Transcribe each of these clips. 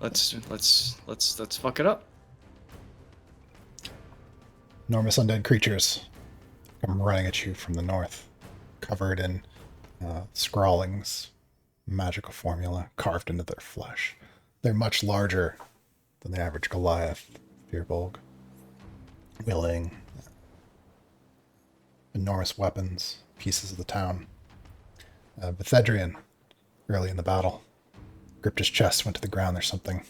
let's fuck it up. Enormous undead creatures come running at you from the north, covered in scrawlings, magical formula carved into their flesh. They're much larger than the average Goliath, Firbolg, wielding enormous weapons, pieces of the town. Bethedrian, early in the battle, gripped his chest, went to the ground. There's something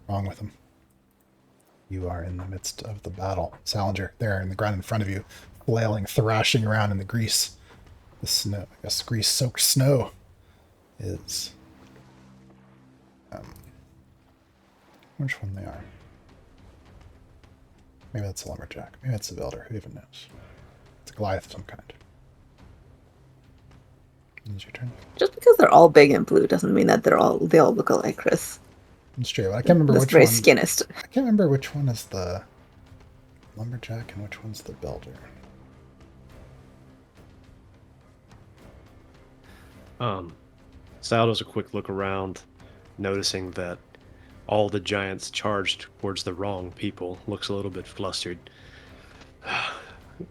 wrong with him. You are in the midst of the battle. Salinger, there in the ground in front of you, flailing, thrashing around in the grease. The snow, I guess grease-soaked snow is... which one they are? Maybe that's a lumberjack. Maybe that's a builder. Who even knows? It's a Goliath of some kind. It's your turn. Just because they're all big and blue doesn't mean that they all look alike, Chris. It's true. I can't remember That's which very one. skinist. I can't remember which one is the lumberjack and which one's the builder. Sal does a quick look around, noticing that all the giants charged towards the wrong people. Looks a little bit flustered.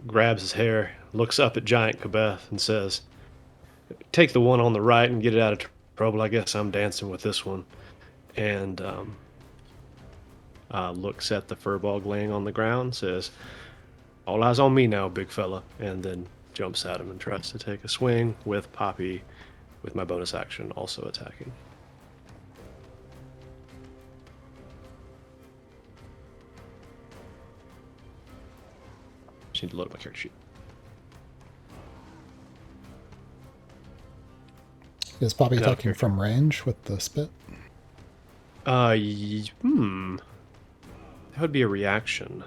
Grabs his hair, looks up at Giant Kabeth and says, "Take the one on the right and get it out of trouble. I guess I'm dancing with this one." And looks at the Firbolg laying on the ground, says, "All eyes on me now, big fella," and then jumps at him and tries to take a swing with Poppy, with my bonus action also attacking. Just need to load up my character sheet. Is Poppy attacking from range with the spit? That would be a reaction.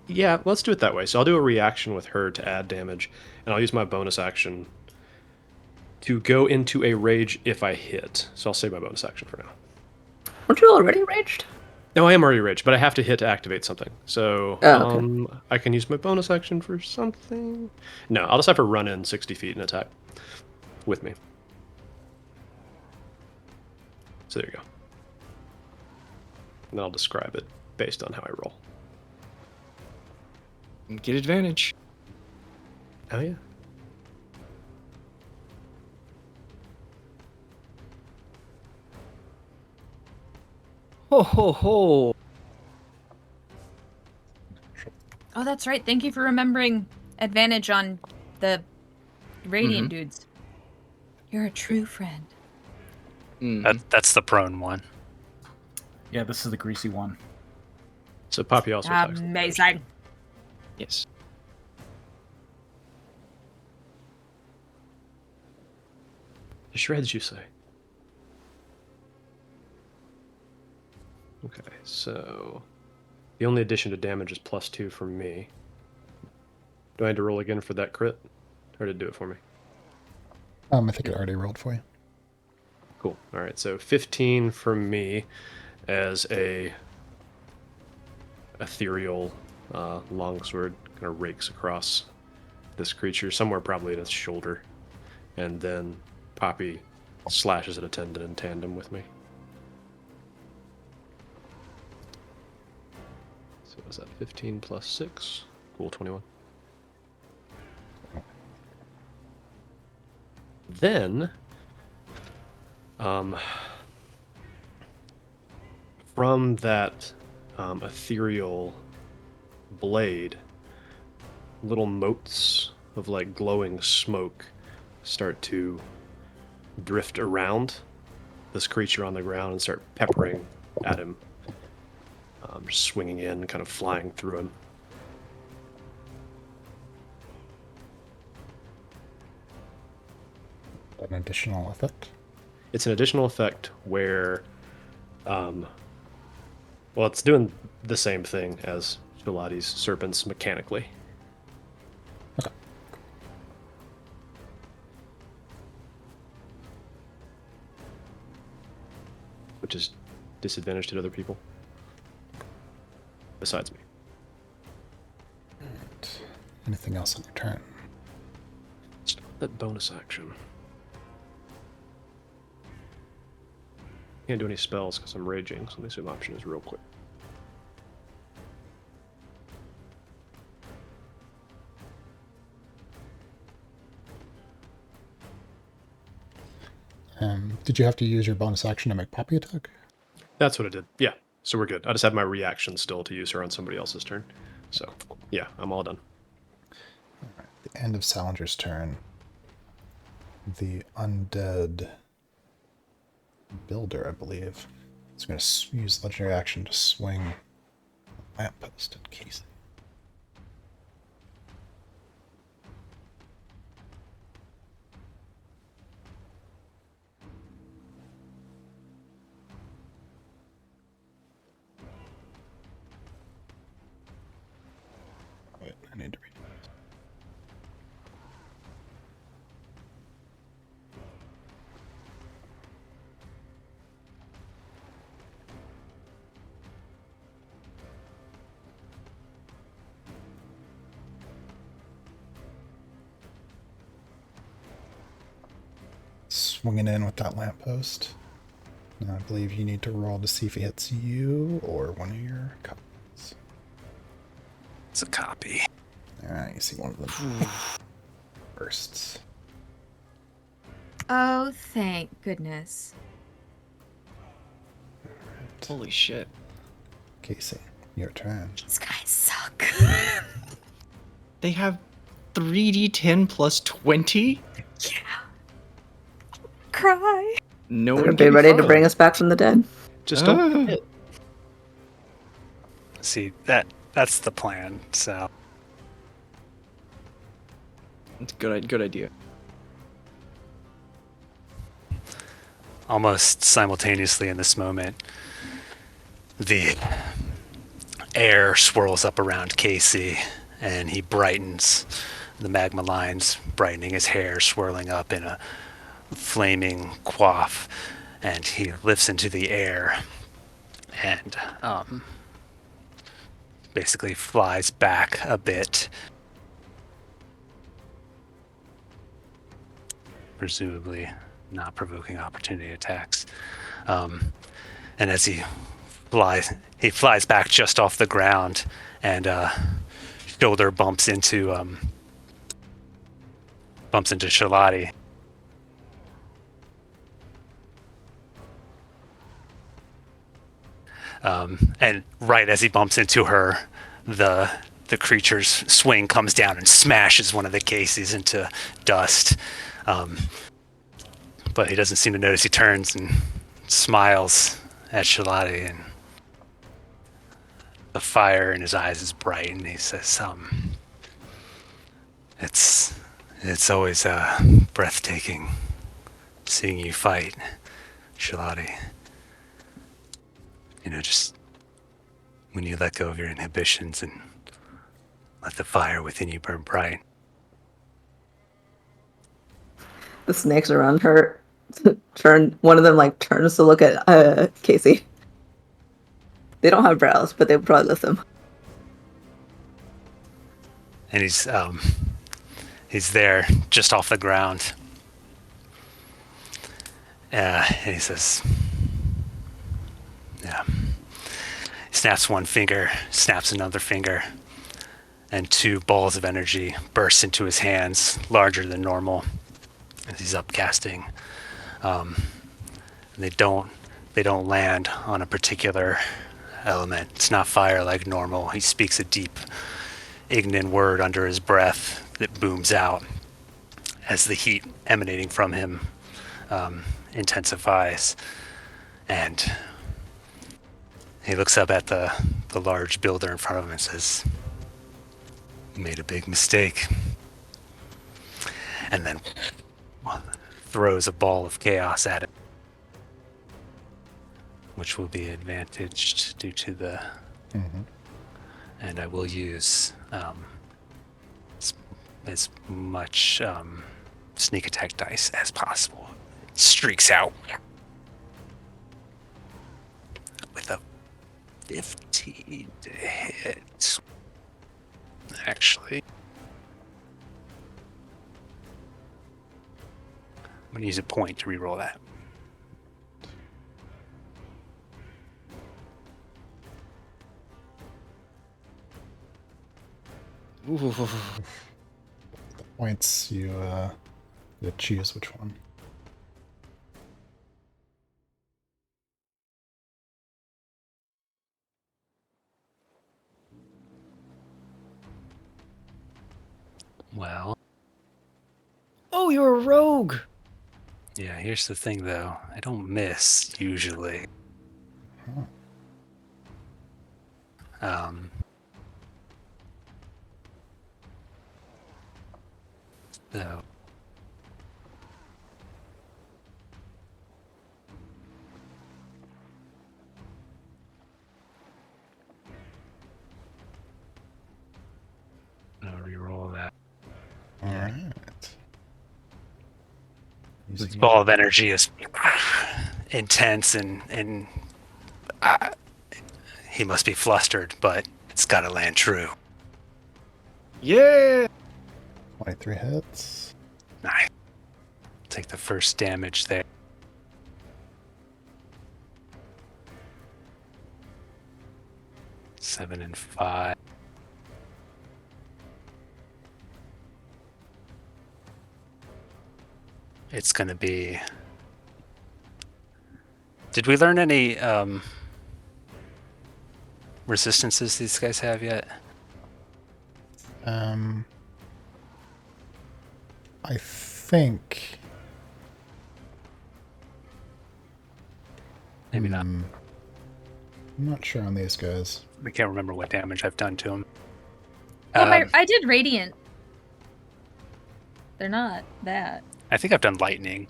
Yeah, let's do it that way. So I'll do a reaction with her to add damage, and I'll use my bonus action to go into a rage if I hit. So I'll save my bonus action for now. Weren't you already raged? No, I am already raged, but I have to hit to activate something. So okay. I can use my bonus action for something. No, I'll just have to run in 60 feet and attack with me. So there you go. And I'll describe it based on how I roll. Get advantage. Oh, yeah. Ho ho ho. Oh, that's right. Thank you for remembering advantage on the radiant dudes. You're a true friend. That's the prone one. Yeah, this is the greasy one. So Poppy also attacks. Amazing. Yes. The shreds, you say? Okay, so the only addition to damage is +2 from me. Do I need to roll again for that crit? Or did it do it for me? I think it already rolled for you. Cool. All right, so 15 from me as a ethereal longsword kind of rakes across this creature, somewhere probably at its shoulder. And then Poppy slashes at a tendon in tandem with me. So is that 15 plus 6? Cool, 21. Then, from that ethereal blade, little motes of like glowing smoke start to drift around this creature on the ground and start peppering at him, swinging in, kind of flying through him. An additional effect? It's an additional effect where, well, it's doing the same thing as Pilati's serpents mechanically. Okay. Which is disadvantaged to other people. Besides me. Alright. Anything else on your turn? That bonus action. Can't do any spells because I'm raging, so let me see what my option is real quick. Did you have to use your bonus action to make Poppy attack? That's what I did. Yeah, so we're good. I just have my reaction still to use her on somebody else's turn. So, yeah, I'm all done. Alright, the end of Salinger's turn. The undead builder, I believe, is going to use legendary action to swing a lamppost at Casey. Wait, I need to read this. Swinging in with that lamppost. Now I believe you need to roll to see if he hits you or one of your copies. It's a copy. Alright, you see one of them bursts. Oh, thank goodness. Holy shit. Casey, your turn. These guys suck. They have 3d10 plus 20? Yeah. Cry. No They're one be can ready to follow. bring us back from the dead. Just don't. Ah. See, that's the plan. So It's a good idea. almost simultaneously in this moment, the air swirls up around Casey, and he brightens. The magma lines brightening, his hair swirling up in a flaming coif, and he lifts into the air and basically flies back a bit, presumably not provoking opportunity attacks. And as he flies back just off the ground, and shoulder bumps into Shalati. And right as he bumps into her, the creature's swing comes down and smashes one of the cases into dust. But he doesn't seem to notice. He turns and smiles at Shalati, and the fire in his eyes is bright, and he says, it's always breathtaking seeing you fight, Shalati. You know, just when you let go of your inhibitions and let the fire within you burn bright. The snakes around her turn. One of them turns to look at Casey. They don't have brows, but they probably lift them. And he's there just off the ground. And he says, yeah. He snaps one finger, snaps another finger, and two balls of energy burst into his hands, larger than normal, as he's upcasting. And they don't land on a particular element. It's not fire like normal. He speaks a deep ignorant word under his breath that booms out as the heat emanating from him intensifies. And he looks up at the large builder in front of him and says, "You made a big mistake." And then throws a ball of chaos at it, which will be advantaged due to the... And I will use as much sneak attack dice as possible. It streaks out with a 15 to hit. Actually, I'm going to use a point to reroll that. Ooh. The points you choose which one. Well, Oh, you're a rogue. yeah, here's the thing though. I don't miss usually. Huh. So I'll re-roll that. All Yeah. right. This Using ball of energy is intense and he must be flustered, but it's got to land true. Yeah. 23 hits. Nice. Take the first damage there. Seven and 5. It's going to be... Did we learn any resistances these guys have yet? I think. Maybe not. I'm not sure on these guys. I can't remember what damage I've done to them. Well, I did radiant. They're not that. I think I've done lightning.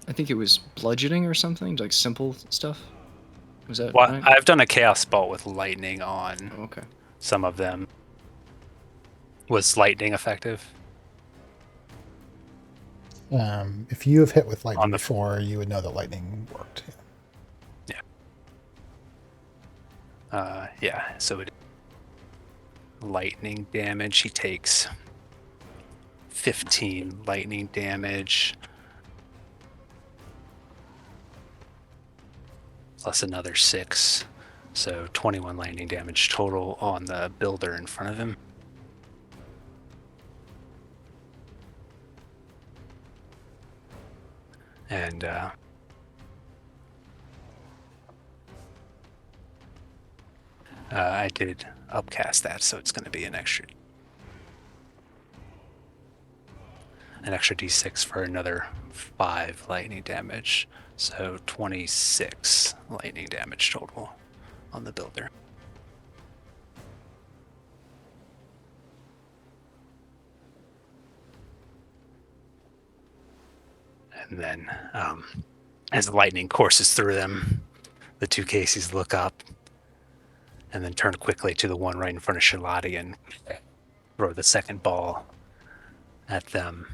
I think it was bludgeoning or something, like simple stuff. Was that Well, right? I've done a chaos bolt with lightning on Oh, okay. some of them. Was lightning effective? If you have hit with lightning On the- before, you would know that lightning worked. Yeah, so it lightning damage. He takes 15 lightning damage. Plus another 6. So 21 lightning damage total on the builder in front of him. And I did upcast that, so it's going to be an extra d6 for another 5 lightning damage. So 26 lightning damage total on the builder. And then as the lightning courses through them, the two Caseys look up and then turn quickly to the one right in front of Shalati and throw the second ball at them.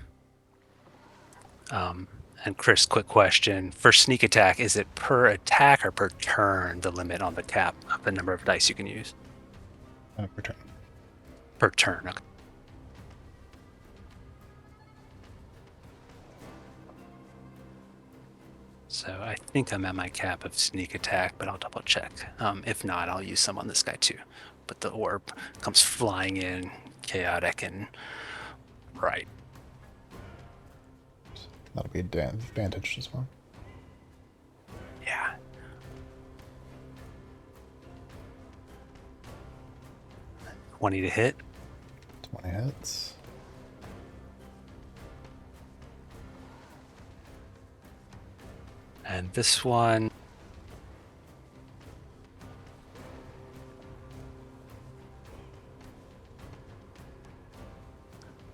And Chris, quick question. For sneak attack, is it per attack or per turn, the limit on the cap of the number of dice you can use? Return. Per turn, okay. So I think I'm at my cap of sneak attack, but I'll double check. If not, I'll use some on this guy too. But the orb comes flying in, chaotic and right. That'll be advantage as well. Yeah. $20 to hit. 20 hits. And this one...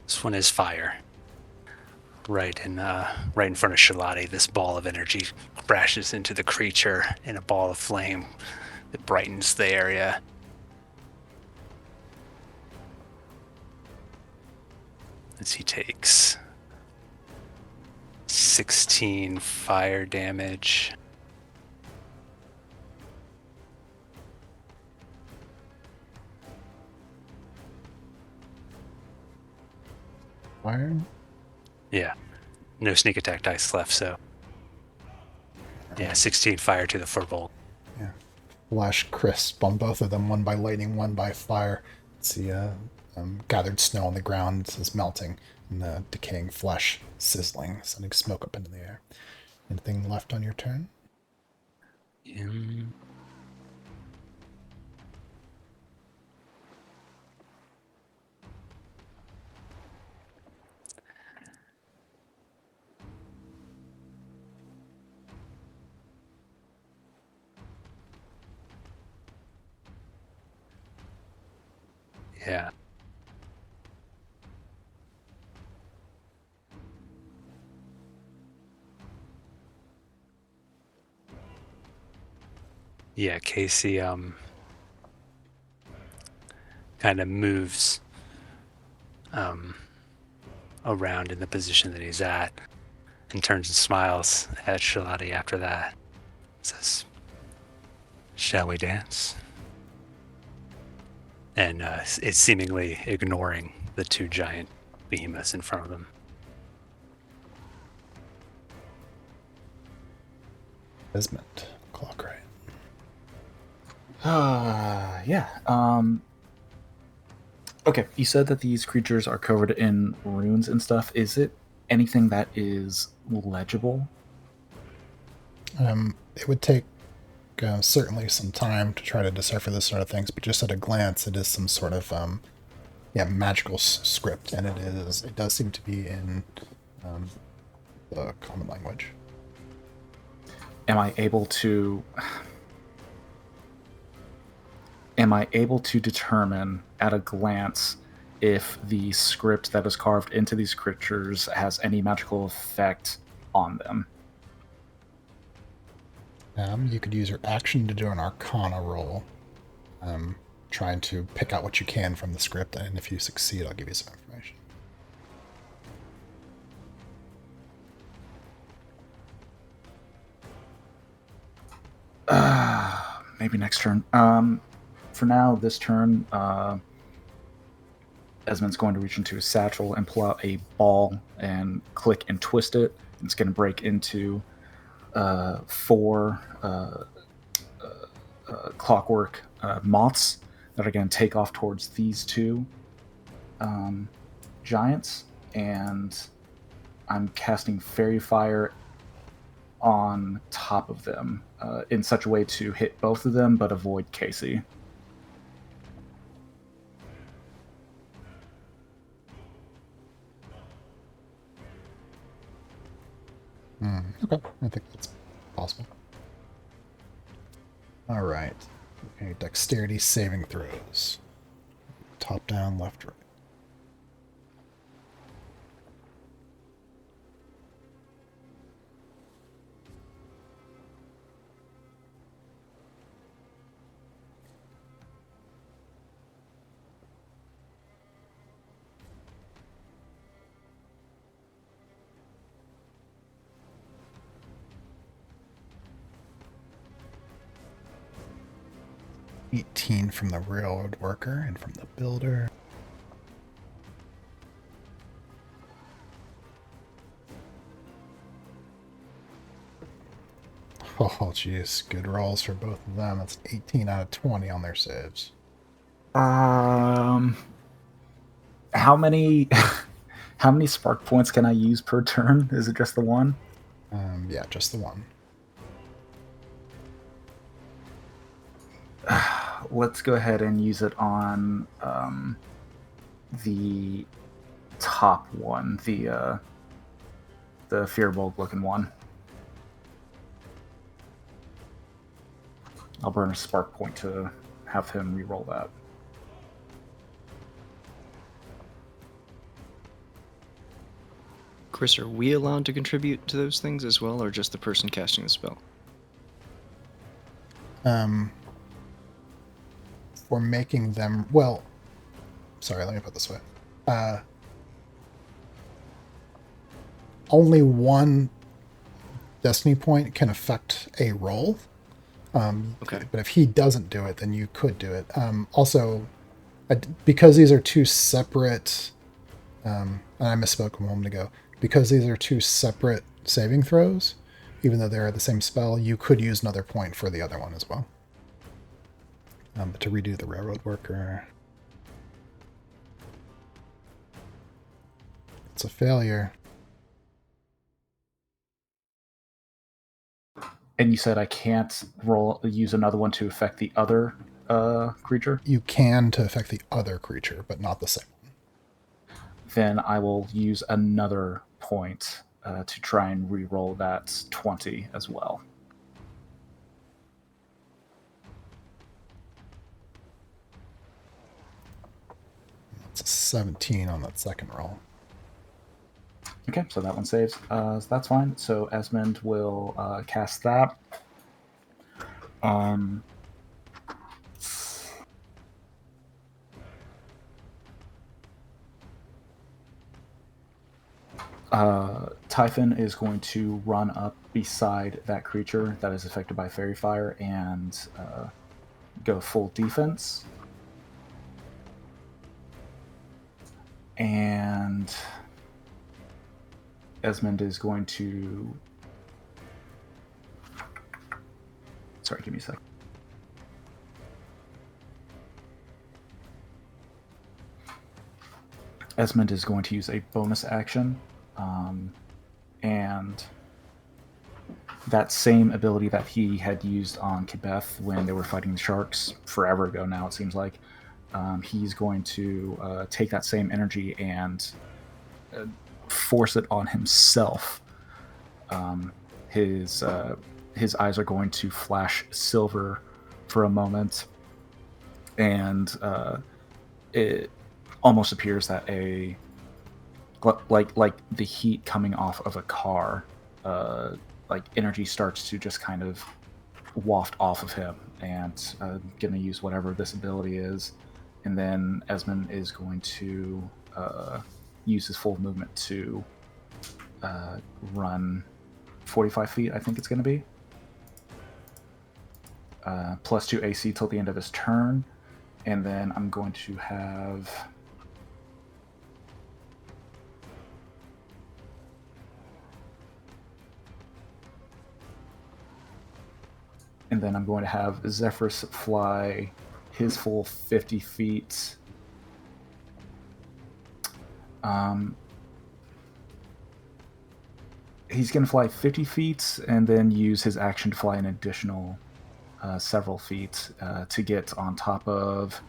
This one is fire. Right in front of Shalati, this ball of energy crashes into the creature in a ball of flame that brightens the area. As he takes 16 fire damage. Fire. Yeah. No sneak attack dice left, so. Yeah, 16 fire to the firbolt. Yeah. flash crisp on both of them, one by lightning, one by fire. See gathered snow on the ground is melting, and the decaying flesh sizzling, sending smoke up into the air. Anything left on your turn? Yeah. Yeah, Casey kind of moves around in the position that he's at and turns and smiles at Shalati after that. Says, "Shall we dance?" And it's seemingly ignoring the two giant behemoths in front of them. Desmond, clock right. Yeah. Okay, you said that these creatures are covered in runes and stuff. Is it anything that is legible? It would take certainly some time to try to decipher this sort of things, but just at a glance, it is some sort of magical script, and it does seem to be in the common language. Am I able to determine at a glance if the script that is carved into these creatures has any magical effect on them? You could use your action to do an Arcana roll, trying to pick out what you can from the script, and if you succeed, I'll give you some information. Maybe next turn. For now, this turn, Esmond's going to reach into his satchel and pull out a ball and click and twist it. It's going to break into 4 clockwork moths that are going to take off towards these two giants. And I'm casting Fairy Fire on top of them in such a way to hit both of them but avoid Casey. Okay, I think that's possible. All right. Okay, dexterity saving throws. Top down, left, right. $18 from the railroad worker and from the builder. Oh, jeez. Good rolls for both of them. That's 18 out of 20 on their saves. How many how many spark points can I use per turn? Is it just the one? Yeah, just the one. Let's go ahead and use it on the top one, the Fearbold looking one. I'll burn a spark point to have him re-roll that. Chris, are we allowed to contribute to those things as well, or just the person casting the spell? For making them... Well, sorry, let me put it this way. Only one destiny point can affect a roll. Okay. But if he doesn't do it, then you could do it. Also, because these are two separate... and I misspoke a moment ago. Because these are two separate saving throws, even though they're the same spell, you could use another point for the other one as well. But to redo the railroad worker, it's a failure. And you said I can't use another one to affect the other creature? You can to affect the other creature, but not the same one. Then I will use another point to try and re-roll that 20 as well. It's a 17 on that second roll. Okay, so that one saves. So that's fine. So Esmond will cast that. Typhon is going to run up beside that creature that is affected by fairy fire and go full defense. And Esmond is going to... Sorry, give me a sec. Esmond is going to use a bonus action, and that same ability that he had used on Kibeth when they were fighting the sharks forever ago now, it seems like. He's going to take that same energy and force it on himself. His eyes are going to flash silver for a moment, and it almost appears that like the heat coming off of a car, like energy starts to just kind of waft off of him, and gonna use whatever this ability is, and then Esmond is going to use his full movement to run 45 feet, I think it's going to be. +2 AC till the end of his turn. And then I'm going to have... And then I'm going to have Zephyrus fly his full 50 feet. He's going to fly 50 feet and then use his action to fly an additional several feet to get on top of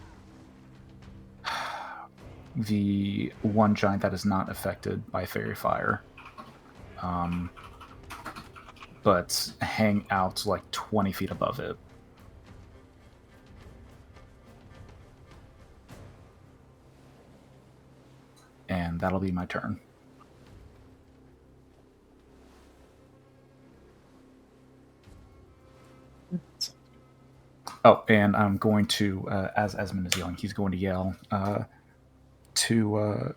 the one giant that is not affected by fairy fire. But hang out like 20 feet above it. And that'll be my turn. Oh, and I'm going to, as Esmond is yelling, he's going to yell to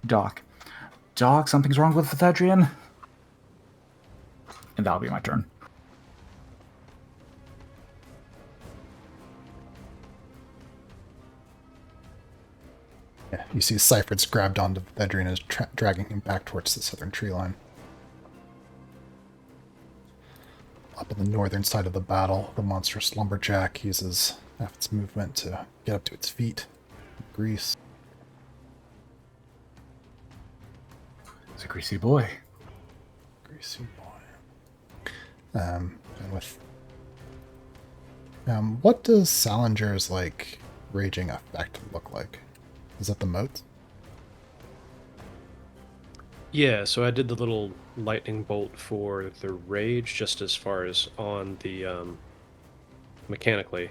Doc. Doc, something's wrong with Thedrian. And that'll be my turn. Yeah, you see Cypher's grabbed onto Thedrian and is dragging him back towards the southern tree line. Up on the northern side of the battle, the monstrous lumberjack uses half its movement to get up to its feet. Grease. It's a greasy boy. Greasy boy. And with what does Salinger's like raging effect look like? Is that the moat? Yeah, so I did the little lightning bolt for the rage, just as far as on the mechanically,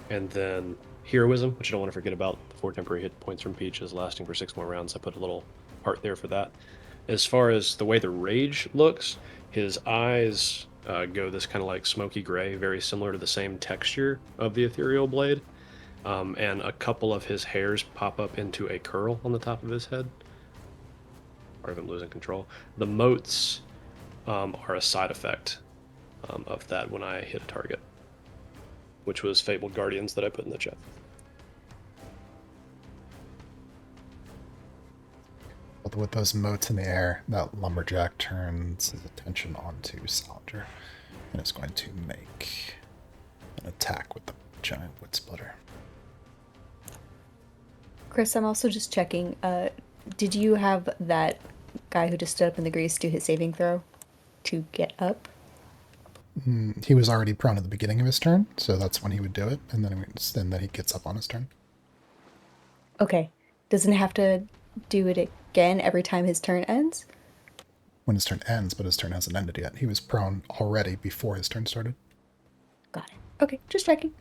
and then heroism, which I don't want to forget about. The 4 temporary hit points from Peaches lasting for 6 more rounds. I put a little heart there for that. As far as the way the rage looks, his eyes go this kind of like smoky gray, very similar to the same texture of the ethereal blade, and a couple of his hairs pop up into a curl on the top of his head. Part of him losing control. The moats are a side effect of that when I hit a target, which was Fabled Guardians that I put in the chat. With those moats in the air, that lumberjack turns his attention onto Salinger and is going to make an attack with the giant wood splitter. Chris, I'm also just checking. Did you have that guy who just stood up in the grease do his saving throw to get up? He was already prone at the beginning of his turn, so that's when he would do it, and then he gets up on his turn. Okay. Doesn't have to do it again every time his turn ends? When his turn ends, but his turn hasn't ended yet. He was prone already before his turn started. Got it. Okay, just checking.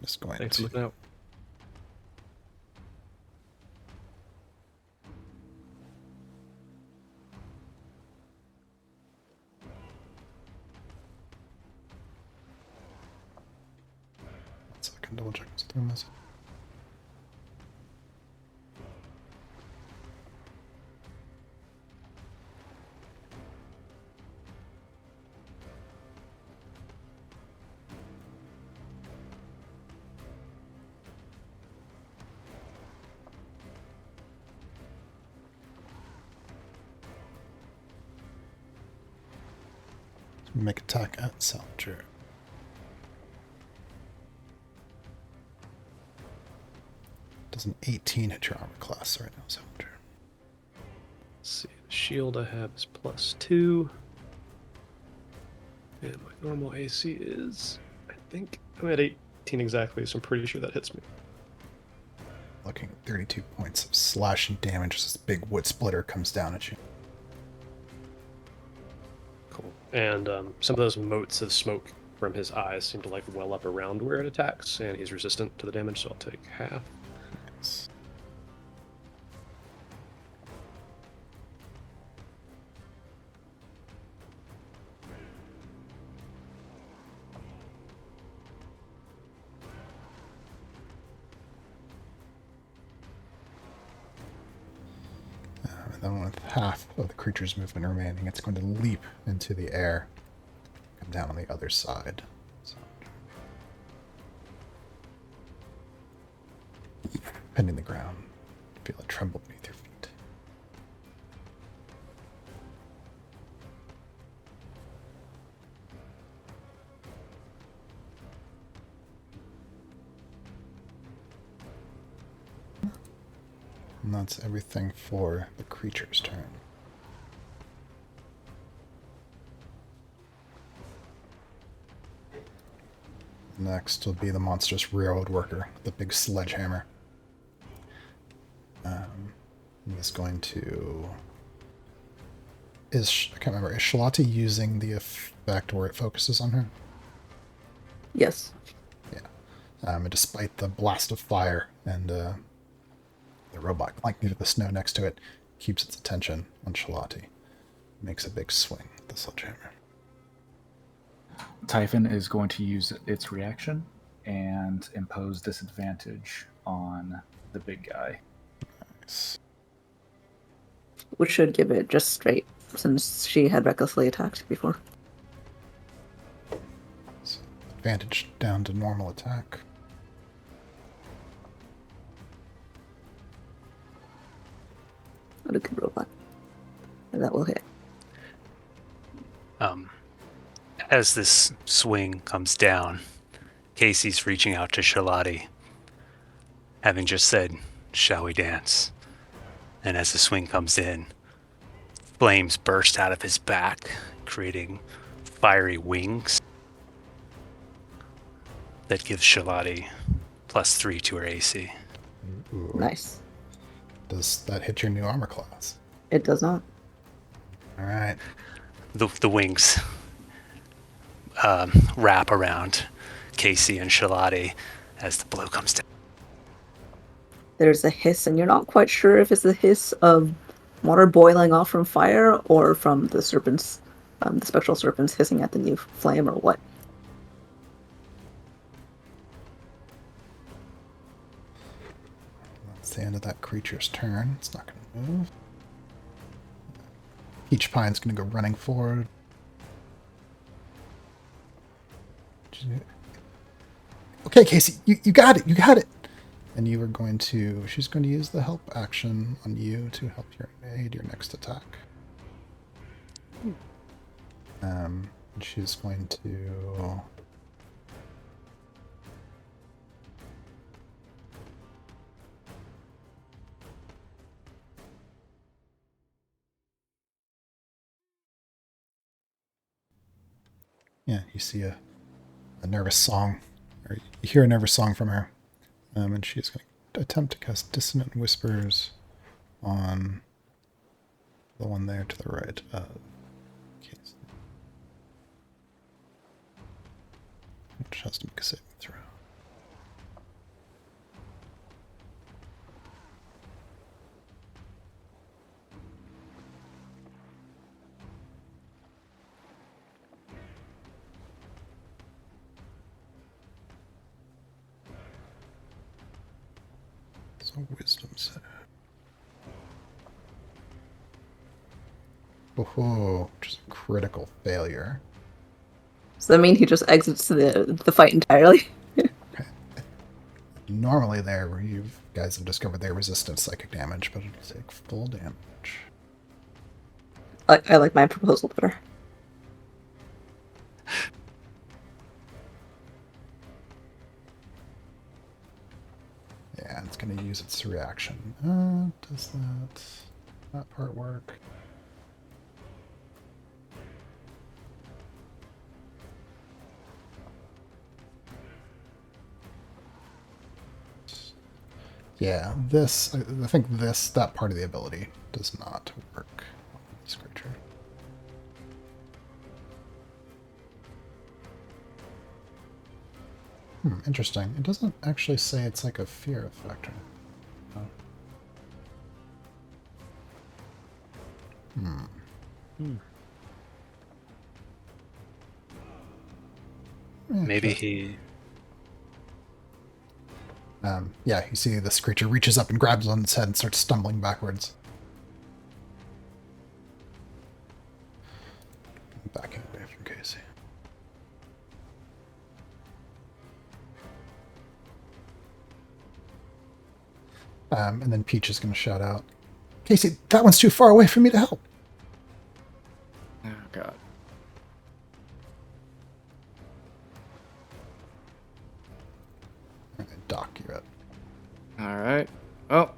Just going Thanks to... for looking out. So I can double check what's doing this. Make attack at Salger. Does an 18 hit your armor class right now, Salger? Let's see. The shield I have is +2. And my normal AC is, I think, I'm at 18 exactly, so I'm pretty sure that hits me. Looking at 32 points of slashing damage as this big wood splitter comes down at you. Cool. And some of those motes of smoke from his eyes seem to like well up around where it attacks, and he's resistant to the damage, so I'll take half. Nice. And then with half of the creature's movement remaining, it's going to leap into the air, come down on the other side. So, pending the ground, feel it tremble beneath your feet. And that's everything for the creature's turn. Next will be the monstrous railroad worker, the big sledgehammer. He's going to... I can't remember. Is Shalati using the effect where it focuses on her? Yes. Yeah. And despite the blast of fire and the robot clanking to the snow next to it, keeps its attention on Shalati. Makes a big swing with the sledgehammer. Typhon is going to use its reaction and impose disadvantage on the big guy. Nice. Which should give it just straight, since she had recklessly attacked before. So advantage down to normal attack. What a good robot. And that will hit. As this swing comes down, Casey's reaching out to Shalati, having just said, "Shall we dance?" And as the swing comes in, flames burst out of his back, creating fiery wings that gives Shalati +3 to her AC. Ooh. Nice. Does that hit your new armor class? It does not. All right. The wings wrap around Casey and Shalati as the blow comes down. There's a hiss, and you're not quite sure if it's the hiss of water boiling off from fire or from the serpents, the spectral serpents hissing at the new flame, or what. That's the end of that creature's turn. It's not going to move. Peach Pine's going to go running forward. Okay, Casey, you got it. You got it. And you are going to... She's going to use the help action on you to help your aid your next attack. And she's going to Yeah, you see a nervous song, or you hear a nervous song from her, and she's going to attempt to cast Dissonant Whispers on the one there to the right of Casey. Which has to make a saving throw. So wisdom save. Oh, which is a critical failure. Does that mean he just exits the fight entirely? Normally there, you guys have discovered they resist psychic damage, but it'll take full damage. I like my proposal better. Yeah, it's going to use its reaction. Does that part work? Yeah, I think that part of the ability does not work on this creature. Interesting. It doesn't actually say it's like a fear effect. Maybe he. Yeah, you see this creature reaches up and grabs on its head and starts stumbling backwards. Backing away from Casey. And then Peach is going to shout out, Casey, that one's too far away for me to help. Oh, God. All right, Doc, you're up. All right. Oh.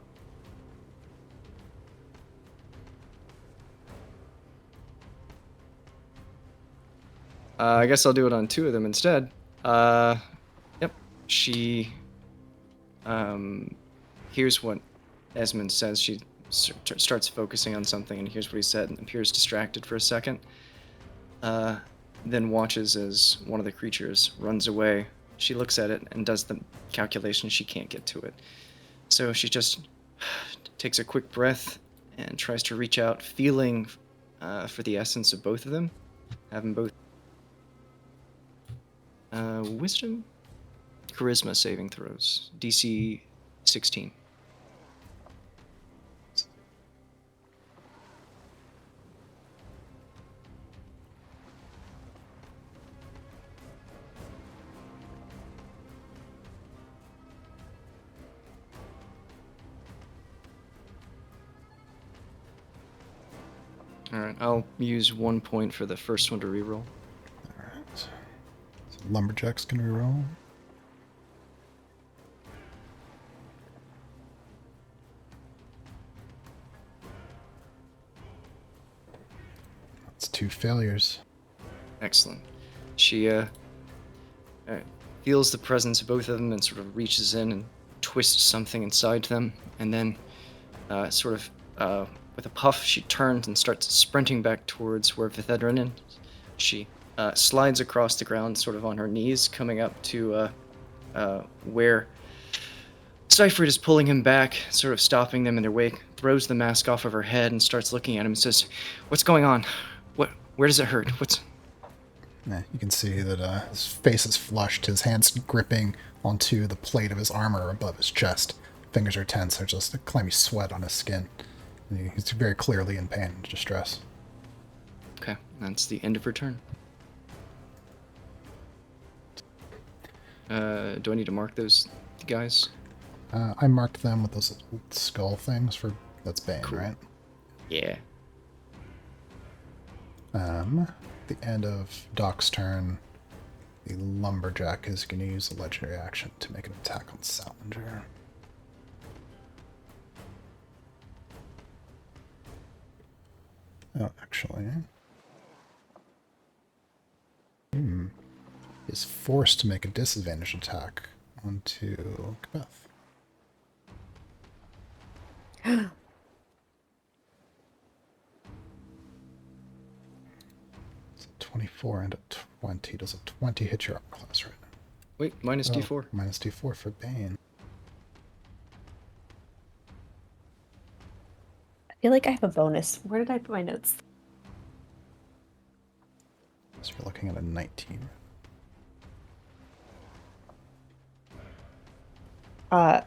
I guess I'll do it on two of them instead. Yep. She here's what Esmond says. She starts focusing on something, and here's what he said, and appears distracted for a second. Then watches as one of the creatures runs away. She looks at it and does the calculation. She can't get to it. So she just takes a quick breath and tries to reach out, feeling for the essence of both of them. Have them both. Wisdom? Charisma saving throws. DC 16. Alright, I'll use 1 point for the first one to reroll. Alright. So Lumberjack's going to reroll. That's 2 failures. Excellent. She feels the presence of both of them and sort of reaches in and twists something inside them, and then with a puff, she turns and starts sprinting back towards where Vithedrin is. She slides across the ground, sort of on her knees, coming up to where Seifert is pulling him back, sort of stopping them in their wake, throws the mask off of her head and starts looking at him and says, "What's going on? Where does it hurt? Yeah, you can see that his face is flushed, his hands gripping onto the plate of his armor above his chest. Fingers are tense, there's just a clammy sweat on his skin. And he's very clearly in pain and distress. Okay, that's the end of her turn. Do I need to mark those guys? I marked them with those skull things for... That's Bane, Cool. right? Yeah. The end of Doc's turn, the Lumberjack is going to use a legendary action to make an attack on Salinger. Oh, actually... is forced to make a disadvantage attack onto Beth. It's a 24 and a 20. Does a 20 hit your armor class right now? Wait, minus Oh, D4. minus D4 for Bane. I feel like I have a bonus. Where did I put my notes? So you're looking at a 19. I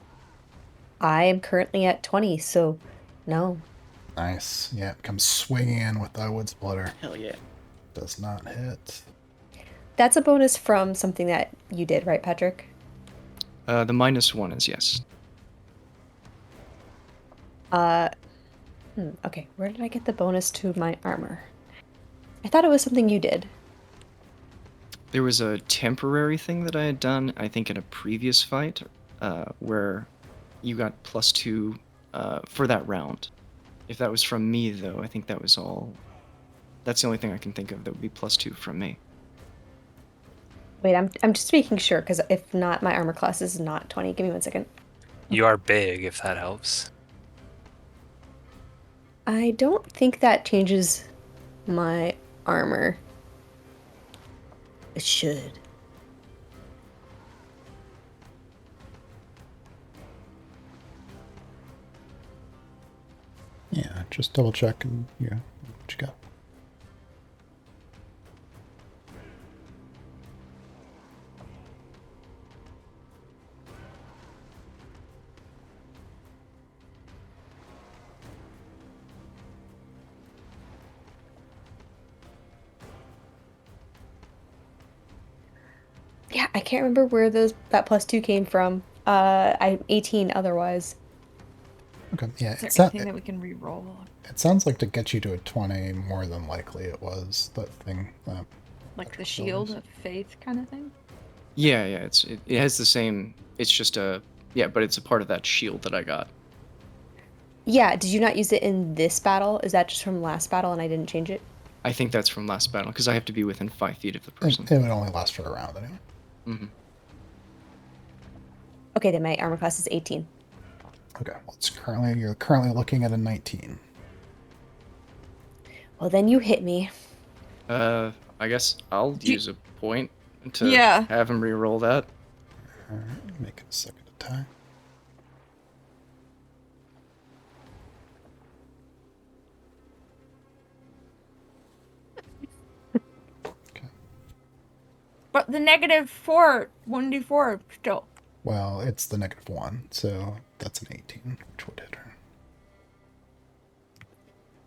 am currently at 20, so no. Nice. Yeah, it comes swinging in with the wood splitter. Hell yeah. Does not hit. That's a bonus from something that you did, right, Patrick? The -1 is yes. Okay, where did I get the bonus to my armor? I thought it was something you did. There was a temporary thing that I had done, I think, in a previous fight, where you got +2 for that round. If that was from me, though, I think that was all. That's the only thing I can think of that would be +2 from me. Wait, I'm just making sure, because if not, my armor class is not 20. Give me 1 second. You are big, if that helps. I don't think that changes my armor. It should. Yeah, just double check and yeah, what you got. Yeah, I can't remember where that +2 came from. I'm 18 otherwise. Okay, yeah, Is there anything that we can re-roll? it sounds like to get you to a 20, more than likely it was that thing. Like the shield of faith kind of thing? Yeah, yeah, it has the same. It's just a but it's a part of that shield that I got. Yeah, did you not use it in this battle? Is that just from last battle and I didn't change it? I think that's from last battle because I have to be within 5 feet of the It, person. it would only last for the round anyway. Mm-hmm. Okay, then my armor class is 18. Okay, well, you're currently looking at a 19. Well, then you hit me. I guess I'll use a point to Yeah. have him re-roll that. All right, make it a second attack. Okay. But the -4, 1d4 still. Well, it's the -1, so that's an 18, which would hit her.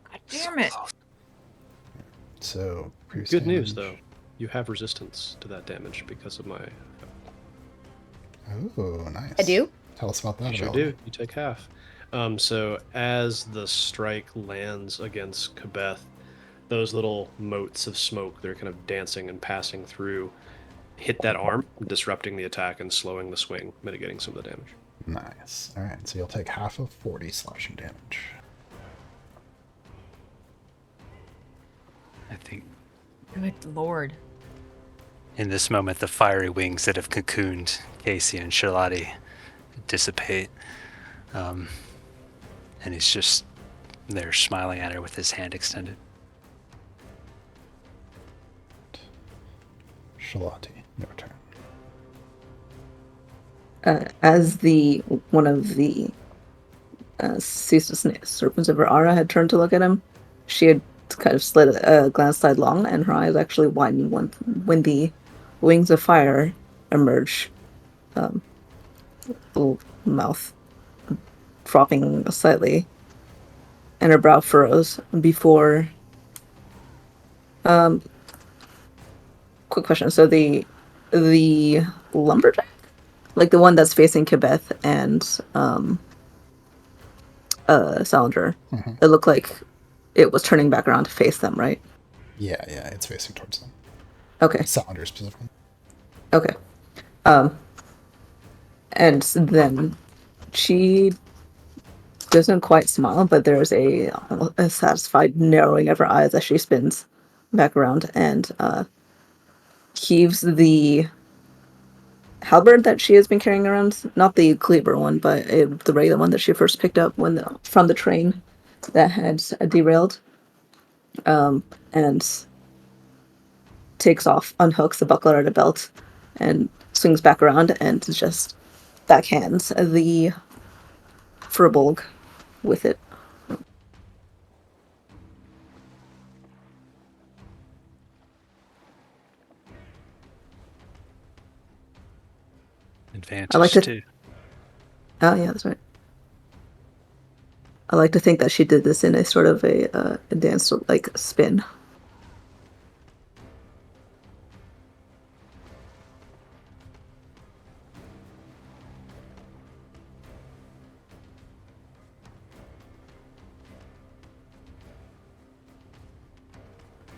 God damn it. So, previous Good news, damage. though. You have resistance to that damage because of my. Oh, nice. I do? Tell us about that. You sure ability. do. You take half. So as the strike lands against Kabeth, those little motes of smoke, they're kind of dancing and passing through, hit that arm, disrupting the attack and slowing the swing, mitigating some of the damage. Nice. All right, so you'll take half of 40 slashing damage. I think Good lord. in this moment, the fiery wings that have cocooned Casey and Shalati dissipate. And he's just there smiling at her with his hand extended. Shalati, your turn. As one of the ceaseless serpents of her aura had turned to look at him, she had kind of slid a glance sidelong, and her eyes actually widened when the wings of fire emerge. Little mouth frothing slightly, and her brow furrows before. Quick question. So the lumberjack, like the one that's facing Kibeth and Salinger, it looked like it was turning back around to face them, right? Yeah, it's facing towards them. Okay. Salinger specifically. Okay. And then she doesn't quite smile, but there's a satisfied narrowing of her eyes as she spins back around and heaves the halberd that she has been carrying around, not the cleaver one, but the regular one that she first picked up from the train that had derailed, and takes off, unhooks the buckler at a belt, and swings back around and just backhands the furbolg with it. I like Advantage to. too. Oh yeah, that's right. I like to think that she did this in a sort of a dance like spin.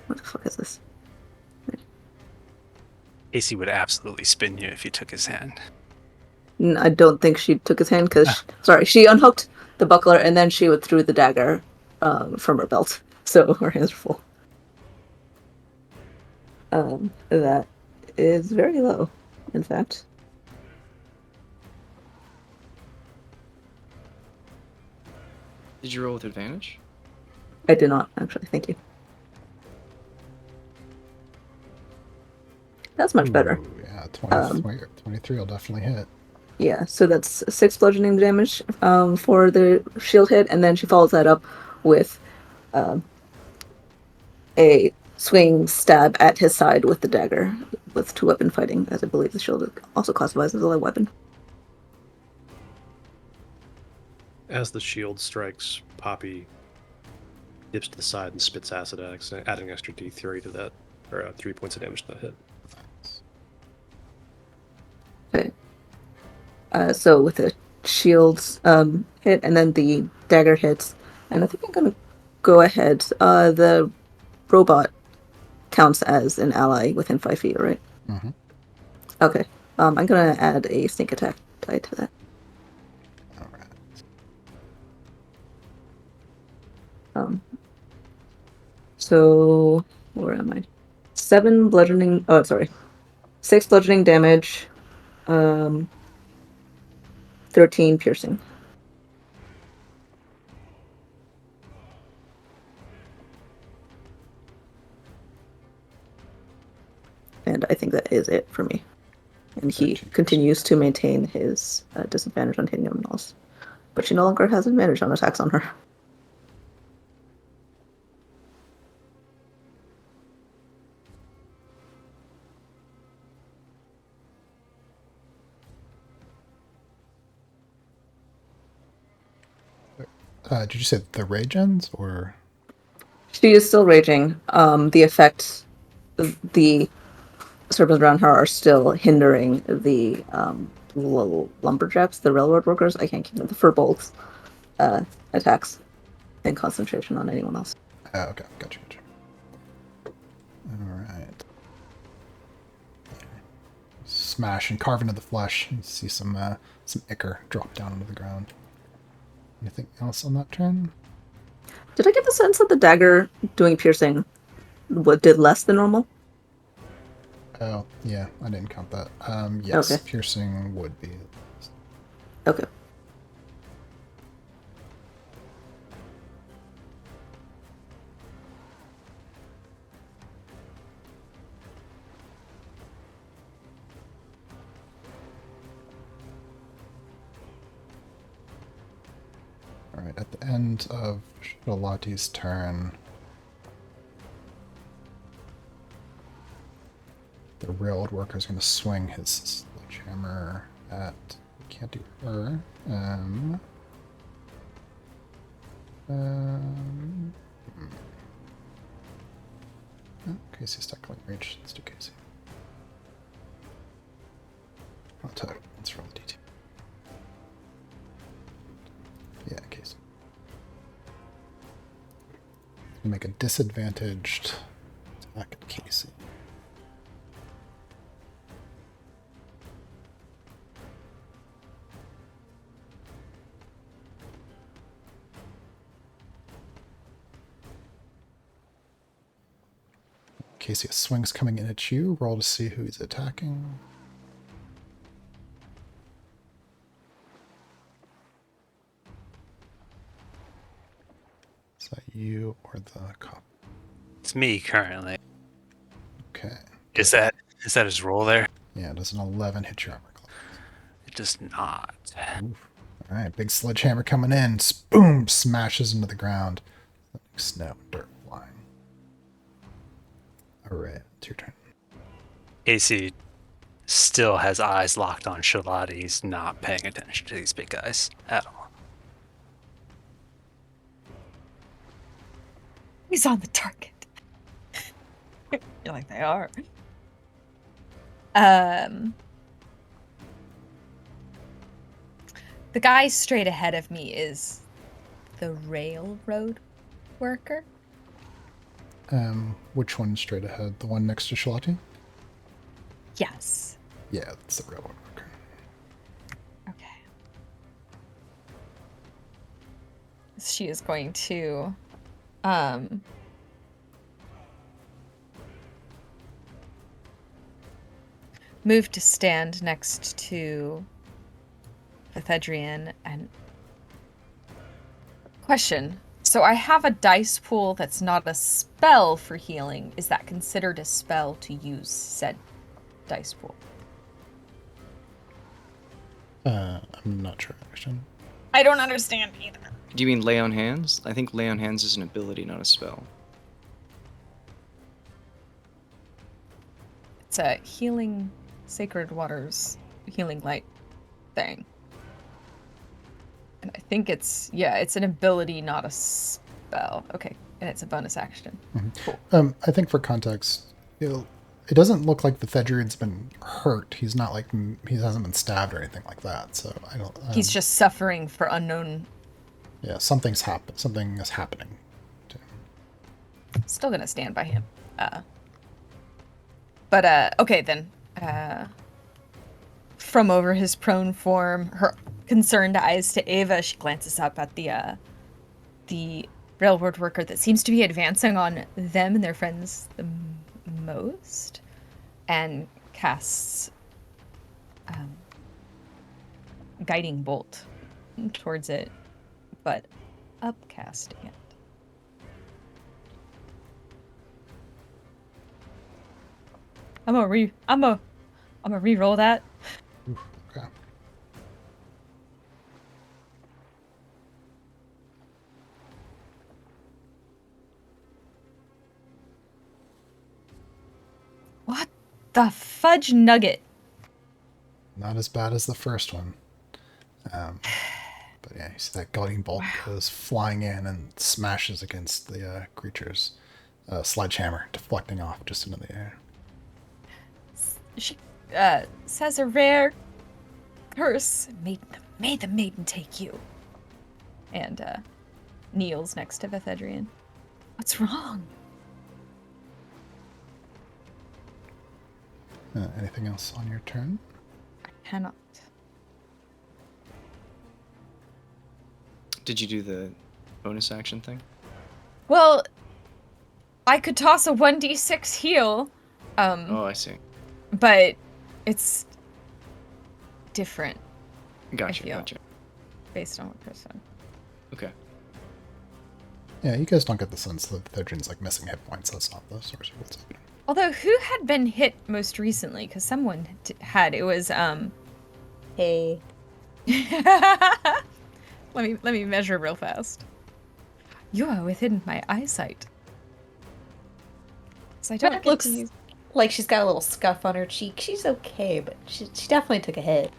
What the fuck is this? Casey would absolutely spin you if you took his hand. I don't think she took his hand because, sorry, she unhooked the buckler and then she withdrew the dagger from her belt. So her hands are full. That is very low, in fact. Did you roll with advantage? I did not, actually. Thank you. That's much better. Ooh, yeah, 23 will definitely hit. Yeah, so that's 6 bludgeoning damage for the shield hit, and then she follows that up with a swing stab at his side with the dagger, with 2-weapon fighting, as I believe the shield also classifies as a light weapon. As the shield strikes, Poppy dips to the side and spits acid at it, adding extra D3 to that, or 3 points of damage to that hit. Okay. So with the shields hit and then the dagger hits, and I think I'm gonna go ahead. The robot counts as an ally within 5 feet, right? Mm-hmm. Okay. I'm gonna add a sneak attack die to that. All right. So where am I? 7 bludgeoning. Oh, sorry. 6 bludgeoning damage. 13 piercing. And I think that is it for me. And he 13 continues to maintain his disadvantage on hitting everyone else. But she no longer has advantage on attacks on her. Did you say the rage ends, or? She is still raging. The effects, the serpents around her are still hindering the little lumberjacks, the railroad workers. I can't keep them. The furbolgs attacks and concentration on anyone else. Okay, gotcha. All right. Smash and carve into the flesh. You see some ichor drop down onto the ground. Anything else on that turn? Did I get the sense that the dagger doing piercing did less than normal? Oh, yeah, I didn't count that. Yes, Okay. piercing would be. Okay. All right, at the end of Shalati's turn, the railroad worker is going to swing his sledgehammer at. Can't do her. Oh, Casey's technically reach. Let's do Casey. I'll tell you. Let's roll D2. Yeah, Casey. Make a disadvantaged attack at Casey. Casey, a swing's coming in at you. Roll to see who he's attacking. Is that you or the cop? It's me currently. Okay. Is that his roll there? Yeah, does an 11 hit your armor class? It does not. Oof. All right, big sledgehammer coming in. Boom! Smashes into the ground. Snow, dirt flying. All right, it's your turn. Casey still has eyes locked on Shalati. He's not paying attention to these big guys at all. He's on the target. You're like, they are. The guy straight ahead of me is the railroad worker. Which one straight ahead? The one next to Shalati? Yes. Yeah, that's the railroad worker. Okay. She is going to move to stand next to Vethedrian and question. So I have a dice pool that's not a spell for healing. Is that considered a spell to use said dice pool? I'm not sure I understand. I don't understand either. Do you mean lay on hands? I think lay on hands is an ability, not a spell. It's a healing sacred waters healing light thing. And I think it's an ability, not a spell. Okay, and it's a bonus action. Cool. I think for context, it doesn't look like the Thedrian's been hurt. He's not like he hasn't been stabbed or anything like that. So I don't. He's just suffering for unknown. Yeah, something is happening to him. Still gonna stand by him. But okay then. From over his prone form, her concerned eyes to Ava, she glances up at the railroad worker that seems to be advancing on them and their friends the most, and casts guiding bolt towards it, but upcasting it. I'm gonna re-roll that. Okay. What the fudge nugget? Not as bad as the first one. But yeah, you see that guiding bolt goes flying in and smashes against the creature's sledgehammer, deflecting off just into the air. She says a rare curse made the maiden take you. And kneels next to Vethedrian. What's wrong? Anything else on your turn? I cannot. Did you do the bonus action thing? Well, I could toss a 1d6 heal. Oh, I see. But it's different. Gotcha, feel. gotcha. Based on what Chris said. Okay. Yeah, you guys don't get the sense that Thedrian's like missing hit points. That's not the source of what's happening. Although, who had been hit most recently? Because someone had. It was, Hey. Let me measure real fast. You are within my eyesight. So I don't Red get looks to use... like she's got a little scuff on her cheek. She's okay, but she definitely took a hit.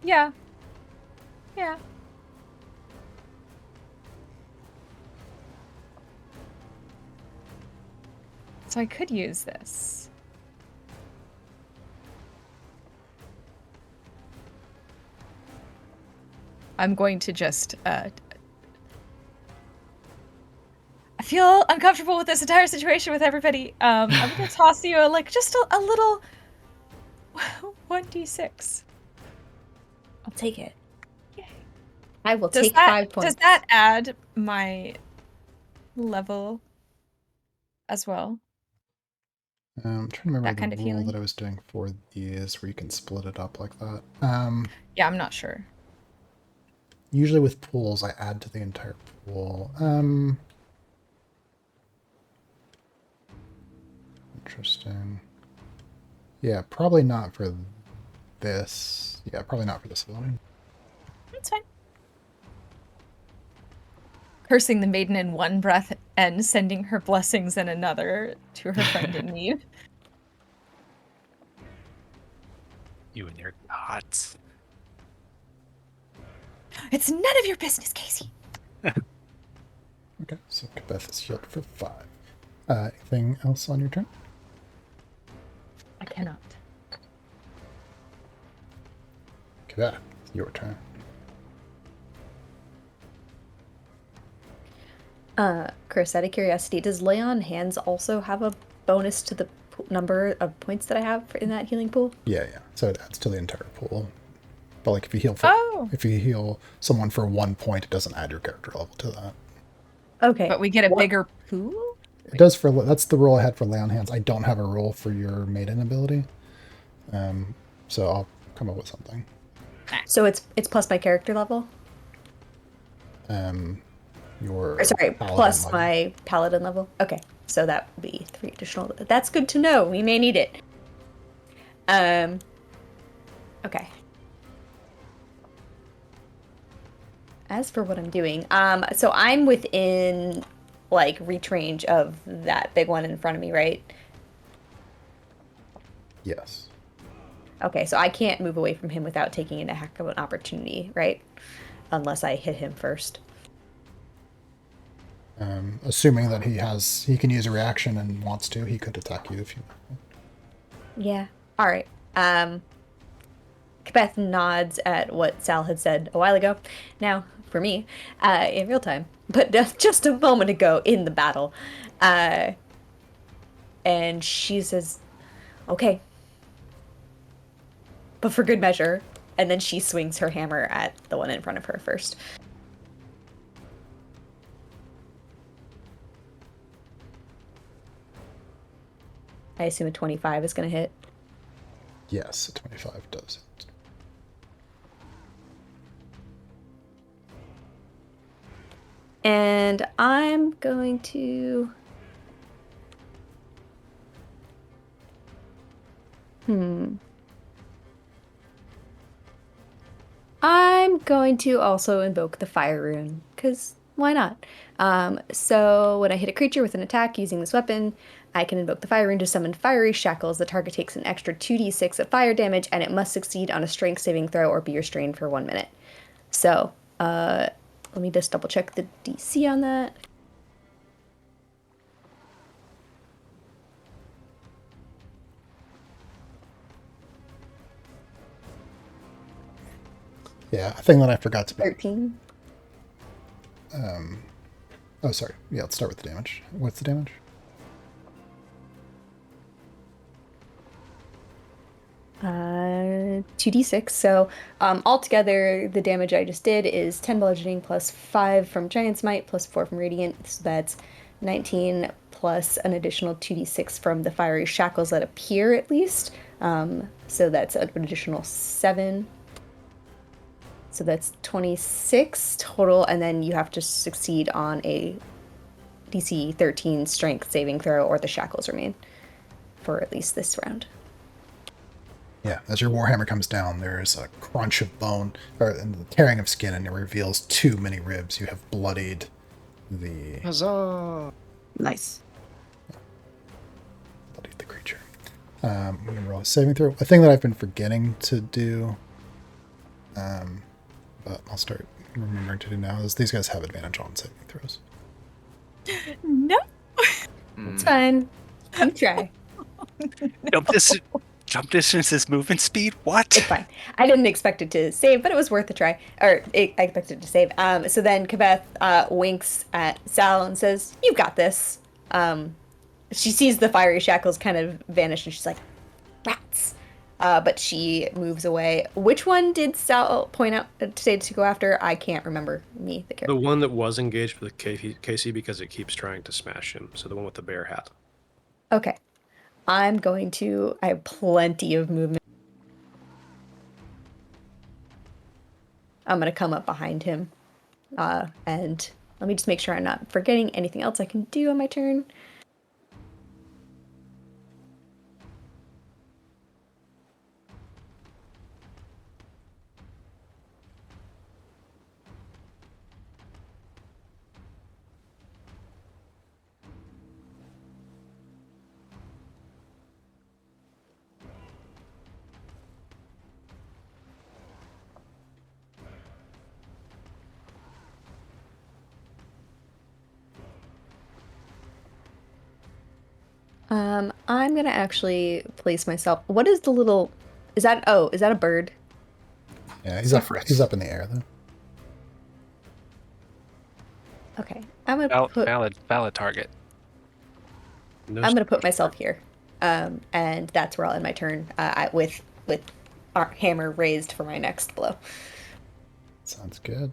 Yeah. Yeah. So I could use this. I'm going to just, I feel uncomfortable with this entire situation with everybody. I'm gonna toss you just a little 1d6. I'll take it. Yay. I will take 5 points. Does that add my level as well? I'm trying to remember That the kind of rule healing? that I was doing for these where you can split it up like that. Yeah, I'm not sure. Usually with pools, I add to the entire pool. Interesting. Yeah, probably not for this. Yeah, probably not for this ability. That's fine. Cursing the maiden in one breath and sending her blessings in another to her friend in need. You and your gods. It's none of your business, Casey. Okay, so Kabeth is healed for 5. Anything else on your turn? I cannot. Kabeth, your turn. Chris, out of curiosity, does lay on hands also have a bonus to the number of points that I have in that healing pool? Yeah. So it adds to the entire pool. But like if you heal someone for 1 point, it doesn't add your character level to that. Okay. But we get a bigger pool? It does for that's the rule I had for lay on hands. I don't have a rule for your maiden ability. So I'll come up with something. So it's plus my character level? Your Or sorry, paladin plus level. my paladin level. Okay, so that would be 3 additional. That's good to know. We may need it. Okay. As for what I'm doing, so I'm within like reach range of that big one in front of me, right? Yes. Okay, so I can't move away from him without taking an attack of an opportunity, right? Unless I hit him first. Assuming that he can use a reaction and wants to, he could attack you if you. Yeah. All right. Kabeth nods at what Sal had said a while ago. Now, for me, in real time, but just a moment ago in the battle. And she says, okay. But for good measure. And then she swings her hammer at the one in front of her first. I assume a 25 is going to hit. Yes, a 25 does it. And I'm going to... I'm going to also invoke the fire rune, because why not? So when I hit a creature with an attack using this weapon, I can invoke the fire rune to summon fiery shackles. The target takes an extra 2d6 of fire damage, and it must succeed on a strength saving throw or be restrained for 1 minute. So, let me just double check the DC on that. Yeah, a thing that I forgot to. 13. Oh, sorry. Yeah, let's start with the damage. What's the damage? Uh, 2d6. So altogether, the damage I just did is 10 bludgeoning plus 5 from Giant's Might plus 4 from Radiant. So that's 19 plus an additional 2d6 from the fiery shackles that appear at least. So that's an additional 7. So that's 26 total, and then you have to succeed on a DC 13 strength saving throw or the shackles remain for at least this round. Yeah, as your warhammer comes down, there is a crunch of bone, and the tearing of skin, and it reveals too many ribs. You have bloodied the Huzzah! Nice. creature. I'm going to roll a saving throw. A thing that I've been forgetting to do, but I'll start remembering to do now, is these guys have advantage on saving throws. No. It's fine. You try. Jump distance is movement speed? What? It's fine. I didn't expect it to save, but it was worth a try. I expected it to save. So then Kabeth winks at Sal and says, "You've got this." She sees the fiery shackles kind of vanish, and she's like, "Rats!" But she moves away. Which one did Sal point out say to go after? I can't remember. The character. The one that was engaged with Casey because it keeps trying to smash him. So the one with the bear hat. Okay. I have plenty of movement. I'm going to come up behind him. And let me just make sure I'm not forgetting anything else I can do on my turn. I'm gonna actually place myself. What is the little? Is that? Oh, is that a bird? Yeah, he's up. He's up in the air though. Okay, I'm gonna put. Valid target. No I'm gonna put myself here, and that's where I'll end my turn. With our hammer raised for my next blow. Sounds good.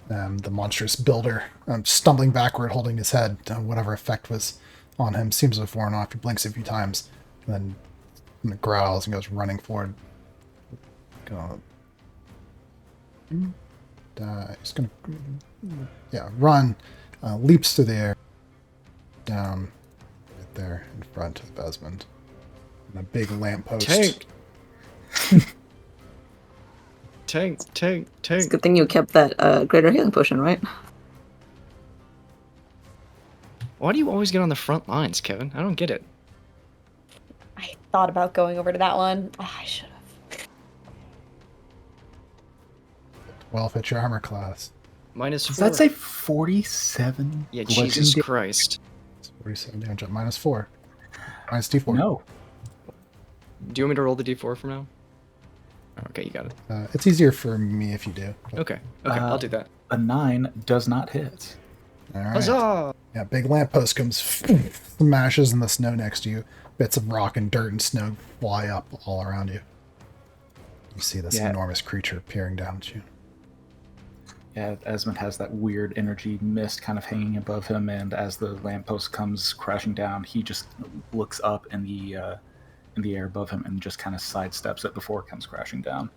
The monstrous builder, stumbling backward, holding his head. Whatever effect was on him seems to have worn off. He blinks a few times, and then growls and goes running forward. He's gonna, run. Leaps through the air, down right there in front of Besmond, and a big lamppost. Tank. It's a good thing you kept that greater healing potion, right? Why do you always get on the front lines, Kevin? I don't get it. I thought about going over to that one. Oh, I should have. Well, fit your armor class. -4. Does that say 47? Yeah, bludgeoning Jesus damage? Christ. 47 damage at -4. -d4. No. Do you want me to roll the d4 from now? Okay, you got it. It's easier for me if you do. Okay, I'll do that. A 9 does not hit. All right. Huzzah! Yeah, big lamppost comes, smashes in the snow next to you. Bits of rock and dirt and snow fly up all around you. You see this enormous creature peering down at you. Yeah, Esmond has that weird energy mist kind of hanging above him, and as the lamppost comes crashing down, he just looks up in the air above him and just kind of sidesteps it before it comes crashing down.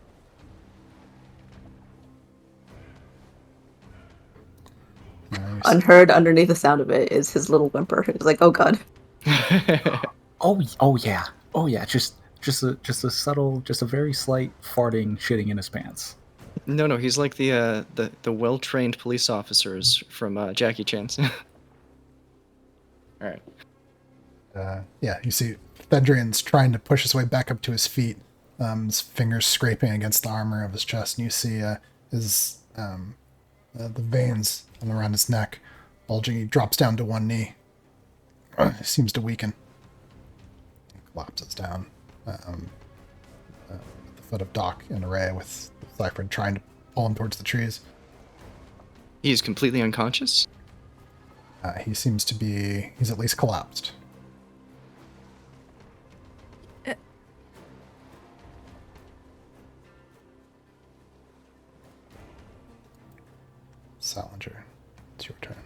Unheard underneath the sound of it is his little whimper. It's like, oh god. Oh yeah. Just a subtle, just a very slight farting, shitting in his pants. No, he's like the well-trained police officers from Jackie Chan's. All right. You see Fedrian's trying to push his way back up to his feet, his fingers scraping against the armor of his chest, and you see his the veins around his neck bulging. He drops down to one knee. Seems to weaken. Collapses down at the foot of Doc and Array, with Cypher trying to pull him towards the trees. He's completely unconscious? He seems to be... He's at least collapsed. Salinger, it's your turn.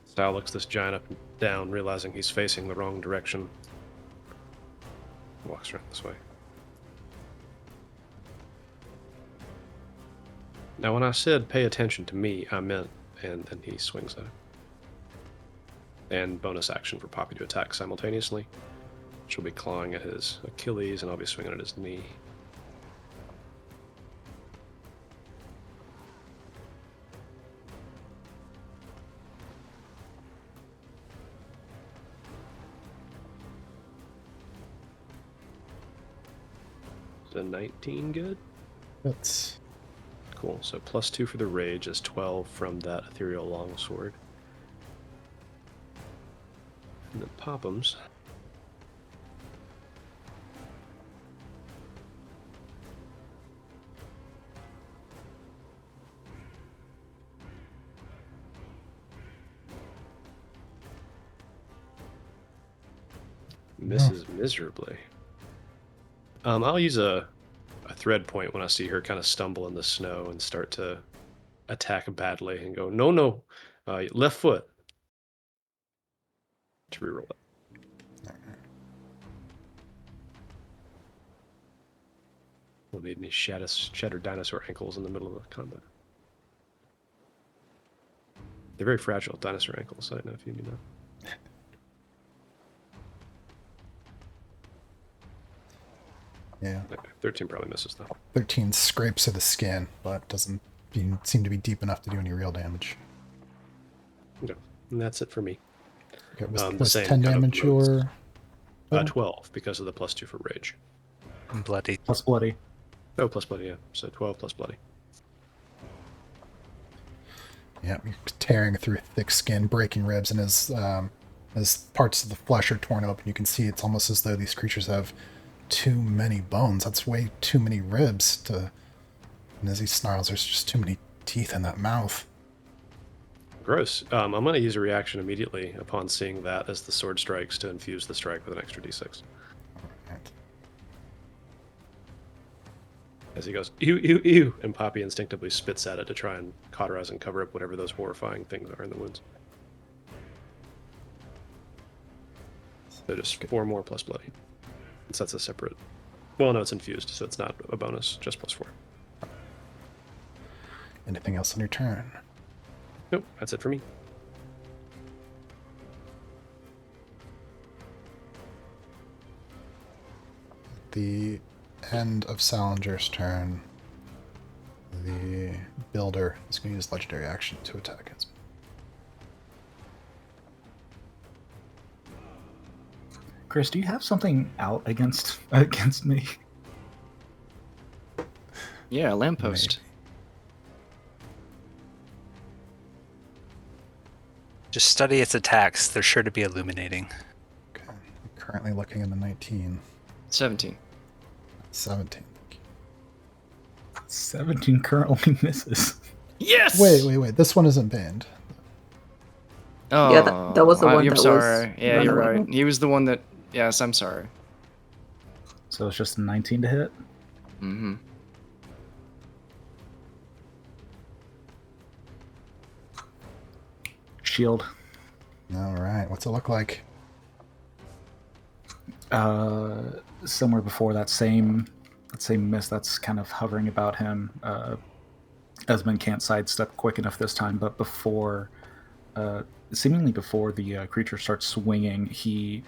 Sal looks this giant up and down, realizing he's facing the wrong direction. Walks around this way. Now, when I said pay attention to me, I meant, and then he swings at it. And bonus action for Poppy to attack simultaneously. She'll be clawing at his Achilles, and I'll be swinging at his knee. Is a 19 good? That's... Cool. So +2 for the rage is 12 from that ethereal longsword. And then Pophams. Misses miserably. I'll use a thread point when I see her kind of stumble in the snow and start to attack badly and go, no, Left foot. To reroll it. We'll need any shattered dinosaur ankles in the middle of the combat. They're very fragile, dinosaur ankles. I don't know if you knew that. 13 probably misses, though. 13 scrapes of the skin, but doesn't seem to be deep enough to do any real damage. No, and that's it for me. Okay, The was same 10 kind of damage moves. your... 12, because of the +2 for rage. Bloody. Plus bloody. Oh, plus bloody, yeah. So 12 plus bloody. Yeah, you're tearing through thick skin, breaking ribs, and as parts of the flesh are torn open, you can see it's almost as though these creatures have too many bones. That's way too many ribs to... And as he snarls, there's just too many teeth in that mouth. Gross. I'm going to use a reaction immediately upon seeing that as the sword strikes to infuse the strike with an extra d6. Alright. As he goes, ew, ew, ew, and Poppy instinctively spits at it to try and cauterize and cover up whatever those horrifying things are in the wounds. So just 4 more plus bloody. So that's a separate... Well, no, it's infused, so it's not a bonus, just +4. Anything else on your turn? Nope, that's it for me. At the end of Salinger's turn, the builder is going to use legendary action to attack his. Chris, do you have something out against me? Yeah, a lamppost. Just study its attacks. They're sure to be illuminating. Okay. I'm currently looking in the 19. 17. 17. 17 currently misses. Yes! Wait. This one isn't banned. Oh, Yeah, that was the one I'm that sorry. was Yeah, you're runaway. right. He was the one that... Yes, I'm sorry. So it's just a 19 to hit. Mm-hmm. Shield. Alright, what's it look like? Somewhere before that same mist that's kind of hovering about him. Esmond can't sidestep quick enough this time, but seemingly before the creature starts swinging, he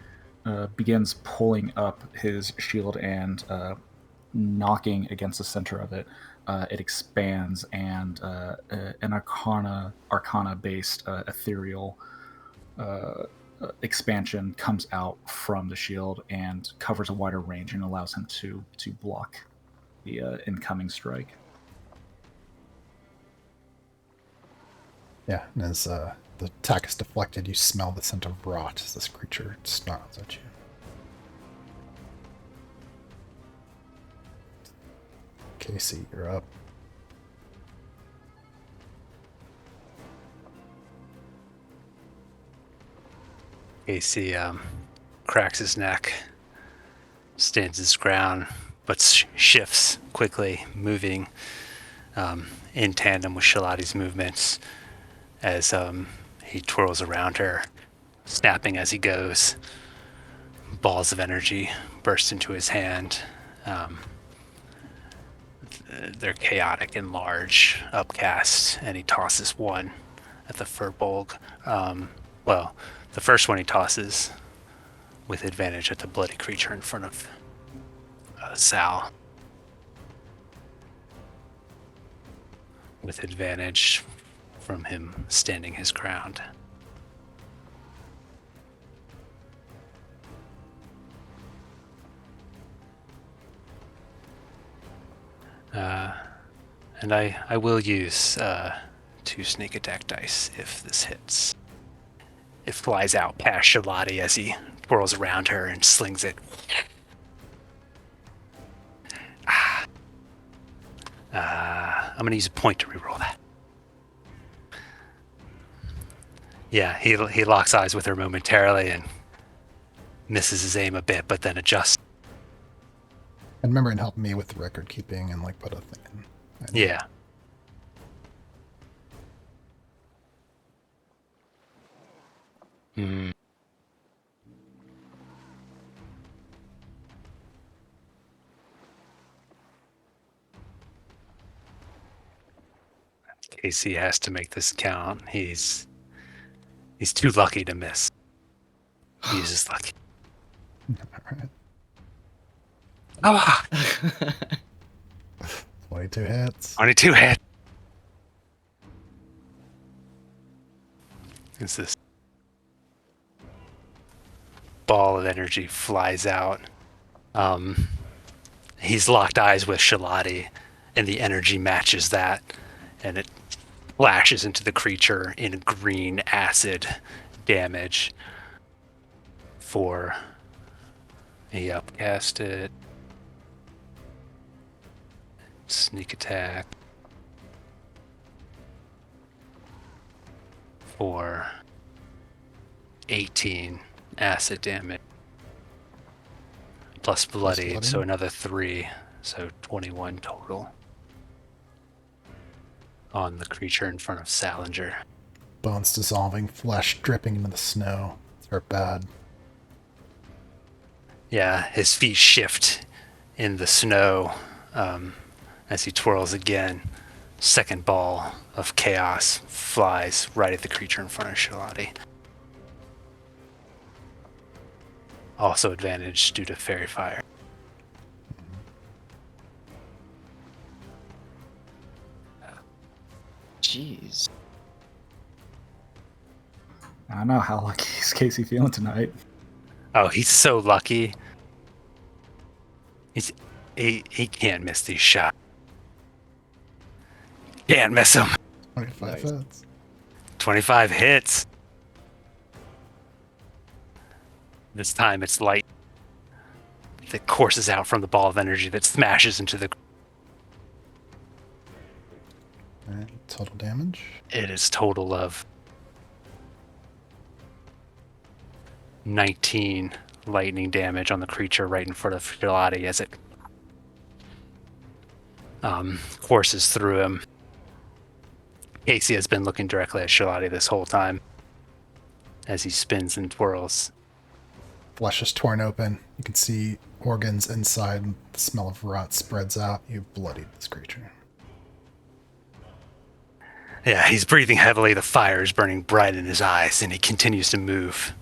begins pulling up his shield and knocking against the center of it. It expands, and an arcana-based ethereal expansion comes out from the shield and covers a wider range and allows him to block the incoming strike. Yeah, and as the attack is deflected, you smell the scent of rot as this creature snarls at you. Casey, you're up. Casey cracks his neck, stands his ground, but shifts quickly, moving in tandem with Shalati's movements as he twirls around her, snapping as he goes. Balls of energy burst into his hand. They're chaotic and large, upcast, and he tosses one at the Furbolg. The first one he tosses with advantage at the bloody creature in front of Sal. With advantage from him standing his ground. And I will use 2 sneak attack dice if this hits. It flies out past Shalati as he twirls around her and slings it. I'm going to use a point to reroll that. Yeah, he locks eyes with her momentarily and misses his aim a bit, but then adjusts. And remember and help me with the record keeping and put a thing in. Yeah. Hmm. Casey has to make this count. He's too lucky to miss. He's just lucky. All right. Ah, 22 hits. 22 hit. It's this ball of energy flies out. He's locked eyes with Shalati, and the energy matches that, and it flashes into the creature in green acid damage for he upcasted sneak attack for 18 acid damage plus bloodied, bloodied. so another 3, so 21 total on the creature in front of Salinger. Bones dissolving, flesh dripping into the snow. They're bad. Yeah, his feet shift in the snow as he twirls again. Second ball of chaos flies right at the creature in front of Shalati. Also advantage due to fairy fire. Jeez. I don't know how lucky is Casey feeling tonight. Oh, he's so lucky. He can't miss these shots. Can't miss them. 25 Nice. hits. 25 hits. This time it's light that courses out from the ball of energy that smashes into the... All right, total damage. It is total of 19 lightning damage on the creature right in front of Filati as it courses through him. Casey has been looking directly at Shalati this whole time as he spins and twirls. Flesh is torn open. You can see organs inside, and the smell of rot spreads out. You've bloodied this creature. Yeah, he's breathing heavily. The fire is burning bright in his eyes, and he continues to move,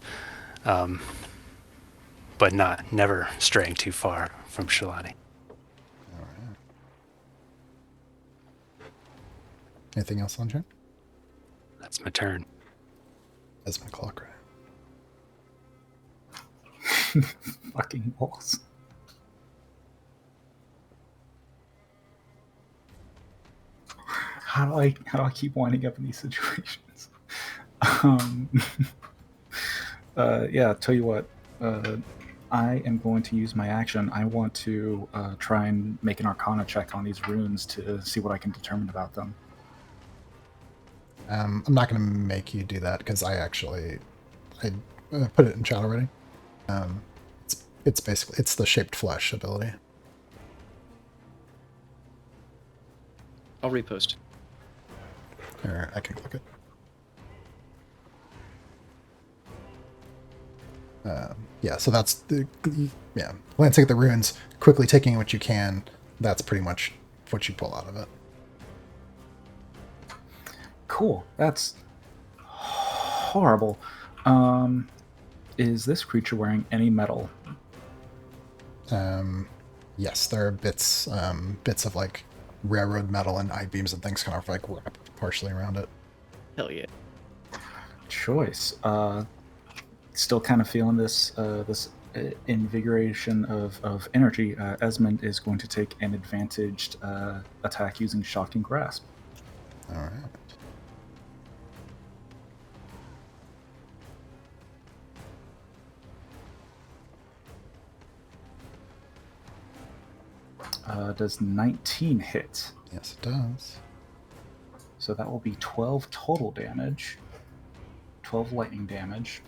but never straying too far from Shalati. All right. Anything else on turn? That's my turn. Esmond clock, right? Fucking balls. How do I keep winding up in these situations? Yeah, tell you what. I am going to use my action. I want to try and make an Arcana check on these runes to see what I can determine about them. I'm not going to make you do that because I put it in chat already. It's basically the shaped flesh ability. I'll repost. Or I can click it. Yeah, so that's glancing at the runes, quickly taking what you can. That's pretty much what you pull out of it. Cool. That's horrible. Is this creature wearing any metal? Yes, there are bits of like railroad metal and I-beams and things kind of like wrapped partially around it. Hell yeah. Choice. Still kind of feeling this invigoration of energy. Esmond is going to take an advantaged attack using Shocking Grasp. All right. Does 19 hit? Yes, it does. So that will be 12 total damage. 12 lightning damage.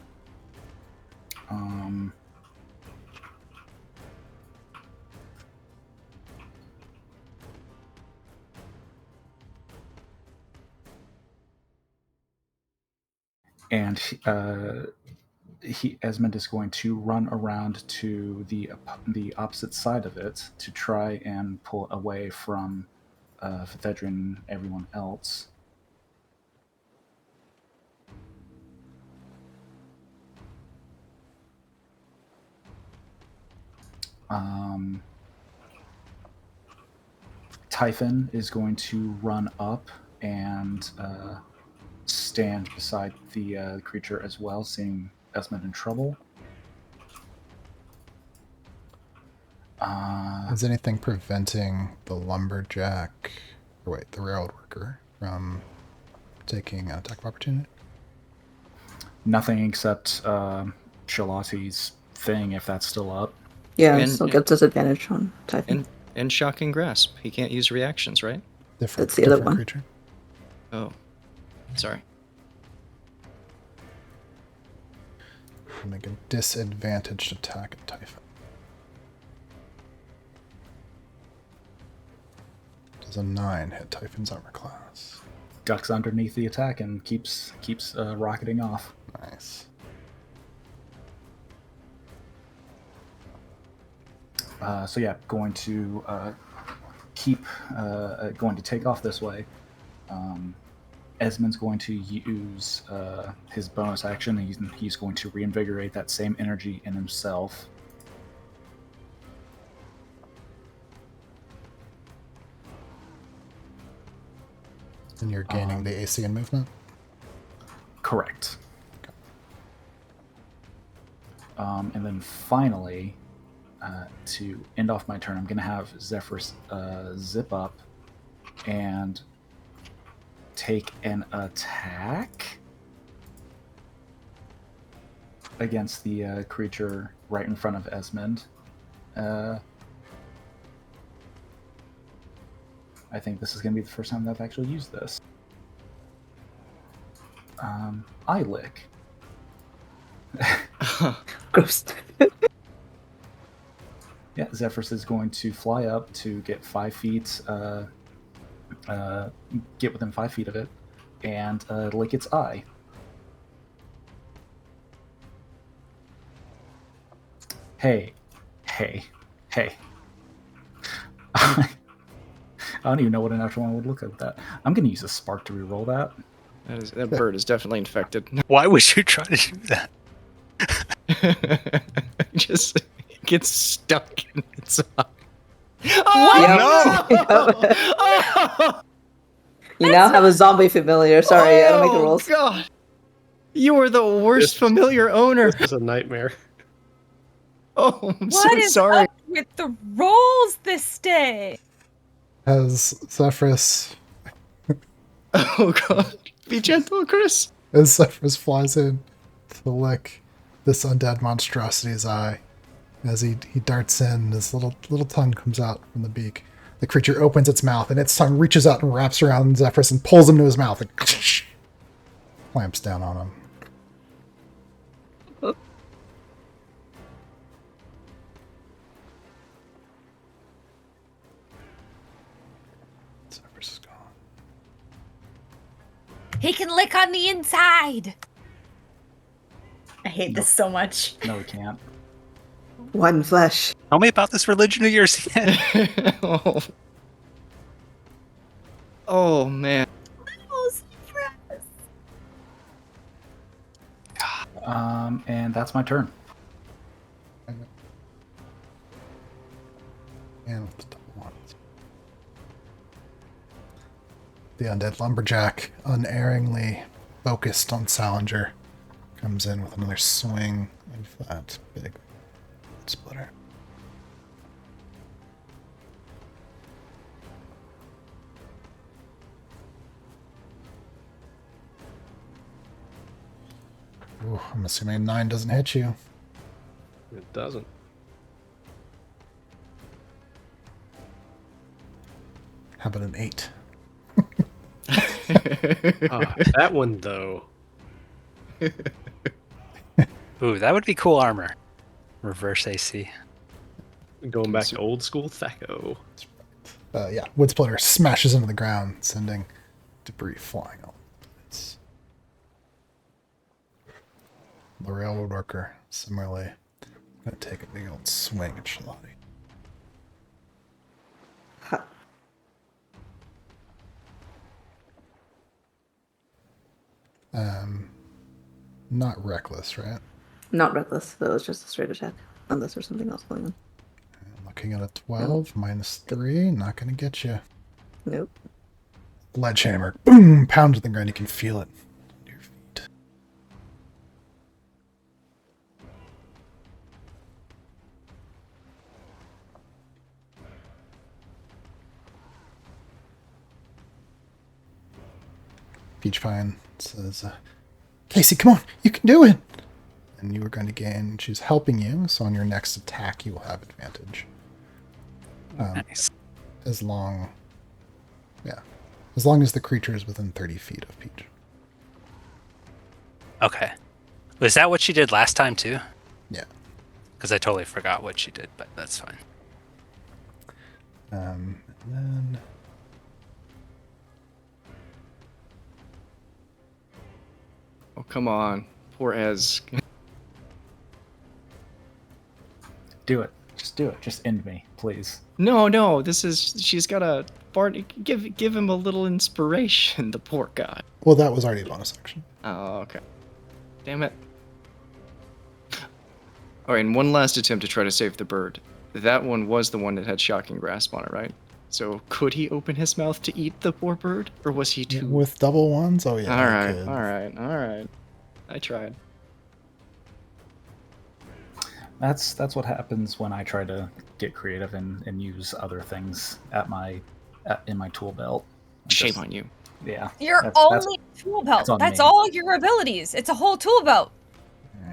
and Esmond is going to run around to the opposite side of it to try and pull away from Fethedrin and everyone else. Typhon is going to run up and stand beside the creature as well, seeing Esmond in trouble. Is anything preventing the lumberjack, or wait, the railroad worker from taking an attack of opportunity? Nothing except Shalati's thing, if that's still up. Yeah, And- so it gets disadvantage on typing. And shocking grasp. He can't use reactions, right? Different, That's the other different one. creature. Oh, sorry. I'll make a disadvantaged attack at Typhon. Does a 9 hit Typhon's armor class? Ducks underneath the attack and keeps rocketing off. Nice. So yeah, going to going to take off this way. Esmond's going to use his bonus action. He's going to reinvigorate that same energy in himself. And you're gaining the AC in movement? Correct. And then finally, to end off my turn, I'm going to have Zephyrus zip up and take an attack against the creature right in front of Esmond. I think this is going to be the first time that I've actually used this. Eye lick. Gross. Yeah, Zephyrus is going to fly up to get 5 feet, get within 5 feet of it, and lick its eye. Hey. I don't even know what an actual one would look like that. I'm going to use a spark to reroll that. That bird is definitely infected. Why would you try to do that? Just gets stuck in its eye. Yep. You now have a zombie familiar. Sorry, I don't make the rules. God. You are the worst familiar owner. This is a nightmare. Oh, I'm What so is sorry. up with the rolls this day? As Zephyrus Oh, God. Be gentle, Chris. flies in to lick this undead monstrosity's eye, as he darts in, his little tongue comes out from the beak. The creature opens its mouth, and its tongue reaches out and wraps around Zephyrus and pulls him to his mouth and clamps down on him. Zephyrus is gone. He can lick on the inside. I hate this so much. No, we can't. One flesh. Tell me about this religion of yours again. Oh. Oh, man. And that's my turn. And with the double ones. The undead lumberjack, unerringly focused on Salinger, comes in with another swing of that big splitter. Ooh, I'm assuming 9 doesn't hit you. It doesn't. How about an 8? That one, though. Ooh, that would be cool armor. Reverse AC. Going back to old school Thaco. Yeah, wood splitter smashes into the ground, sending debris flying all. It's the railroad worker, similarly, gonna take a big old swing at Shalani. Ha. Not reckless, right? Not reckless. That was just a straight attack. Unless there's something else going on. Looking at a 12, -3, not gonna get you. Nope. Sledgehammer, boom, pound to the ground. You can feel it under your feet. Peachpine says, Casey, come on, you can do it! And you are going to gain, she's helping you, so on your next attack you will have advantage. Nice. As long as the creature is within 30 feet of Peach. Okay. Was that what she did last time too? Yeah. Because I totally forgot what she did, but that's fine. And then Oh, come on. Poor Ez. Do it. Just do it. Just end me, please. No, this is... She's got a... Give him a little inspiration, the poor guy. well, that was already a bonus action. Oh, okay. Damn it. Alright, and one last attempt to try to save the bird. That one was the one that had shocking grasp on it, right? So could he open his mouth to eat the poor bird? Or was he too... With double ones? Oh yeah. Alright, you could. alright. I tried. That's what happens when I try to get creative and use other things in my tool belt. Shame on you. Yeah. Your that's- only tool belt. that's on That's me. all your abilities. It's a whole tool belt.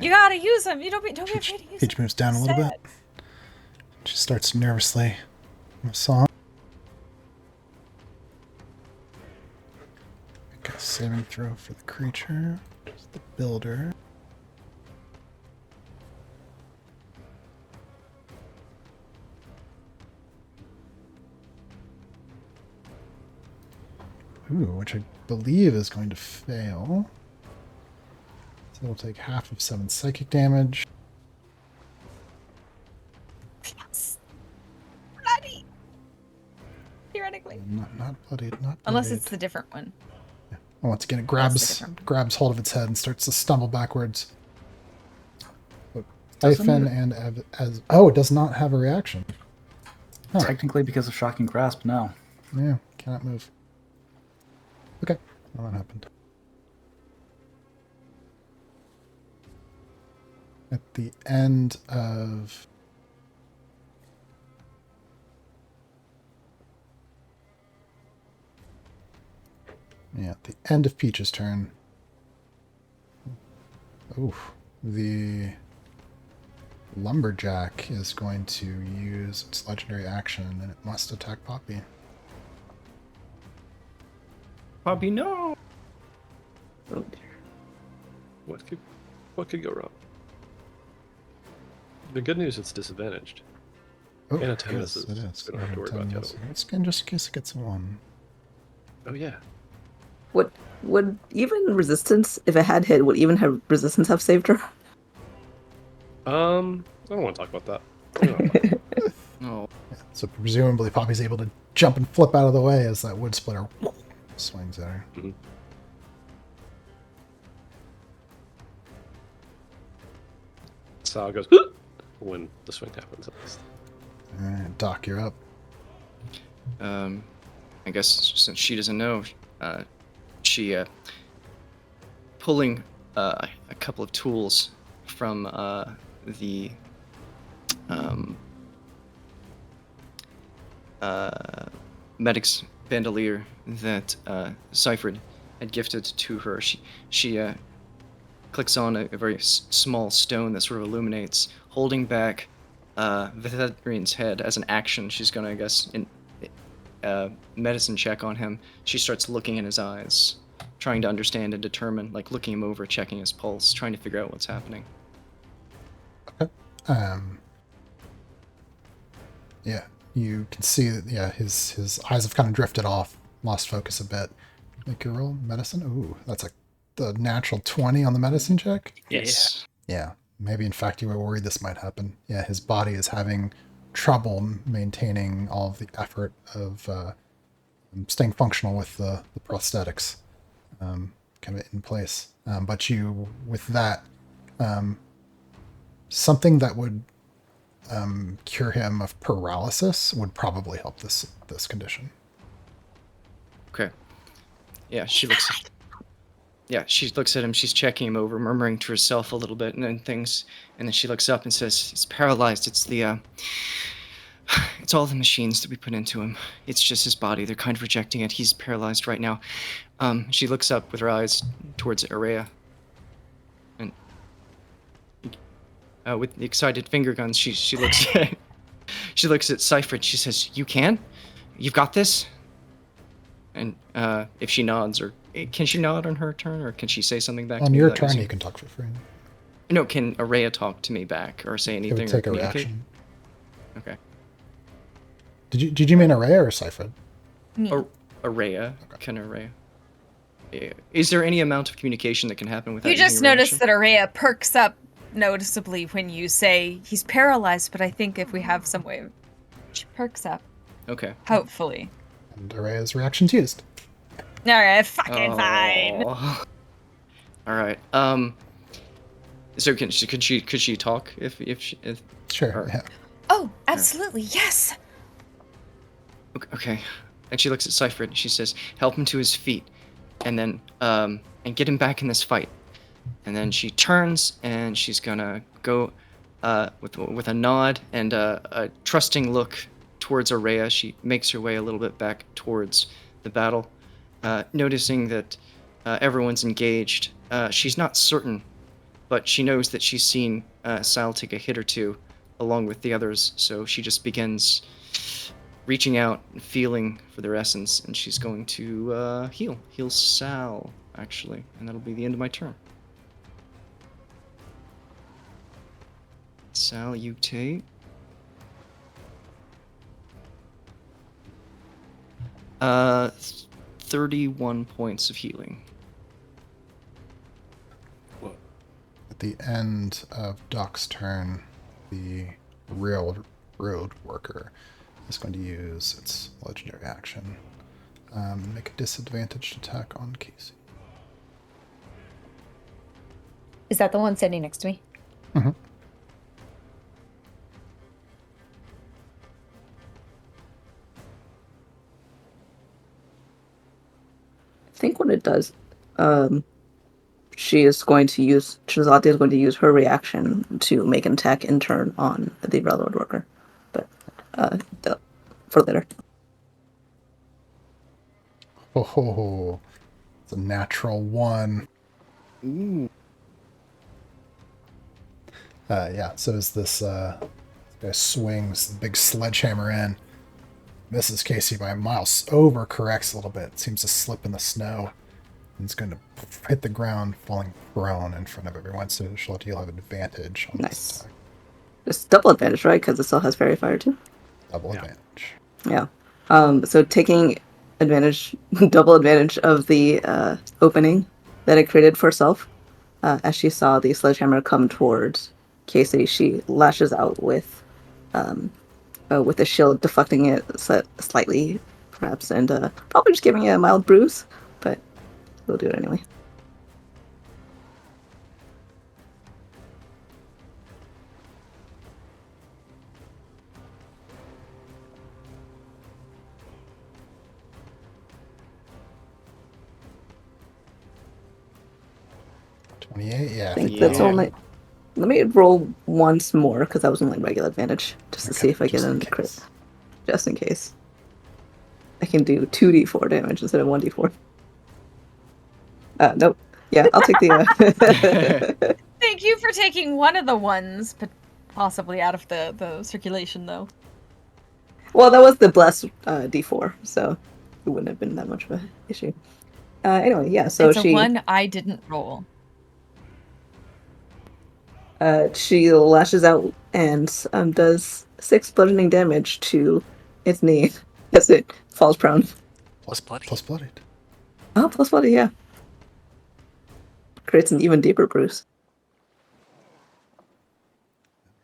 You gotta use them. You don't be afraid to use Peach them. moves down a little bit. She starts nervously a song. Make a saving throw for the creature. Just the builder. Ooh, which I believe is going to fail. So it'll take half of 7 psychic damage. Bloody. Theoretically. Not bloodied, not bloodied. Unless it's the different one. And once again, it That's the grabs hold of its head and starts to stumble backwards. Doesn't Typhon it? and it does not have a reaction. Huh. Technically, because of shocking grasp, no. Yeah, cannot move. Okay, well, that happened. At the end of at the end of Peach's turn. Oof. The lumberjack is going to use its legendary action and it must attack Poppy. Poppy, no! Oh dear. What could go wrong? The good news, it's disadvantaged. Oh, And a 10 yes, misses. it is. We don't have to worry about the other one. It's just in case it gets a 1. Oh yeah. Would even resistance, if it had hit, would even have resistance have saved her? I don't want to talk about that. We don't have to. Oh, So presumably Poppy's able to jump and flip out of the way as that wood splitter swings at her. Mhm. Sal goes when the swing happens at least. Alright, Doc, you're up. I guess since she doesn't know, she pulling a couple of tools from the medic's bandolier that Seifrid had gifted to her. She clicks on a very small stone that sort of illuminates, holding back Vithedrian's head as an action. She's gonna, I guess, medicine check on him. She starts looking in his eyes, trying to understand and determine, like looking him over, checking his pulse, trying to figure out what's happening. Yeah, you can see that, his eyes have kind of drifted off, lost focus a bit. Make your roll medicine. Ooh, that's the natural 20 on the medicine check. Yes. Yeah, maybe in fact you were worried this might happen. Yeah, his body is having trouble maintaining all of the effort of staying functional with the prosthetics kind of in place. But you, with that, something that would cure him of paralysis would probably help this condition. Okay. Yeah, she looks. Yeah, she looks at him. She's checking him over, murmuring to herself a little bit, and then things. And then she looks up and says, "He's paralyzed. It's the. It's all the machines that we put into him. It's just his body. They're kind of rejecting it. He's paralyzed right now." She looks up with her eyes towards Araya, and with the excited finger guns, she looks she looks at Seifert. She says, "You can? You've got this?" And if she nods, or can she nod on her turn, or can she say something back to On me? your without turn, using- you can talk for free. No, can Araya talk to me back, or say It anything, would take or a communicate? reaction. Okay. Did you mean Araya or Seifert? Me. Araya. Okay. Can Araya? Yeah. Is there any amount of communication that can happen without You just using a notice reaction? that Araya perks up noticeably when you say he's paralyzed, but I think if we have some way, she perks up. Okay. Hopefully. And Araya's reaction's used. All right, fucking fine. Oh. All right. So could she talk if Sure. Or- Yeah. Oh, absolutely, yes. Okay. And she looks at Seifert and she says, "Help him to his feet, and then and get him back in this fight." And then she turns and she's gonna go with a nod and a trusting look towards Araya. She makes her way a little bit back towards the battle, noticing that everyone's engaged. She's not certain, but she knows that she's seen Sal take a hit or two along with the others, so she just begins reaching out and feeling for their essence, and she's going to heal Sal, actually, and that'll be the end of my turn. Sal, you take 31 points of healing. At the end of Doc's turn, the railroad worker is going to use its legendary action. Make a disadvantaged attack on Casey. Is that the one standing next to me? Mm-hmm. I think what it does, Shazati is going to use her reaction to make an attack in turn on the railroad worker, but for later. Oh, it's a natural 1. Ooh. Yeah, so as this guy swings the big sledgehammer in, misses Casey by a mile, overcorrects a little bit, seems to slip in the snow, and it's going to hit the ground, falling prone in front of everyone, so Charlotte, you'll have advantage on Nice. this attack. It's double advantage, right? Because it still has fairy fire too. Double Yeah. advantage. Yeah. So taking advantage, double advantage of the opening that it created for herself, as she saw the sledgehammer come towards Casey, she lashes out with the shield, deflecting it slightly, perhaps, and probably just giving it a mild bruise, but we'll do it anyway. Yeah, I think Yeah. that's only. Let me roll once more because that was only regular advantage, just to Okay, see if I just get in in the crit, case. just in case. I can do 2d4 damage instead of 1d4. Nope. Yeah, I'll take the. Thank you for taking one of the ones, but possibly out of the circulation, though. Well, that was the blessed d4, so it wouldn't have been that much of an issue. Anyway, yeah. So It's a she one I didn't roll. she lashes out and does 6 bludgeoning damage to its knee as it falls prone. Plus bloody. Plus bloodied. Oh, plus bloody, yeah. Creates an even deeper bruise.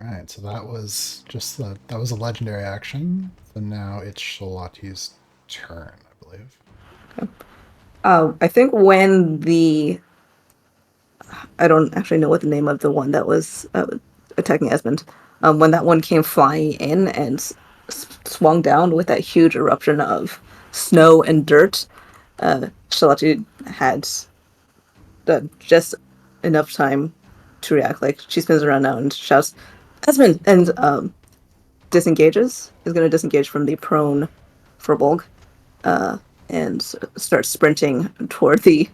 Right, so that was just that was a legendary action. So now it's Shalati's turn, I believe. I think when I don't actually know what the name of the one that was attacking Esmond. When that one came flying in and swung down with that huge eruption of snow and dirt, Shalati had just enough time to react. Like, she spins around now and shouts, Esmond! And disengages. Is going to disengage from the prone Furbolg and start sprinting toward the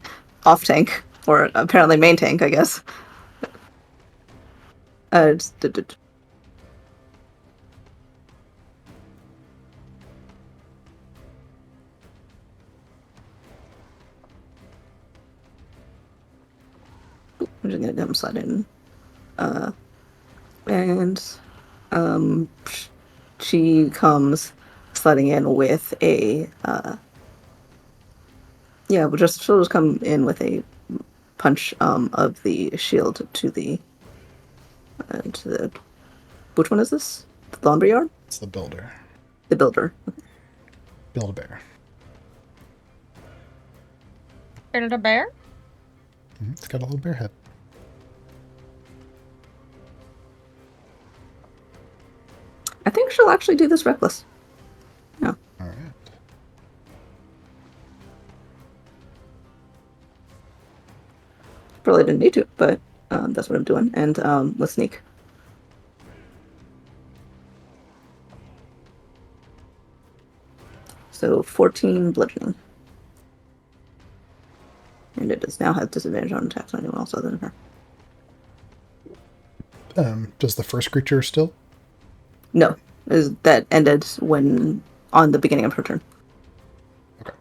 off tank, or apparently main tank, I guess. Just, I'm just gonna dump slide in. And she comes sliding in with a she'll just come in with a punch of the shield to the which one is this? The lumberyard? It's the builder. The builder. Build-A-Bear. Build a bear? It's got a little bear head. I think she'll actually do this reckless. Yeah. All right. Probably didn't need to, but that's what I'm doing. And let's sneak. So 14 bludgeoning. And it does now have disadvantage on attacks on anyone else other than her. Does the first creature still? No, that ended when on the beginning of her turn. Okay.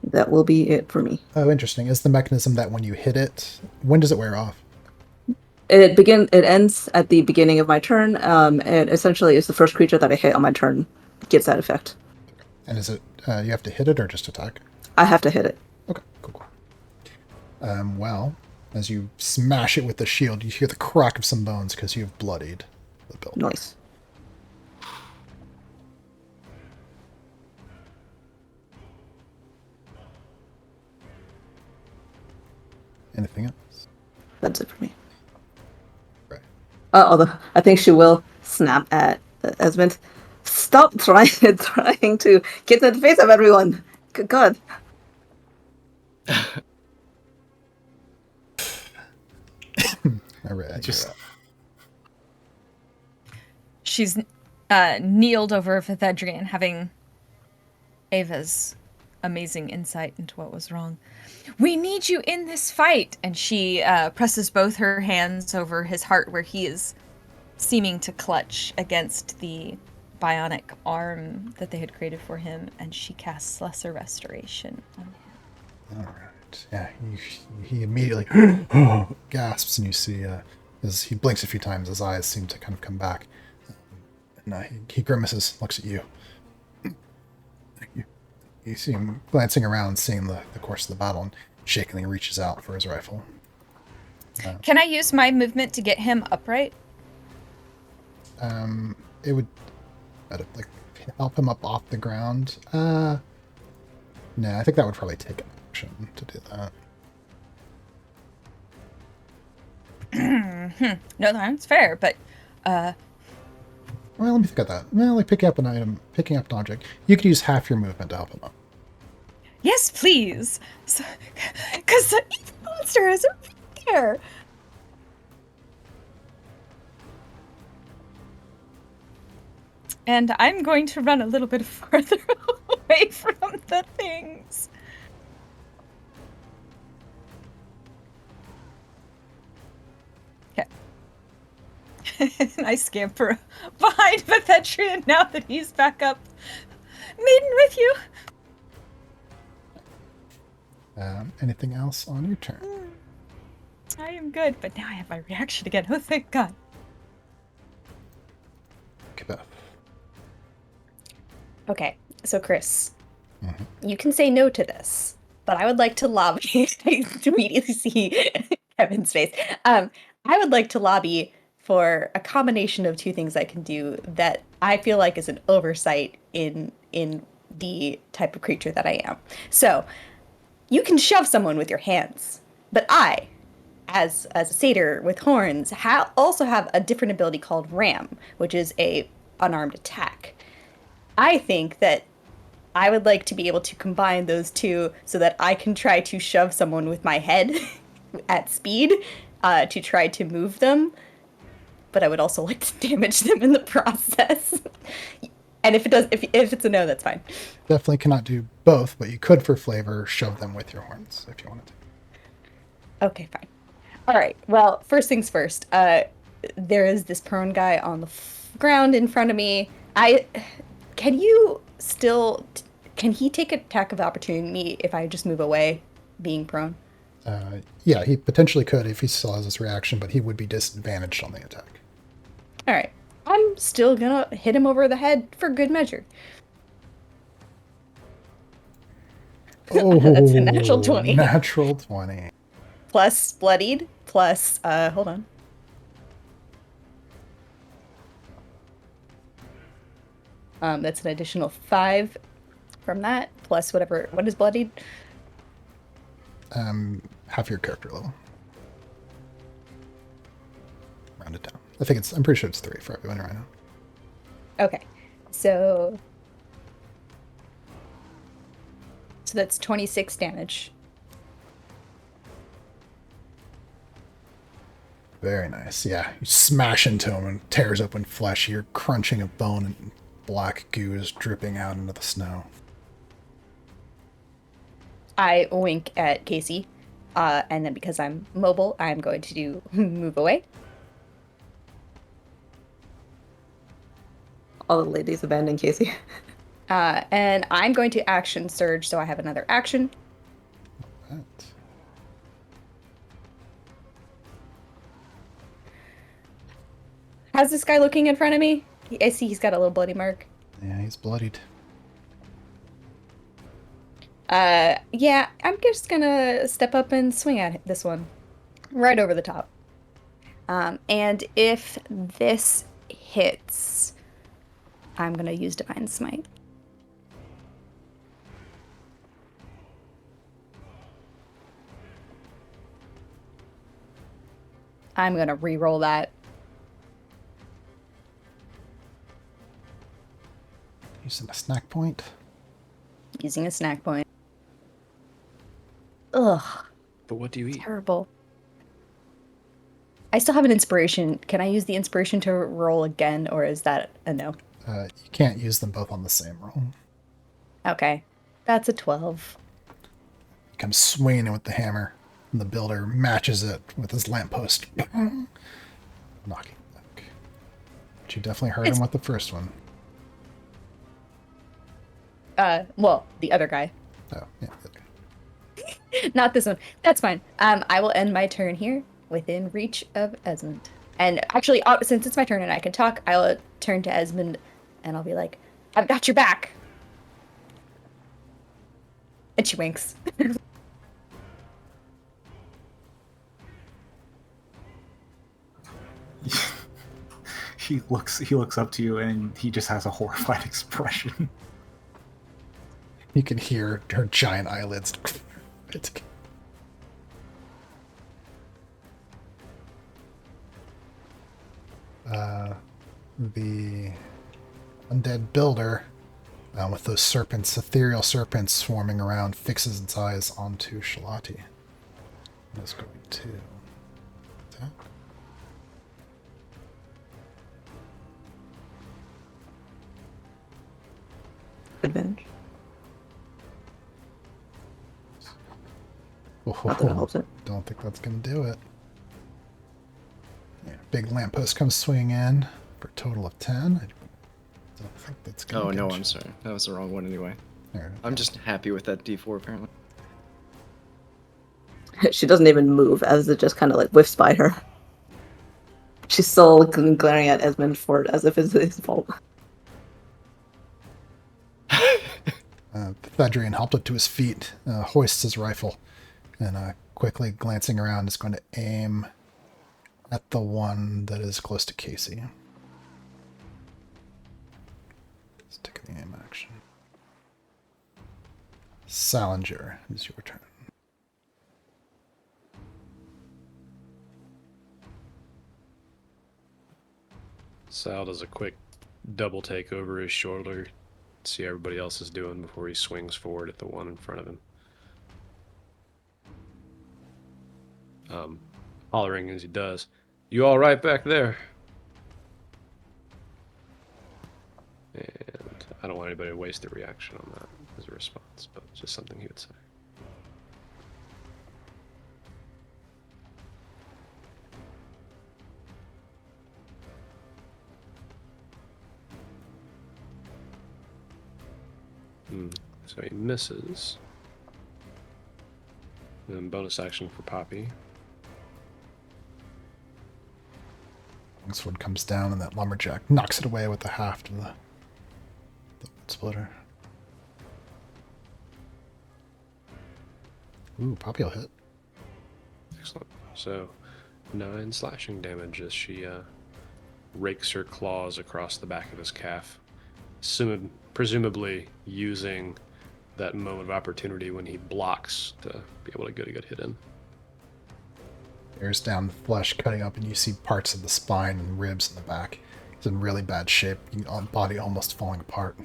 That will be it for me. Oh, interesting. Is the mechanism that when you hit it, when does it wear off? It ends at the beginning of my turn, and essentially it's the first creature that I hit on my turn gets that effect. And is it you have to hit it or just attack? I have to hit it. Okay, cool. Well, as you smash it with the shield, you hear the crack of some bones because you've bloodied the builder. Nice. Anything else? That's it for me. Right. Although I think she will snap at Esmond. Stop trying to get in the face of everyone. Good God. I read. Just She's kneeled over Vithedrian, having Ava's amazing insight into what was wrong. We need you in this fight! And she presses both her hands over his heart where he is seeming to clutch against the bionic arm that they had created for him, and she casts Lesser Restoration on him. All right. Yeah, he immediately gasps, and you see as he blinks a few times, his eyes seem to kind of come back. And he grimaces, looks at you. You see him glancing around, seeing the course of the battle, and shakingly reaches out for his rifle. Can I use my movement to get him upright? It would like help him up off the ground. No, I think that would probably take an action to do that. No, that's fair, but Well, let me think of that. Well, like picking up an object. You could use half your movement to help him up. yes, please. Because the evil monster is right there. And I'm going to run a little bit farther away from the things. Okay. And I scamper behind Vithedrian now that he's back up. Maiden with you. Anything else on your turn? I am good, but now I have my reaction again. Oh, thank God. Okay, Beth. Okay, so Chris, Mhm. you can say no to this, but I would like to lobby to immediately see Kevin's face. I I would like to lobby for a combination of two things I can do that I feel like is an oversight in the type of creature that I am. So, you can shove someone with your hands, but I, as a satyr with horns, also have a different ability called ram, which is a unarmed attack. I think that I would like to be able to combine those two so that I can try to shove someone with my head at speed to try to move them, but I would also like to damage them in the process. And if it's a no, that's fine. Definitely cannot do both, but you could, for flavor, shove them with your horns if you wanted to. Okay, fine. All right. Well, first things first. There is this prone guy on the ground in front of me. Can he take attack of opportunity if I just move away, being prone? Yeah, he potentially could if he still has this reaction, but he would be disadvantaged on the attack. All right. I'm still gonna hit him over the head for good measure. Oh, That's a natural 20. Natural 20. Plus bloodied, plus, hold on. That's an additional 5 from that, plus what is bloodied? Half your character level. Round it down. I'm pretty sure it's 3 for everyone right now. Okay. So that's 26 damage. Very nice. Yeah, you smash into him and tears open flesh. You're crunching a bone and black goo is dripping out into the snow. I wink at Casey, and then because I'm mobile, I'm going to move away. All the ladies abandon Casey. And I'm going to action surge, so I have another action. Right. How's this guy looking in front of me? I see he's got a little bloody mark. Yeah, he's bloodied. Yeah, I'm just gonna step up and swing at this one. Right over the top. And if this hits, I'm gonna use Divine Smite. I'm gonna re-roll that. Using a snack point. Using a snack point. Ugh, But what do you eat? terrible. I still have an inspiration. Can I use the inspiration to roll again, or is that a no? You can't use them both on the same roll. Okay, that's a 12. He comes swinging in with the hammer, and the builder matches it with his lamppost. Knocking it back. But you definitely hurt him with the first one. Well, the other guy. Oh, yeah. Okay. Not this one. That's fine. I will end my turn here within reach of Esmond. And actually, since it's my turn and I can talk, I'll turn to Esmond and I'll be like, I've got your back. And she winks. He looks up to you and he just has a horrified expression. You can hear her giant eyelids. The undead builder, with those serpents, ethereal serpents swarming around, fixes its eyes onto Shalati. It's going to attack. Advantage. Oh, Not that it helps it. don't think that's going to do it. Yeah, big lamppost comes swinging in for a total of 10. I don't think that's going to Oh, no, I'm sorry. That was the wrong one anyway. I'm just happy with that D4, apparently. She doesn't even move as it just kind of like whiffs by her. She's still glaring at Esmond for it as if it's his fault. Thedrian helped up to his feet, hoists his rifle, and quickly glancing around is going to aim at the one that is close to Casey. Let's take the aim action. Salinger, it's your turn. Sal does a quick double take over his shoulder, see how everybody else is doing before he swings forward at the one in front of him. Hollering as he does, "You all right back there?" And I don't want anybody to waste their reaction on that as a response, but it's just something he would say. So he misses. Then bonus action for Poppy. Sword comes down and that lumberjack knocks it away with the haft of the splitter. Ooh, Poppy will hit. Excellent. So 9 slashing damage as she rakes her claws across the back of his calf, presumably using that moment of opportunity when he blocks to be able to get a good hit in. Tears down the flesh, cutting up, and you see parts of the spine and ribs in the back. It's in really bad shape. Body almost falling apart.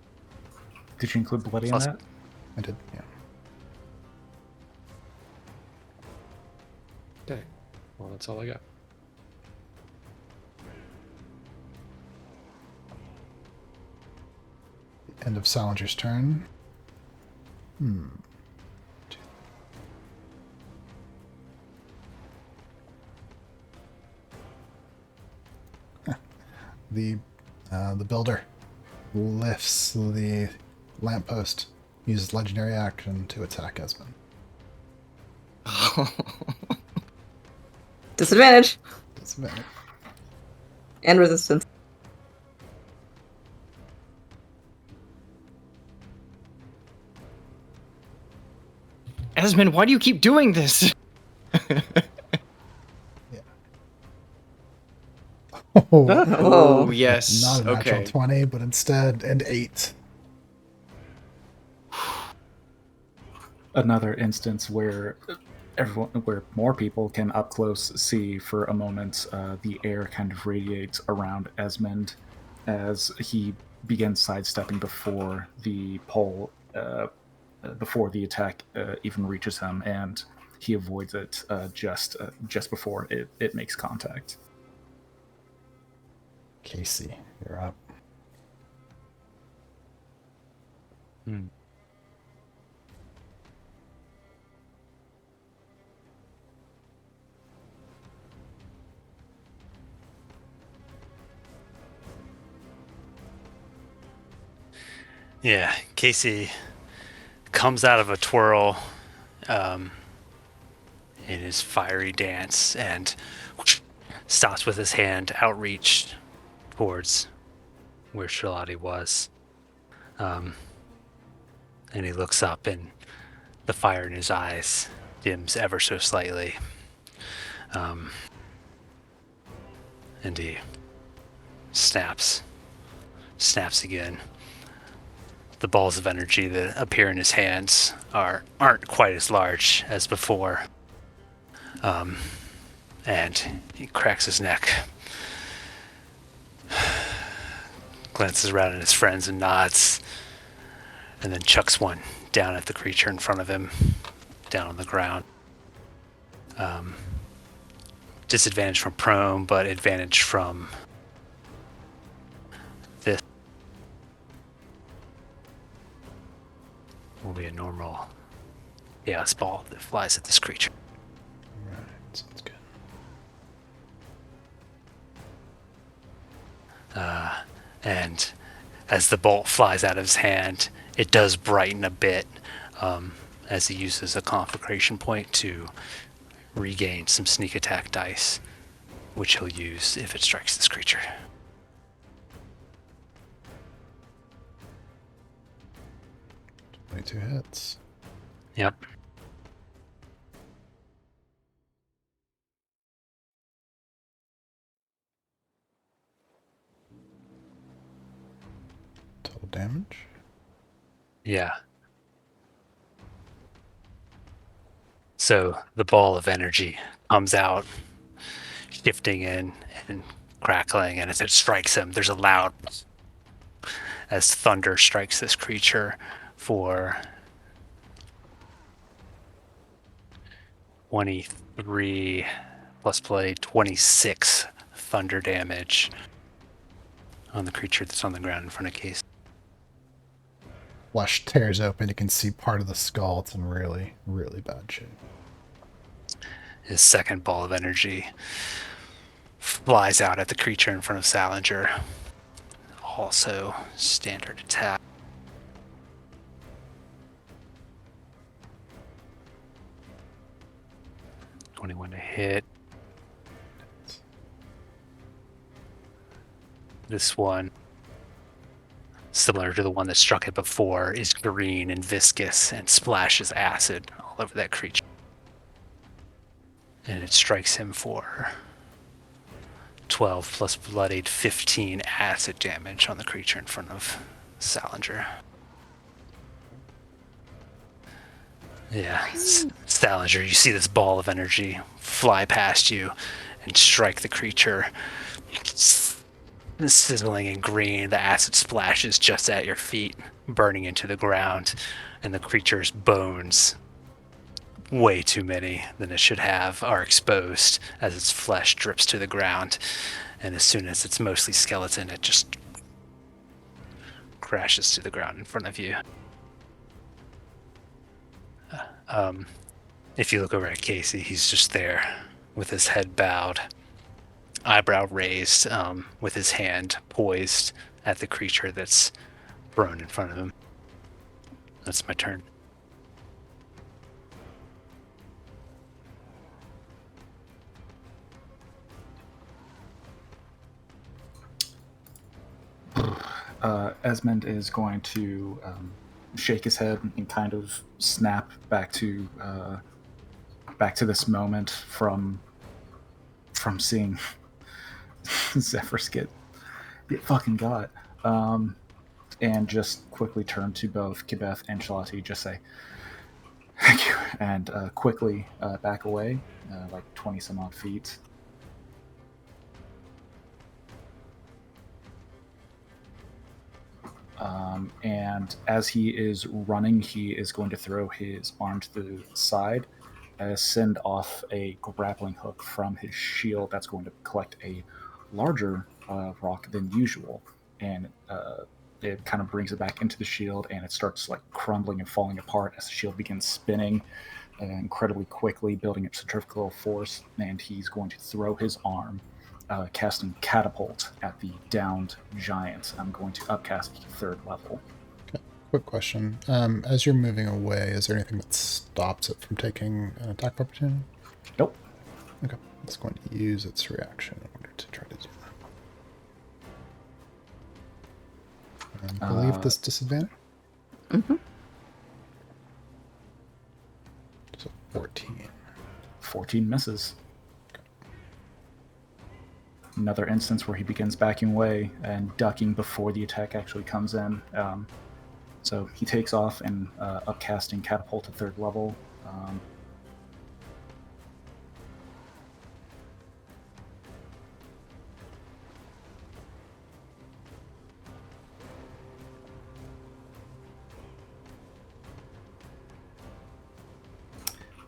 Did you include bloody in Plus- that? I did, yeah. Okay. Well, that's all I got. End of Salinger's turn. The builder lifts the lamppost, uses legendary action to attack Esmond. Disadvantage Disadvantage. and resistance. Esmond, why do you keep doing this? Oh, yes. Not a natural Okay. 20, but instead an 8. Another instance where where more people can up close see for a moment the air kind of radiates around Esmond as he begins sidestepping before the pole, before the attack even reaches him, and he avoids it just before it makes contact. Casey, you're up. Yeah, Casey comes out of a twirl in his fiery dance and stops with his hand outreached towards where Charlotte was. And he looks up and the fire in his eyes dims ever so slightly. And he snaps again. The balls of energy that appear in his hands aren't quite as large as before. And he cracks his neck, glances around at his friends and nods, and then chucks one down at the creature in front of him, down on the ground. Disadvantage from prone, but advantage from this. Will be a normal chaos ball that flies at this creature. Right, sounds good. And as the bolt flies out of his hand, it does brighten a bit as he uses a conflagration point to regain some sneak attack dice, which he'll use if it strikes this creature. 22 hits. Yep. damage. Yeah. So the ball of energy comes out, shifting in and crackling, and as it strikes him, there's a loud as thunder strikes this creature for 23 plus play 26 thunder damage on the creature that's on the ground in front of Case. Flesh tears open. You can see part of the skull. It's in really, really bad shape. His second ball of energy flies out at the creature in front of Salinger. Also standard attack. $21 to hit. This one, similar to the one that struck it before, is green and viscous and splashes acid all over that creature. And it strikes him for 12 plus bloodied 15 acid damage on the creature in front of Salinger. Yeah, Salinger, you see this ball of energy fly past you and strike the creature. Sizzling and green, the acid splashes just at your feet, burning into the ground, and the creature's bones, way too many than it should have, are exposed as its flesh drips to the ground. And as soon as it's mostly skeleton, it just crashes to the ground in front of you. If you look over at Casey, he's just there with his head bowed, eyebrow raised, with his hand poised at the creature that's prone in front of him. That's my turn. Esmond is going to shake his head and kind of snap back to this moment from seeing Zephyrus get fucking got, and just quickly turn to both Kibeth and Shalati, just say thank you, and quickly back away, like 20 some odd feet. And as he is running, he is going to throw his arm to the side, send off a grappling hook from his shield that's going to collect a larger rock than usual, and it kind of brings it back into the shield, and it starts like crumbling and falling apart as the shield begins spinning incredibly quickly, building its centrifugal force, and he's going to throw his arm, casting Catapult at the downed giant. I'm going to upcast to 3rd level. Okay. Quick question. As you're moving away, is there anything that stops it from taking an attack opportunity? Nope. Okay. It's going to use its reaction in order to try to do that. I believe this disadvantage? Mm-hmm. So 14. 14 misses. Another instance where he begins backing away and ducking before the attack actually comes in. So he takes off and upcasting Catapult to 3rd level.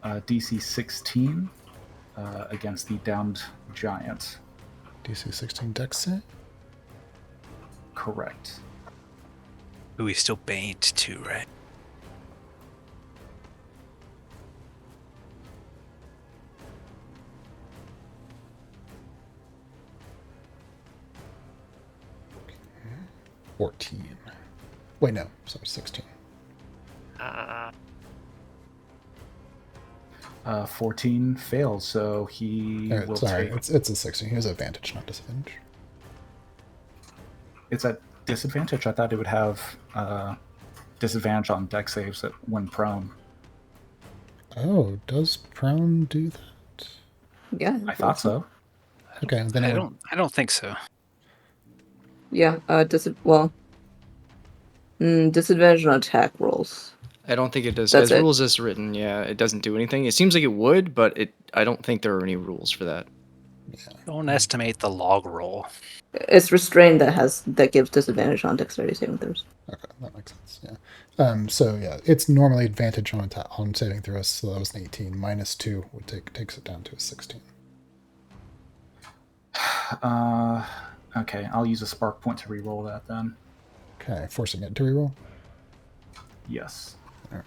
DC 16 against the downed giant. DC 16 dex save? Correct. Who he's still baned to, right? Okay. 14. Wait, no. Sorry, 16. 14 fails, so he will sorry, take... it's a 16. He has advantage, not disadvantage. It's at disadvantage. I thought it would have disadvantage on dex saves when prone. Oh, does prone do that? Yeah. I thought so. Okay, then I don't think so. Yeah. Well, Disadvantage on attack rolls. I don't think it does. That's As it. rules as written, yeah, it doesn't do anything. It seems like it would, but I don't think there are any rules for that. Don't estimate the log roll. It's restrained that gives disadvantage on dexterity saving throws. Okay, that makes sense. Yeah. So yeah, it's normally advantage on saving throws. So that was an 18. -2 would takes it down to a 16. Okay, I'll use a spark point to re-roll that then. Okay, forcing it to reroll. Yes. All right.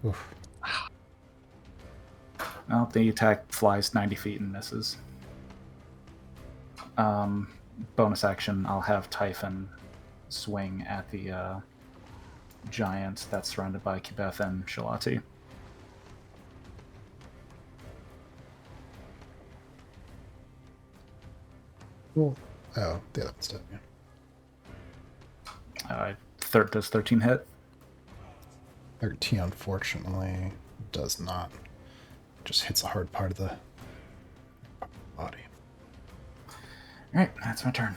Oof. Well, the attack flies 90 feet and misses. Bonus action, I'll have Typhon swing at the giant that's surrounded by Kibeth and Shalati. Cool. Oh, the other one's dead. Yeah. Does 13 hit? 13, unfortunately, does not. Just hits a hard part of the body. Alright, that's my turn.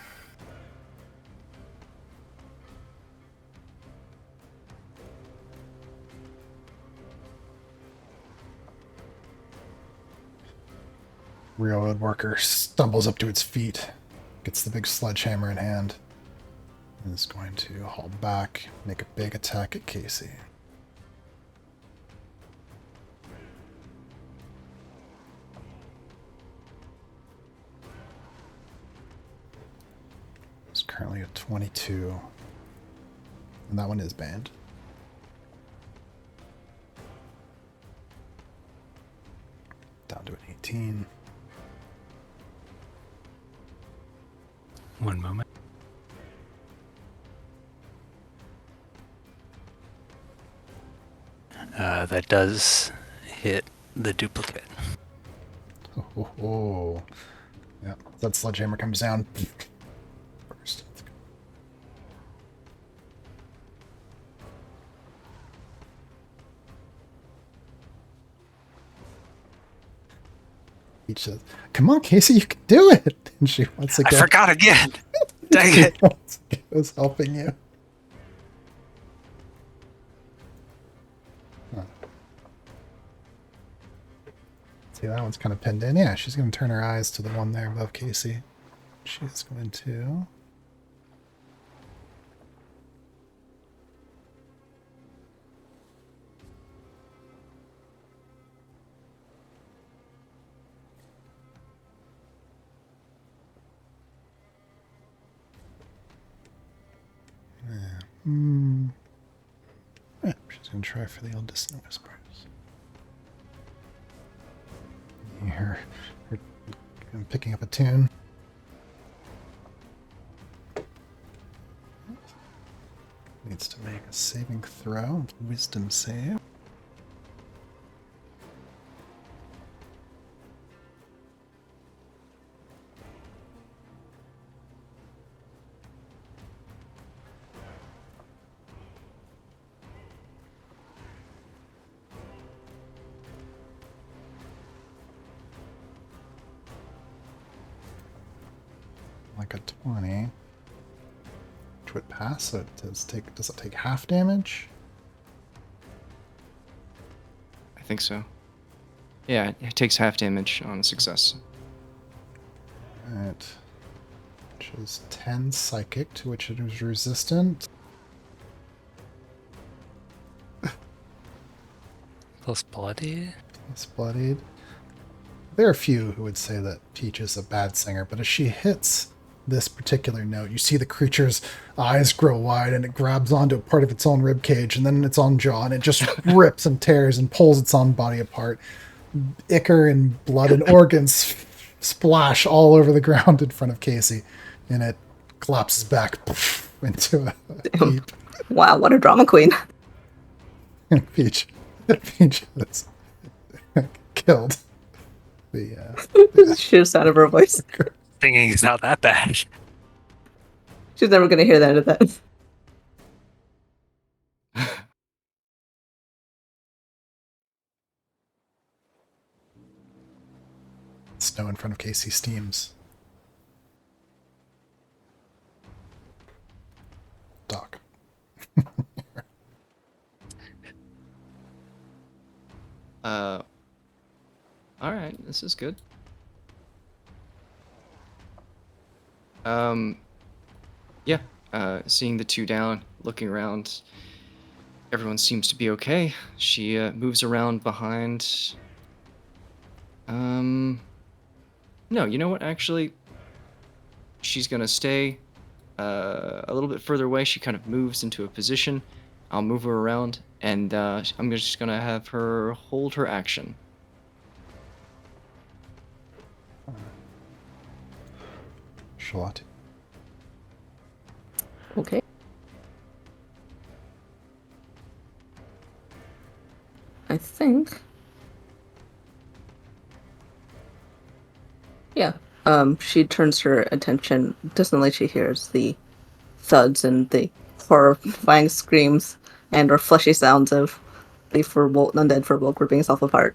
Railroad worker stumbles up to its feet, gets the big sledgehammer in hand, and is going to haul back, make a big attack at Casey. It's currently a 22, and that one is banned. Down to an 18. One moment. That does hit the duplicate. Oh. Yeah, that sledgehammer comes down. First. Each says, "Come on, Casey, you can do it!" And she once I again forgot again. Dang it. was helping you. Huh. See, that one's kind of pinned in. Yeah, she's going to turn her eyes to the one there above Casey. She's going to... Yeah, she's going to try for the old distant whispers. You hear her picking up a tune. Needs to make a saving throw. Wisdom save. Like a 20. Which would pass, so it does it take half damage? I think so. Yeah, it takes half damage on a success. Alright. Which is 10 psychic, to which it is resistant. Plus bloody. Plus bloodied. There are a few who would say that Peach is a bad singer, but as she hits this particular note, you see the creature's eyes grow wide and it grabs onto a part of its own rib cage and then its own jaw, and it just rips and tears and pulls its own body apart. Ichor and blood and organs splash all over the ground in front of Casey, and it collapses back into a heap. Wow, what a drama queen. And Peach is killed. The Sheer sound of her voice. Singing is not that bad. She's never gonna hear that at that. Snow in front of Casey steams. Doc. Alright, this is good. Yeah, seeing the two down, looking around, everyone seems to be okay. She moves around behind. No, you know what? Actually, she's gonna stay a little bit further away. She kind of moves into a position. I'll move her around, and I'm just gonna have her hold her action. Charlotte. Okay. I think. Yeah. She turns her attention. Suddenly she hears the thuds and the horrifying screams and or fleshy sounds of the undead furbolg ripping itself apart.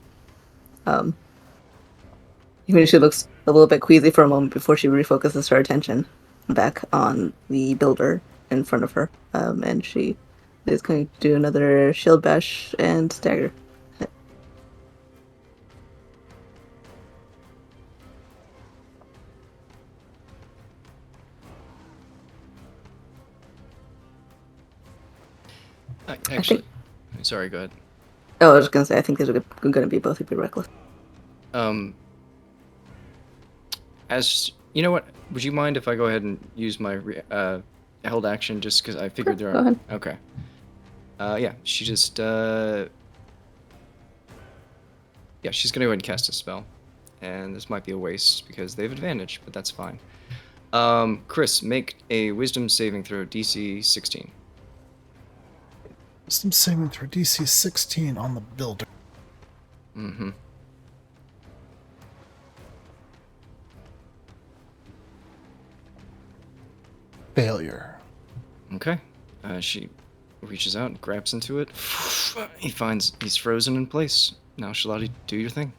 Even she looks a little bit queasy for a moment before she refocuses her attention back on the builder in front of her. And she is going to do another shield bash and stagger. Actually, sorry, go ahead. Oh, I was going to say, I think these are going to be both of you reckless. As you know, what would you mind if I go ahead and use my held action just because I figured Sure, there go are. ahead. Okay. Yeah, she just yeah, she's gonna go ahead and cast a spell, and this might be a waste because they have advantage, but that's fine. Chris, make a Wisdom saving throw, DC 16. Wisdom saving throw DC 16 on the builder. Mm-hmm. Failure. Okay. She reaches out and grabs into it. He finds he's frozen in place. Now, Shalati, do your thing.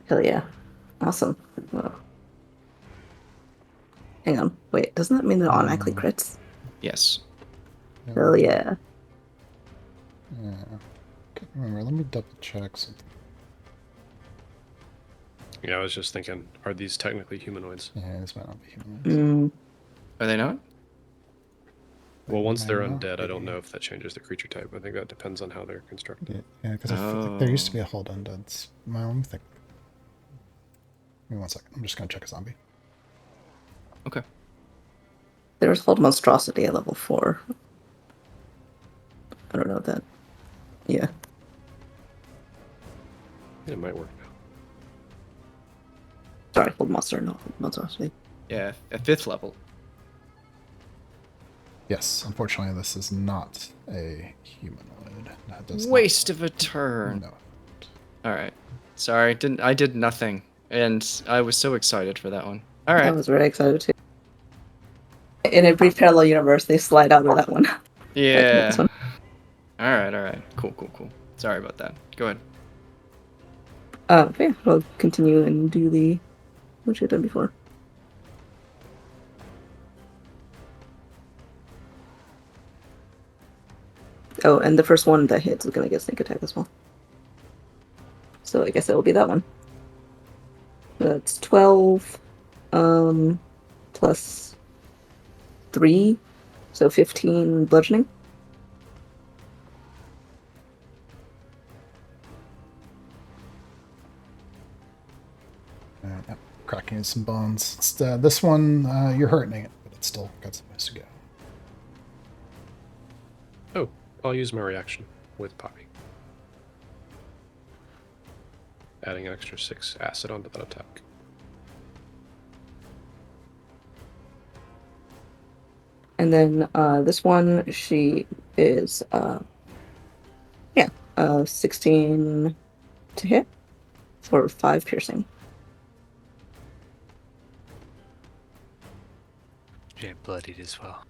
Hell yeah. Awesome. Whoa. Hang on. Wait, doesn't that mean it automatically crits? Yes. Hell yeah. Yeah. Remember, let me double check something. Yeah, I was just thinking, are these technically humanoids? Yeah, this might not be humanoids. Are they not? Well, once they're Might not undead, I be. don't know if that changes the creature type. I think that depends on how they're constructed. Yeah, because I feel like there used to be a hold undeads. Well, let me think. Give me 1 second. I'm just gonna check a zombie. Okay. There's hold monstrosity at level 4. I don't know that. Yeah. It might work now. Sorry, hold monster, not hold monstrosity. Yeah, at 5th level. Yes, unfortunately, this is not a humanoid. That does Waste of a turn. No. All right. Sorry, I did nothing, and I was so excited for that one. All right. I was very excited too. In a brief parallel universe, they slide out of that one. Yeah. This one. All right. Cool. Sorry about that. Go ahead. Okay, I'll continue and do the what you've done before. Oh, and the first one that hits is gonna get sneak attack as well. So I guess it will be that one. That's 12, plus 3, so 15 bludgeoning. Yep, cracking some bones. It's, this one, you're hurting it, but it's still got some ways to go. Oh, I'll use my reaction with Poppy. Adding an extra 6 acid onto that attack. And then this one, she is 16 to hit for 5 piercing. She ain't bloodied as well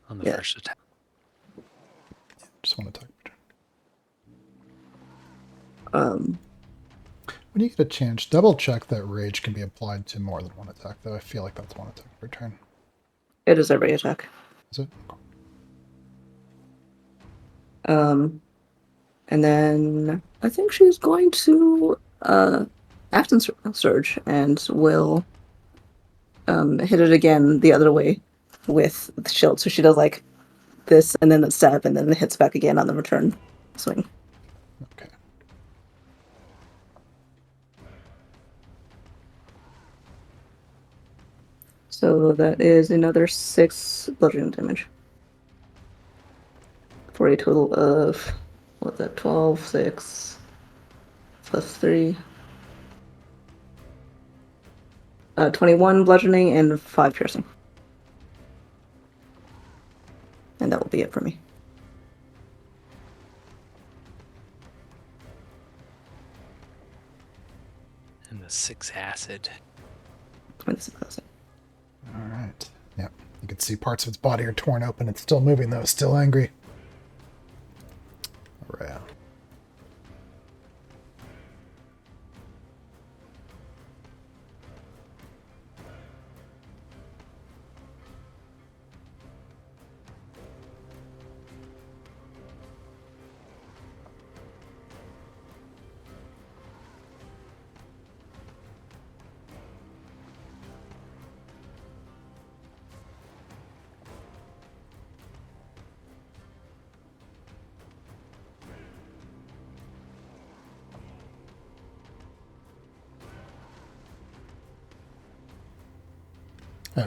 on the Yeah. first attack. Just want to talk. Um, When you get a chance, double check that rage can be applied to more than one attack, though. I feel like that's one attack per turn. it is every attack. Is it? And then I think she's going to Afton Surge and will hit it again the other way with the shield. So she does like this and then the stab and then it hits back again on the return swing. Okay. So that is another 6 bludgeoning damage. For a total of, what's that, 12, 6, plus 3. 21 bludgeoning and 5 piercing. And that will be it for me. And the 6 acid. 26 acid. All right. Yep. You can see parts of its body are torn open. It's still moving, though. Still angry. All right.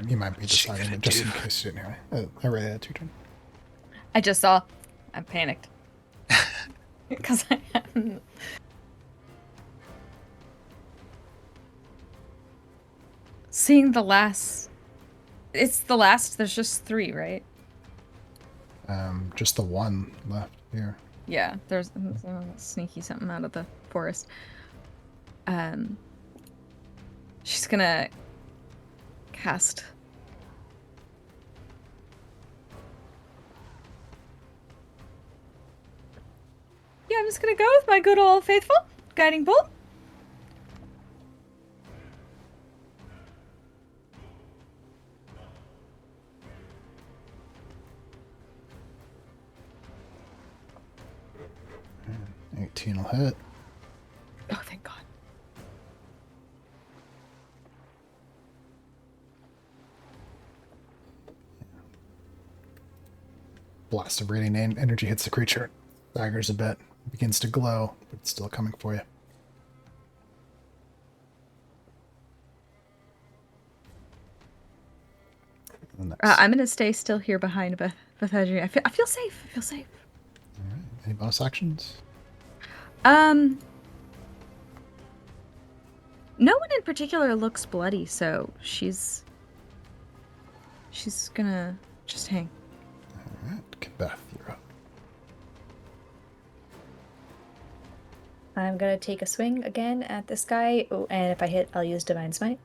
You might be What's she deciding gonna it just do? in case you didn't hear me. Alright, it's your turn. I just saw. I panicked. Because I am. Seeing the last. It's the last, there's just 3, right? Just the one left here. Yeah, there's sneaky something out of the forest. She's gonna cast. Yeah, I'm just gonna go with my good old faithful guiding bolt. And 18 will hit. Oh, thank God. Blast of radiant energy hits the creature. Staggers a bit. Begins to glow, but it's still coming for you. I'm gonna stay still here behind Bethesda. I feel safe. I feel safe. Alright. Any bonus actions? No one in particular looks bloody, so she's gonna just hang. Alright, Beth, you're up. I'm gonna take a swing again at this guy. Oh, and if I hit, I'll use Divine Smite.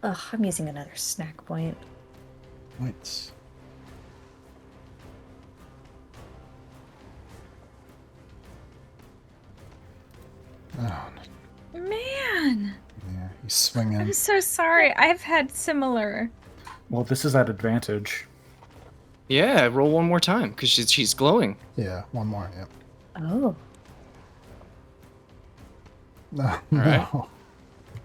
Ugh, I'm using another snack point. Points. Oh, Man, yeah, he's swinging. I'm so sorry. I've had similar. Well, this is at advantage. Yeah, roll one more time because she's glowing. Yeah, one more, yeah. Oh. No, right. no.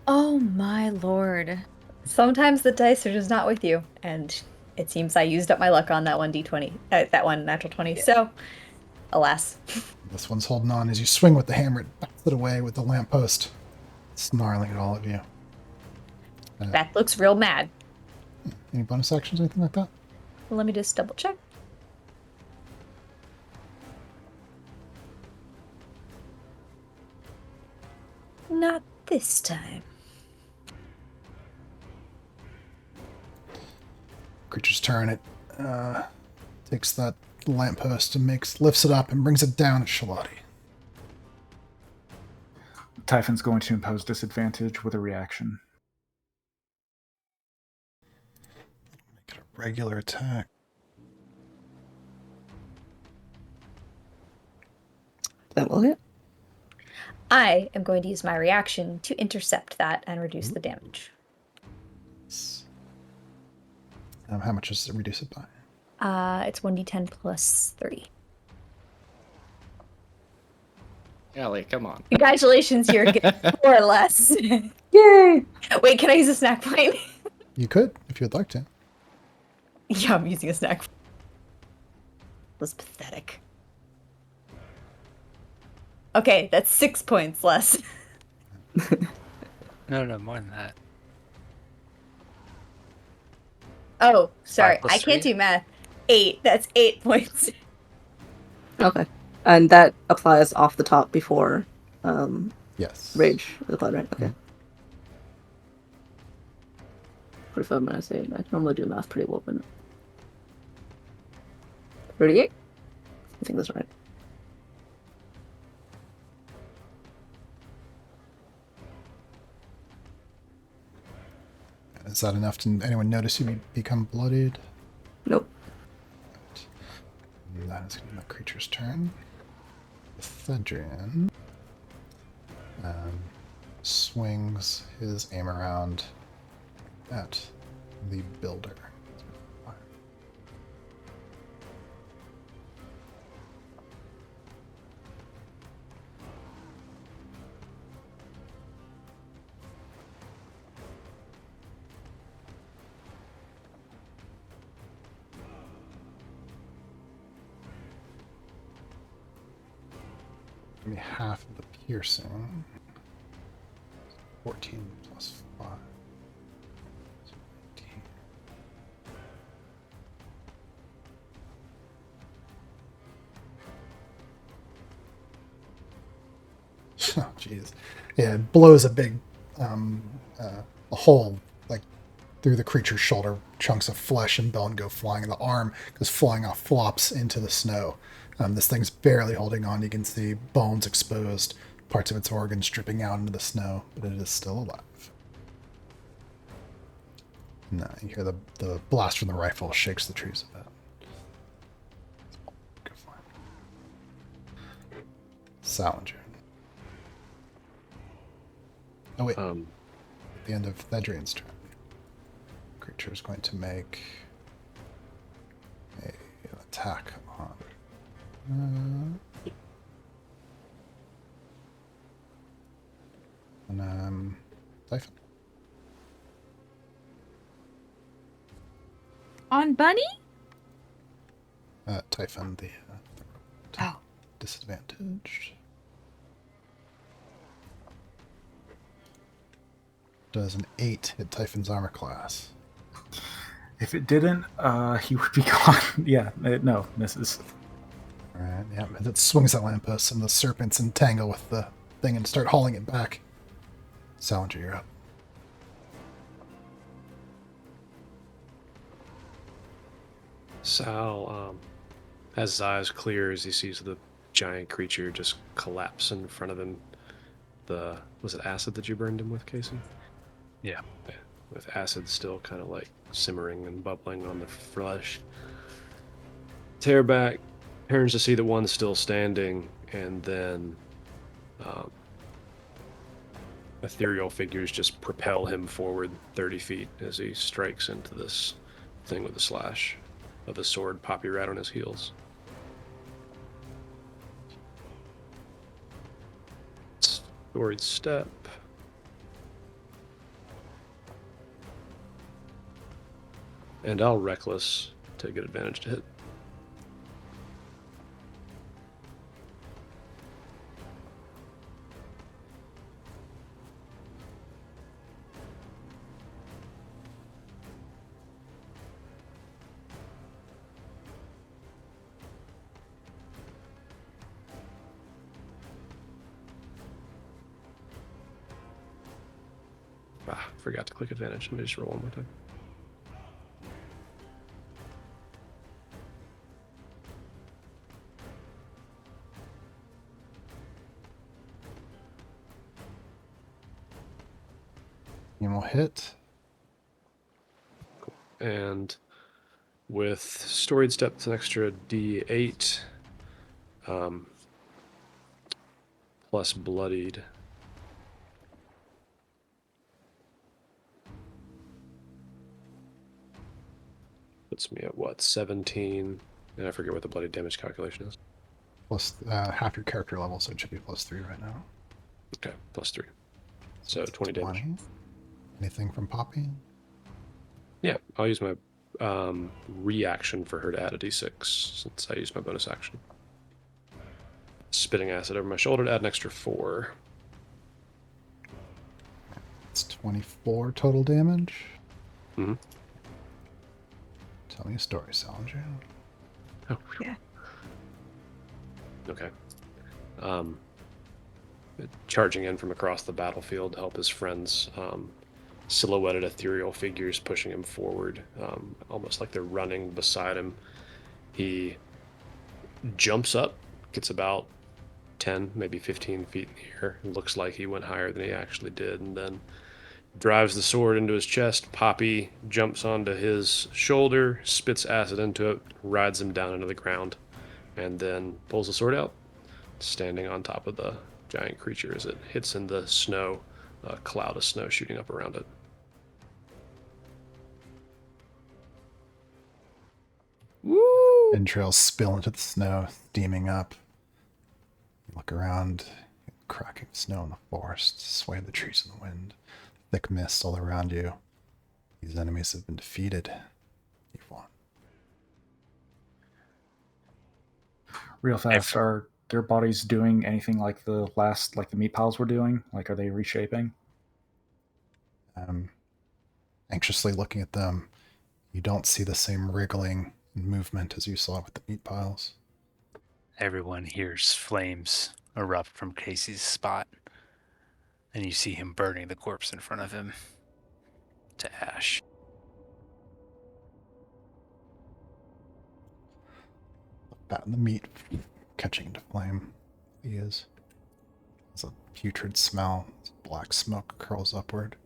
Oh my lord. Sometimes the dice are just not with you, and it seems I used up my luck on that one d20, that one natural 20. So, alas. This one's holding on as you swing with the hammer. It bats it away with the lamppost, snarling at all of you. That looks real mad. Any bonus actions, anything like that? Let me just double check. Not this time. Creature's turn. It takes that lamppost and lifts it up and brings it down at Shalati. Typhon's going to impose disadvantage with a reaction. Make it a regular attack. That will hit. I am going to use my reaction to intercept that and reduce the damage. How much does it reduce it by? It's 1d10 plus 3. Ellie, come on. Congratulations, you're good. More or less. Yay! Wait, can I use a snack point? You could, if you would like to. Yeah, I'm using a snack point. Was pathetic. Okay, that's 6 points less. No, more than that. Oh, sorry. plus I can't 3? do math. 8. That's 8 points. Okay. And that applies off the top before Yes. rage is applied, right? Okay. Mhm. 45 minus 8. I normally do math pretty well, but 38? I think that's right. Is that enough to anyone notice you become bloodied? Nope. And that is going to be the creature's turn. Thedrian swings his aim around at the builder. Give me half of the piercing. 14 plus 5. 18. Oh, jeez. Yeah, it blows a big a hole like through the creature's shoulder. Chunks of flesh and bone go flying, and the arm goes flying off, flops into the snow. This thing's barely holding on. You can see bones exposed, parts of its organs dripping out into the snow, but it is still alive. No, you hear the blast from the rifle shakes the trees a bit. Go for it. Salinger. Oh wait, at the end of Thedrian's turn, creature is going to make an attack on Typhon. On Bunny? Typhon, the Oh. disadvantage. Does an 8 hit Typhon's armor class? If it didn't, he would be gone. Yeah, no, misses. Alright, yeah, as it swings that lamppost and the serpents entangle with the thing and start hauling it back. Salinger, you're up. Sal, as his eyes clear as he sees the giant creature just collapse in front of him. Was it acid that you burned him with, Casey? Yeah. With acid still kind of like simmering and bubbling on the flesh. Tear back, turns to see the one still standing, and then ethereal figures just propel him forward 30 feet as he strikes into this thing with a slash of his sword, poppy right on his heels. Storied step. And I'll reckless to get advantage to hit. Forgot to click advantage. Let me just roll one more time. And we'll hit. And with storied step, it's an extra D8. plus bloodied. Puts me at what, 17? And I forget what the bloody damage calculation is. Plus half your character level, so it should be +3 right now. Okay, +3. So it's 20 damage. Anything from Poppy? Yeah, I'll use my reaction for her to add a d6 since I used my bonus action. Spitting acid over my shoulder to add an extra 4. It's 24 total damage. Mm-hmm. Tell me a story, Salinger. Oh, Yeah. Okay. Charging in from across the battlefield to help his friends, silhouetted ethereal figures pushing him forward, almost like they're running beside him. He jumps up, gets about 10, maybe 15 feet in the air. It looks like he went higher than he actually did, and then drives the sword into his chest. Poppy jumps onto his shoulder, spits acid into it, rides him down into the ground, and then pulls the sword out, standing on top of the giant creature as it hits in the snow, a cloud of snow shooting up around it. Woo! Entrails spill into the snow, steaming up. You look around, cracking snow in the forest, sway the trees in the wind, thick mist all around you. These enemies have been defeated. You've won. Real fast, are their bodies doing anything like the meat piles were doing? Like, are they reshaping? Anxiously looking at them, you don't see the same wriggling and movement as you saw with the meat piles. Everyone hears flames erupt from Casey's spot, and you see him burning the corpse in front of him to ash. That and the meat catching into flame. He is. There's a putrid smell. Black smoke curls upward.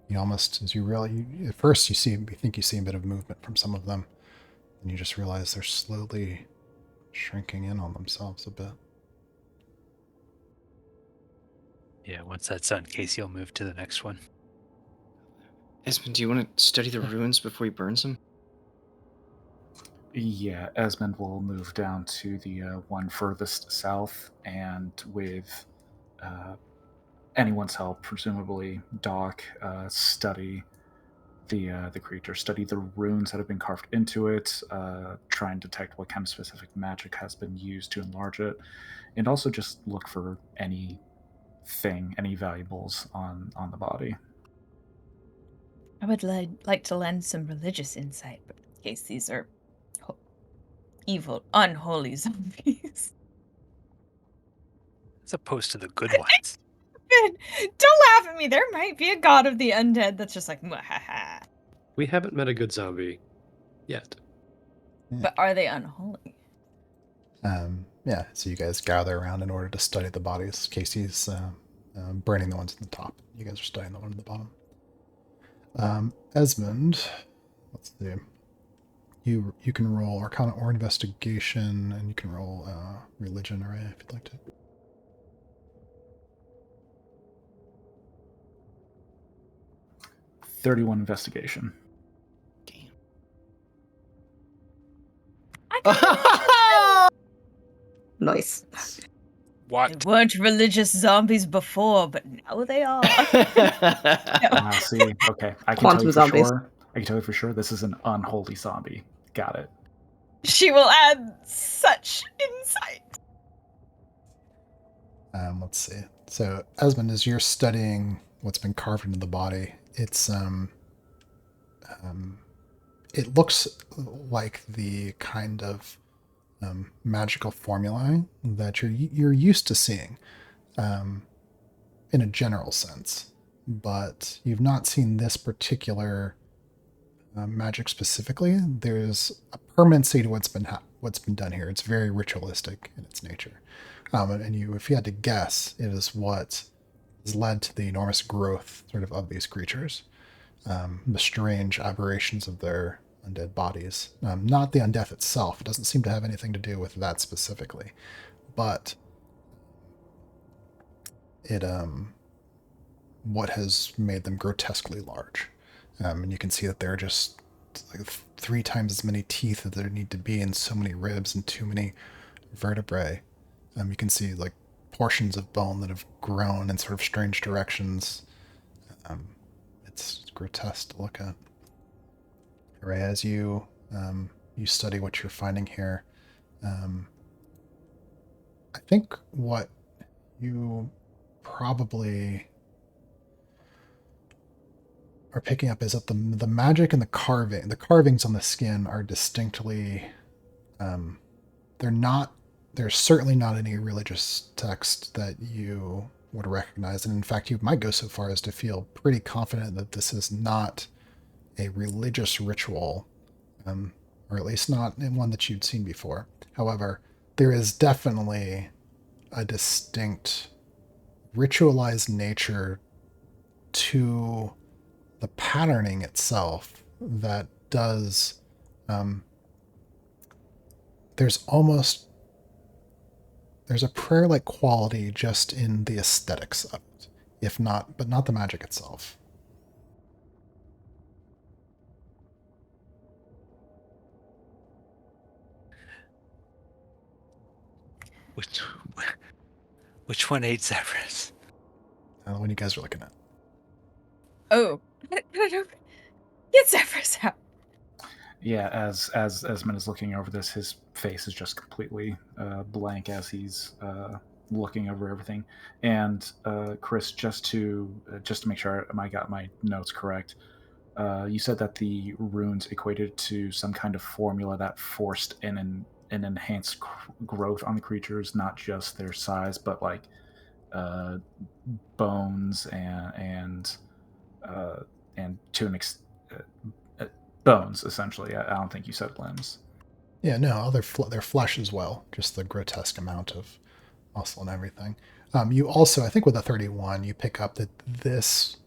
You almost, as you really, at first you think you see a bit of movement from some of them, and you just realize they're slowly shrinking in on themselves a bit. Yeah, once that's done, Casey will move to the next one. Esmond, do you want to study the ruins before he burns them? Yeah, Esmond will move down to the one furthest south, and with anyone's help, presumably Doc, study the creature, study the runes that have been carved into it, try and detect what kind of specific magic has been used to enlarge it, and also just look for any valuables on the body. I would like to lend some religious insight, but in case these are evil, unholy zombies. As opposed to the good ones. Don't laugh at me. There might be a god of the undead that's just like, mwahaha. We haven't met a good zombie yet. But are they unholy? Yeah, so you guys gather around in order to study the bodies. Casey's burning the ones at the top. You guys are studying the one at the bottom. Esmond, let's see. You can roll Arcana or Investigation, and you can roll Religion array if you'd like to. 31 investigation. Nice. What? They weren't religious zombies before, but now they are. See, okay, I can Quantum tell you for zombies. sure. I can tell you for sure this is an unholy zombie. Got it. She will add such insight. Let's see. So, Esmond, as you're studying what's been carved into the body, it looks like the kind of magical formulae that you're used to seeing, in a general sense, but you've not seen this particular magic specifically. There's a permanency to what's been done here. It's very ritualistic in its nature, and if you had to guess, it is what has led to the enormous growth of these creatures, the strange aberrations of their undead bodies. Not the undeath itself. It doesn't seem to have anything to do with that specifically, but it what has made them grotesquely large. And you can see that there are just like 3 times as many teeth as there need to be, and so many ribs and too many vertebrae. You can see like portions of bone that have grown in sort of strange directions. It's grotesque to look at. Ray, as you you study what you're finding here, I think what you probably are picking up is that the magic and the carvings on the skin are distinctly, they're not. There's certainly not any religious text that you would recognize, and in fact, you might go so far as to feel pretty confident that this is not a religious ritual, or at least not one that you'd seen before. However, there is definitely a distinct ritualized nature to the patterning itself that does. There's a prayer-like quality just in the aesthetics of it, if not, but not the magic itself. Which which one ate Zephyrs? When you guys are looking at. Oh, get Zephyrus out. Yeah, as Esmond is looking over this, his face is just completely blank as he's looking over everything. And Chris, just to make sure I got my notes correct, you said that the runes equated to some kind of formula that forced an enhanced growth on the creatures, not just their size, but like bones and to an bones, essentially. I don't think you said limbs. Yeah, no, their flesh as well, just the grotesque amount of muscle and everything. You also, I think with a 31, you pick up that this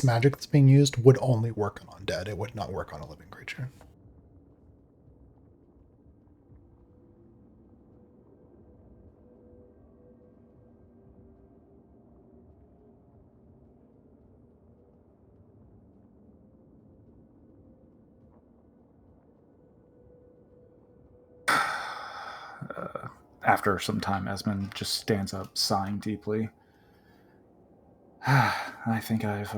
magic that's being used would only work on undead. It would not work on a living creature. After some time, Esmond just stands up, sighing deeply. I think I've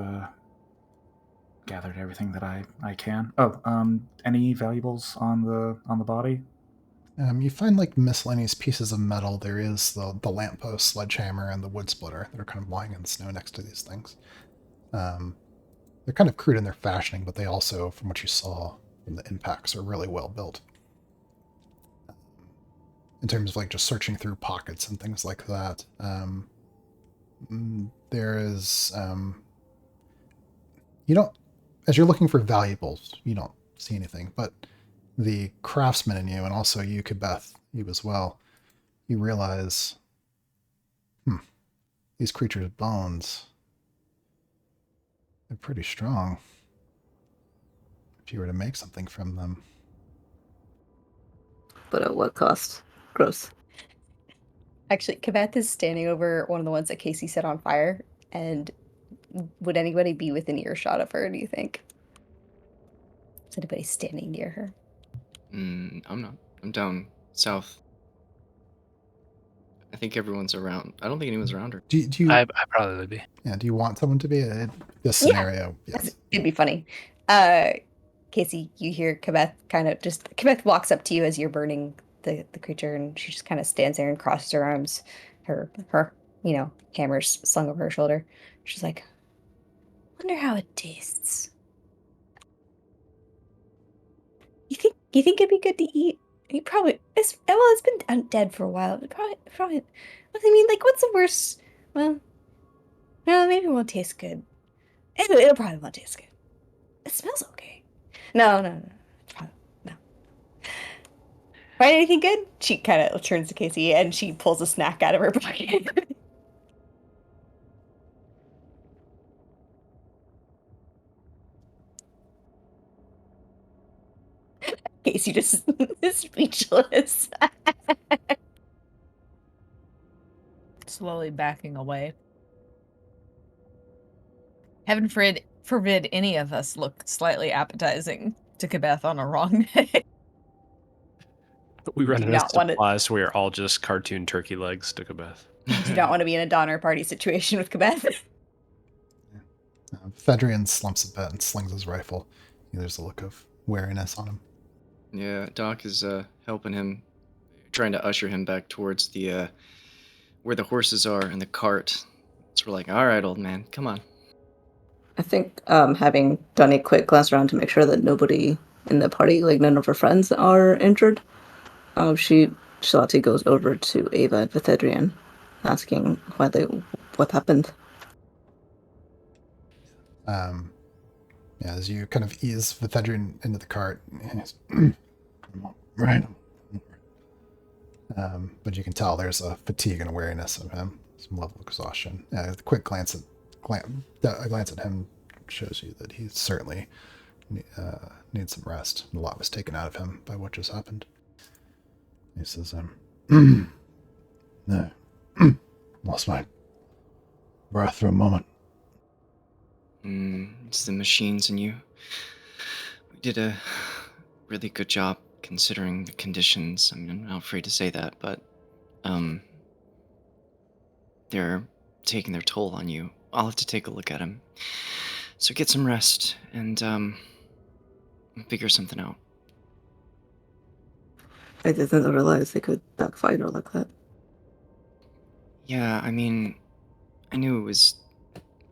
gathered everything that I can. Oh, any valuables on the body? You find like miscellaneous pieces of metal. There is the lamppost, sledgehammer, and the wood splitter that are kind of lying in the snow next to these things. They're kind of crude in their fashioning, but they also, from what you saw from the impacts, are really well built. In terms of like just searching through pockets and things like that, there is you don't, as you're looking for valuables, you don't see anything, but the craftsman in you, and also you, Kebeth, you as well, you realize, these creatures' bones, they're pretty strong. If you were to make something from them. But at what cost? Gross. Actually, Kaveth is standing over one of the ones that Casey set on fire, and would anybody be within earshot of her, do you think? Is anybody standing near her? I'm not. I'm down south. I think everyone's around. I don't think anyone's around her. Do you? I probably would be. Yeah. Do you want someone to be this scenario? Yes. It'd be funny. Casey, you hear Kaveth Kaveth walks up to you as you're burning the creature, and she just kind of stands there and crosses her arms, her hammers slung over her shoulder. She's like, "Wonder how it tastes. You think it'd be good to eat? You probably it's been dead for a while. It probably. I mean, like, what's the worst? Well, maybe it won't taste good. It'll probably won't taste good. It smells okay. No. Probably, no. Find anything good?" She kind of turns to Casey and she pulls a snack out of her pocket. Casey just is speechless. slowly backing away. Heaven forbid any of us look slightly appetizing to Kabeth on a wrong day. We run Do out of not wanna- supplies, so we are all just cartoon turkey legs to Kabeth. Do not want to be in a Donner Party situation with Kabeth. Fedrian slumps a bit and slings his rifle. There's a look of wariness on him. Yeah, Doc is helping him, trying to usher him back towards the where the horses are and the cart. So we're like, all right, old man, come on. I think having done a quick glance around to make sure that nobody in the party, like none of her friends, are injured, Shalati goes over to Ava and Vithedrian, asking what happened. Yeah, as you kind of ease Vithedrian into the cart, he's, right. But you can tell there's a fatigue and weariness of him, some level of exhaustion. A quick glance at him shows you that he certainly needs some rest. A lot was taken out of him by what just happened. He says, no, lost my breath for a moment. It's the machines in you. We did a really good job considering the conditions. I mean, I'm not afraid to say that, but they're taking their toll on you. I'll have to take a look at them. So get some rest and figure something out. I didn't realize they could backfire like that. Yeah, I mean, I knew it was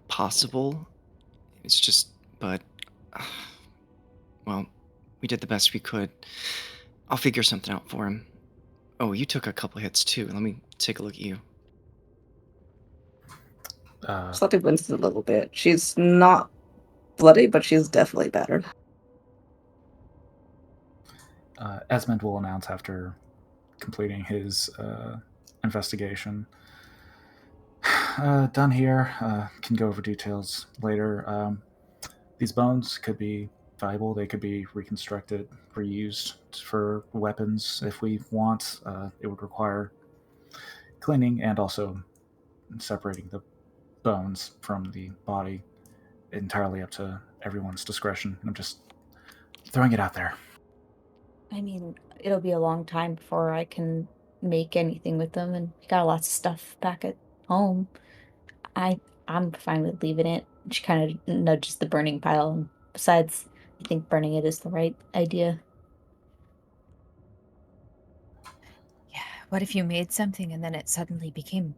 possible. It's just, but, well, we did the best we could. I'll figure something out for him. Oh, you took a couple hits too. Let me take a look at you. Shalati winces a little bit. She's not bloody, but she's definitely battered. Esmond will announce after completing his investigation. Done here. Can go over details later. These bones could be valuable. They could be reconstructed, reused for weapons if we want. It would require cleaning and also separating the bones from the body. Entirely up to everyone's discretion. I'm just throwing it out there. I mean, it'll be a long time before I can make anything with them, and we got lots of stuff back at home. I'm fine with leaving it. She kind of nudges the burning pile, and besides, I think burning it is the right idea. Yeah, what if you made something and then it suddenly became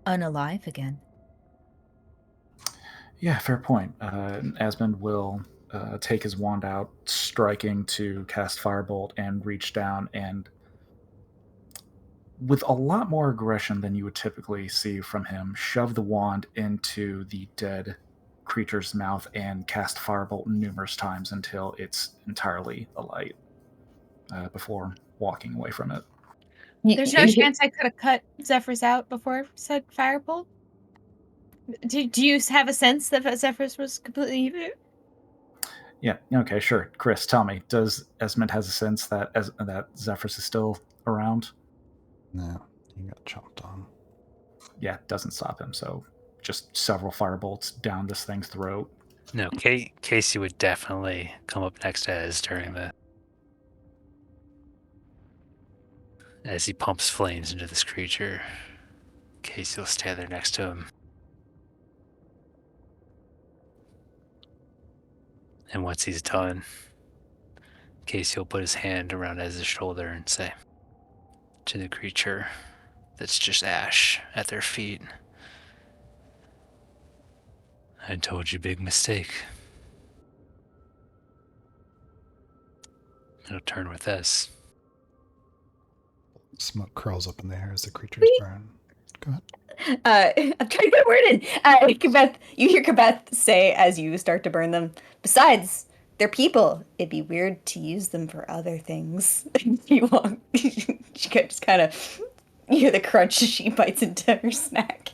unalive again? Yeah, fair point. Asmund will take his wand out, striking to cast Firebolt and reach down and, with a lot more aggression than you would typically see from him, shove the wand into the dead creature's mouth and cast Firebolt numerous times until it's entirely alight before walking away from it. There's no chance I could have cut Zephyrs out before said Firebolt? Do you have a sense that Zephyrs was completely evil? Yeah, okay, sure. Chris, tell me, does Esmond has a sense that that Zephyrs is still around? No, he got chomped on. Yeah, doesn't stop him, so just several firebolts down this thing's throat. No, Casey would definitely come up next to Ez during the... As he pumps flames into this creature, Casey will stand there next to him. And once he's done, Casey will put his hand around Ez's shoulder and say to the creature that's just ash at their feet, I told you, big mistake. It'll turn with Ez. Smoke curls up in the air as the creatures burn. Go ahead. I'm trying to get a word in. Kabeth, you hear Kabeth say as you start to burn them. Besides, they're people. It'd be weird to use them for other things. You won't. She just kind of, you hear the crunch as she bites into her snack.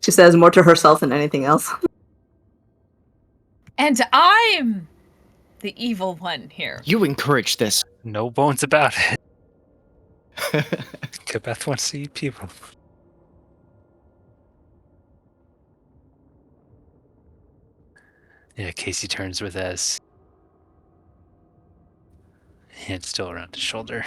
She says more to herself than anything else. And I'm the evil one here. You encourage this. No bones about it. Kabeth wants to eat people. Yeah, Casey turns with S. Hand still around his shoulder.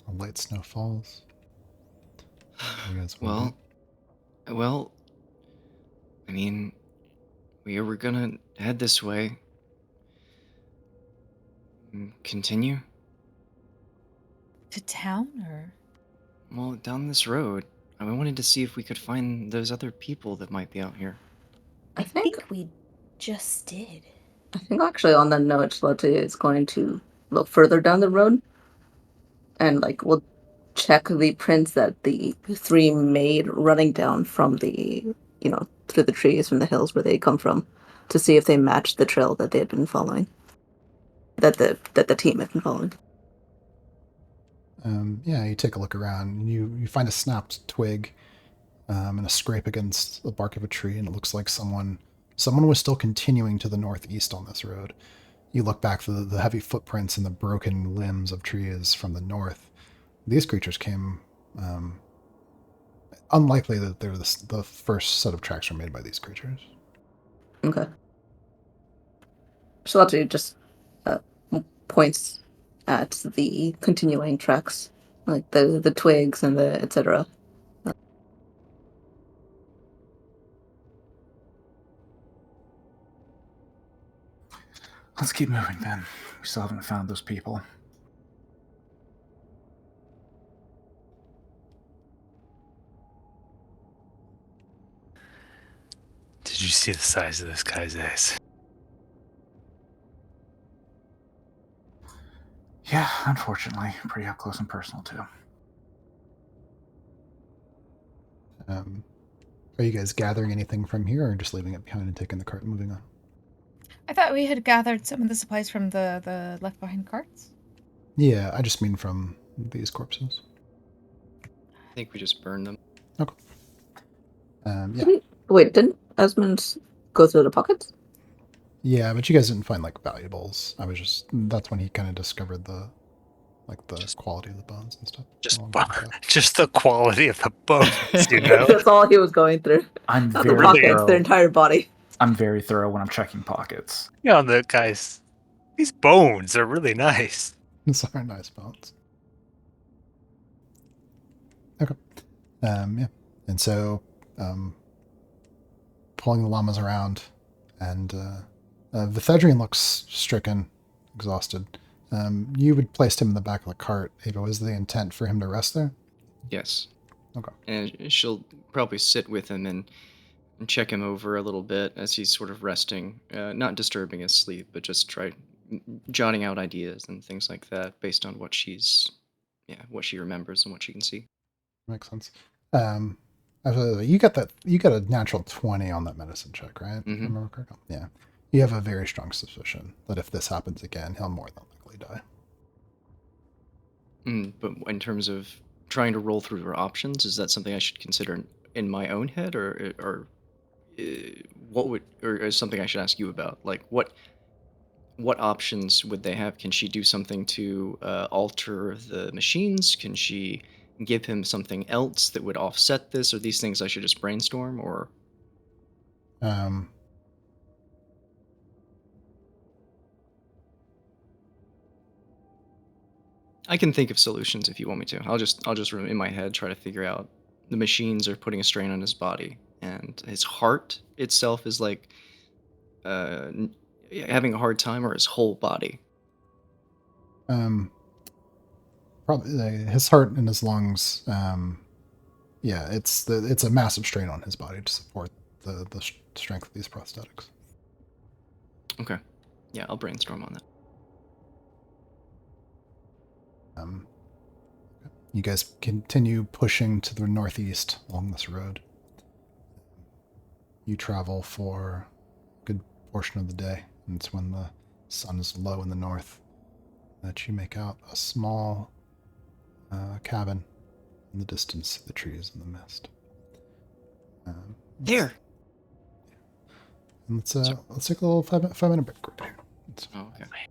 A light snow falls. You guys wanna Well, I mean, we were gonna head this way. Continue? To town or? Well, down this road. I wanted to see if we could find those other people that might be out here. I I think think we just did. I think actually on that note, Lottie is going to look further down the road and like we'll check the prints that the three made running down from the through the trees from the hills where they come from to see if they match the trail that they had been following. That the team had been following. Yeah, you take a look around and you find a snapped twig and a scrape against the bark of a tree, and it looks like someone was still continuing to the northeast on this road. You look back to the heavy footprints and the broken limbs of trees from the north. These creatures came. Unlikely that they're the first set of tracks were made by these creatures. Okay. So Lottie just uh, points at the continuing tracks, like the twigs and the etc. Let's keep moving then. We still haven't found those people. Did you see the size of this guy's ass? Yeah, unfortunately. Pretty up close and personal, too. Are you guys gathering anything from here, or just leaving it behind and taking the cart and moving on? I thought we had gathered some of the supplies from the left behind carts. Yeah, I just mean from these corpses. I think we just burned them. Okay. Yeah. Wait, didn't Esmond go through the pockets? Yeah, but you guys didn't find like valuables. That's when he kind of discovered the quality of the bones and stuff. Just the quality of the bones, you know? That's all he was going through. I'm Not the very pockets, thorough. their entire body. I'm very thorough when I'm checking pockets. Yeah, the guys, these bones are really nice. These are nice bones. Okay. Yeah. And so, pulling the llamas around, and Vithedrian looks stricken, exhausted. You would placed him in the back of the cart. Ava, was the intent for him to rest there? Yes. Okay. And she'll probably sit with him and check him over a little bit as he's sort of resting, not disturbing his sleep, but just jotting out ideas and things like that based on what she remembers and what she can see. Makes sense. You got a natural 20 on that medicine check, right? If I remember correctly. Yeah. You have a very strong suspicion that if this happens again, he'll more than likely die. But in terms of trying to roll through her options, is that something I should consider in my own head, or is something I should ask you about? Like, what options would they have? Can she do something to alter the machines? Can she give him something else that would offset this? Are these things I should just brainstorm, or? I can think of solutions if you want me to. I'll just in my head try to figure out the machines are putting a strain on his body, and his heart itself is like having a hard time, or his whole body. Probably his heart and his lungs. Yeah, it's a massive strain on his body to support the strength of these prosthetics. Okay. Yeah, I'll brainstorm on that. You guys continue pushing to the northeast along this road. You travel for a good portion of the day, and it's when the sun is low in the north that you make out a small cabin in the distance of the trees and the mist. There! And let's take a little 5 minute break. Right here. Oh, okay.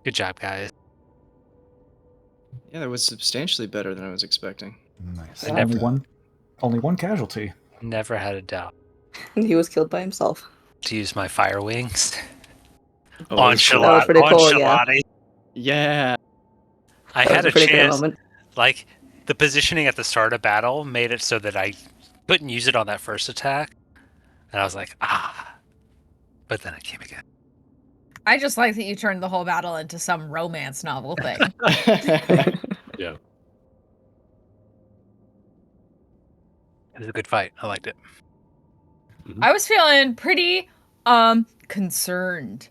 Good job, guys. Yeah, that was substantially better than I was expecting. Nice. I never- Only one casualty. Never had a doubt. He was killed by himself. To use my fire wings. Oh, that was cool. That was pretty cool, yeah. Enchilada. Yeah. I That had was a pretty good chance. moment. Like, the positioning at the start of battle made it so that I couldn't use it on that first attack. And I was like, ah. But then it came again. I just like that you turned the whole battle into some romance novel thing. Yeah. It was a good fight. I liked it. I was feeling pretty concerned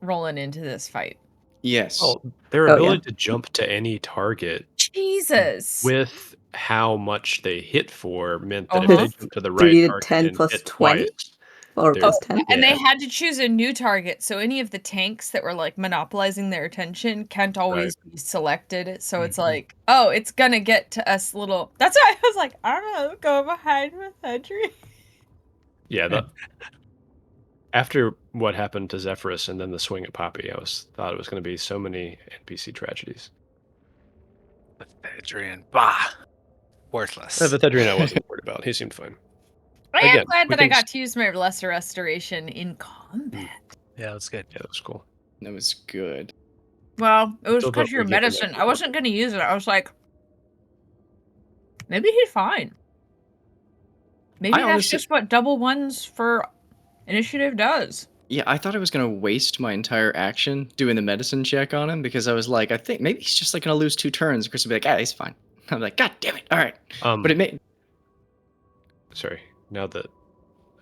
rolling into this fight. Yes. Well, their Oh, ability to jump to any target Jesus. with how much they hit for meant that Uh-huh. if they jump to the right 3d10 target and plus hit 20? twice, Or they're- plus 10? And they Yeah. had to choose a new target, so any of the tanks that were like monopolizing their attention can't always be selected. So it's like, oh, it's gonna get to us little. That's why I was like, I don't know, go behind with Hedry. Yeah, after what happened to Zephyrus and then the swing at Poppy, thought it was going to be so many NPC tragedies. Adrian, bah. Worthless. The Thedrian I wasn't worried about. He seemed fine. I am Again, glad we that I can got to use my Lesser Restoration in combat. Yeah, that's good. Yeah, that was cool. That was good. Well, it was Still because vote your for different medicine. extra I wasn't going to use it. I was like, maybe he's fine. Maybe I that's honestly- just what double ones for initiative does. Yeah, I thought I was gonna waste my entire action doing the medicine check on him because I was like, I think maybe he's just like gonna lose 2 turns. Chris would be like, ah, he's fine. I'm like, God damn it! All right, but it made. Sorry. Now that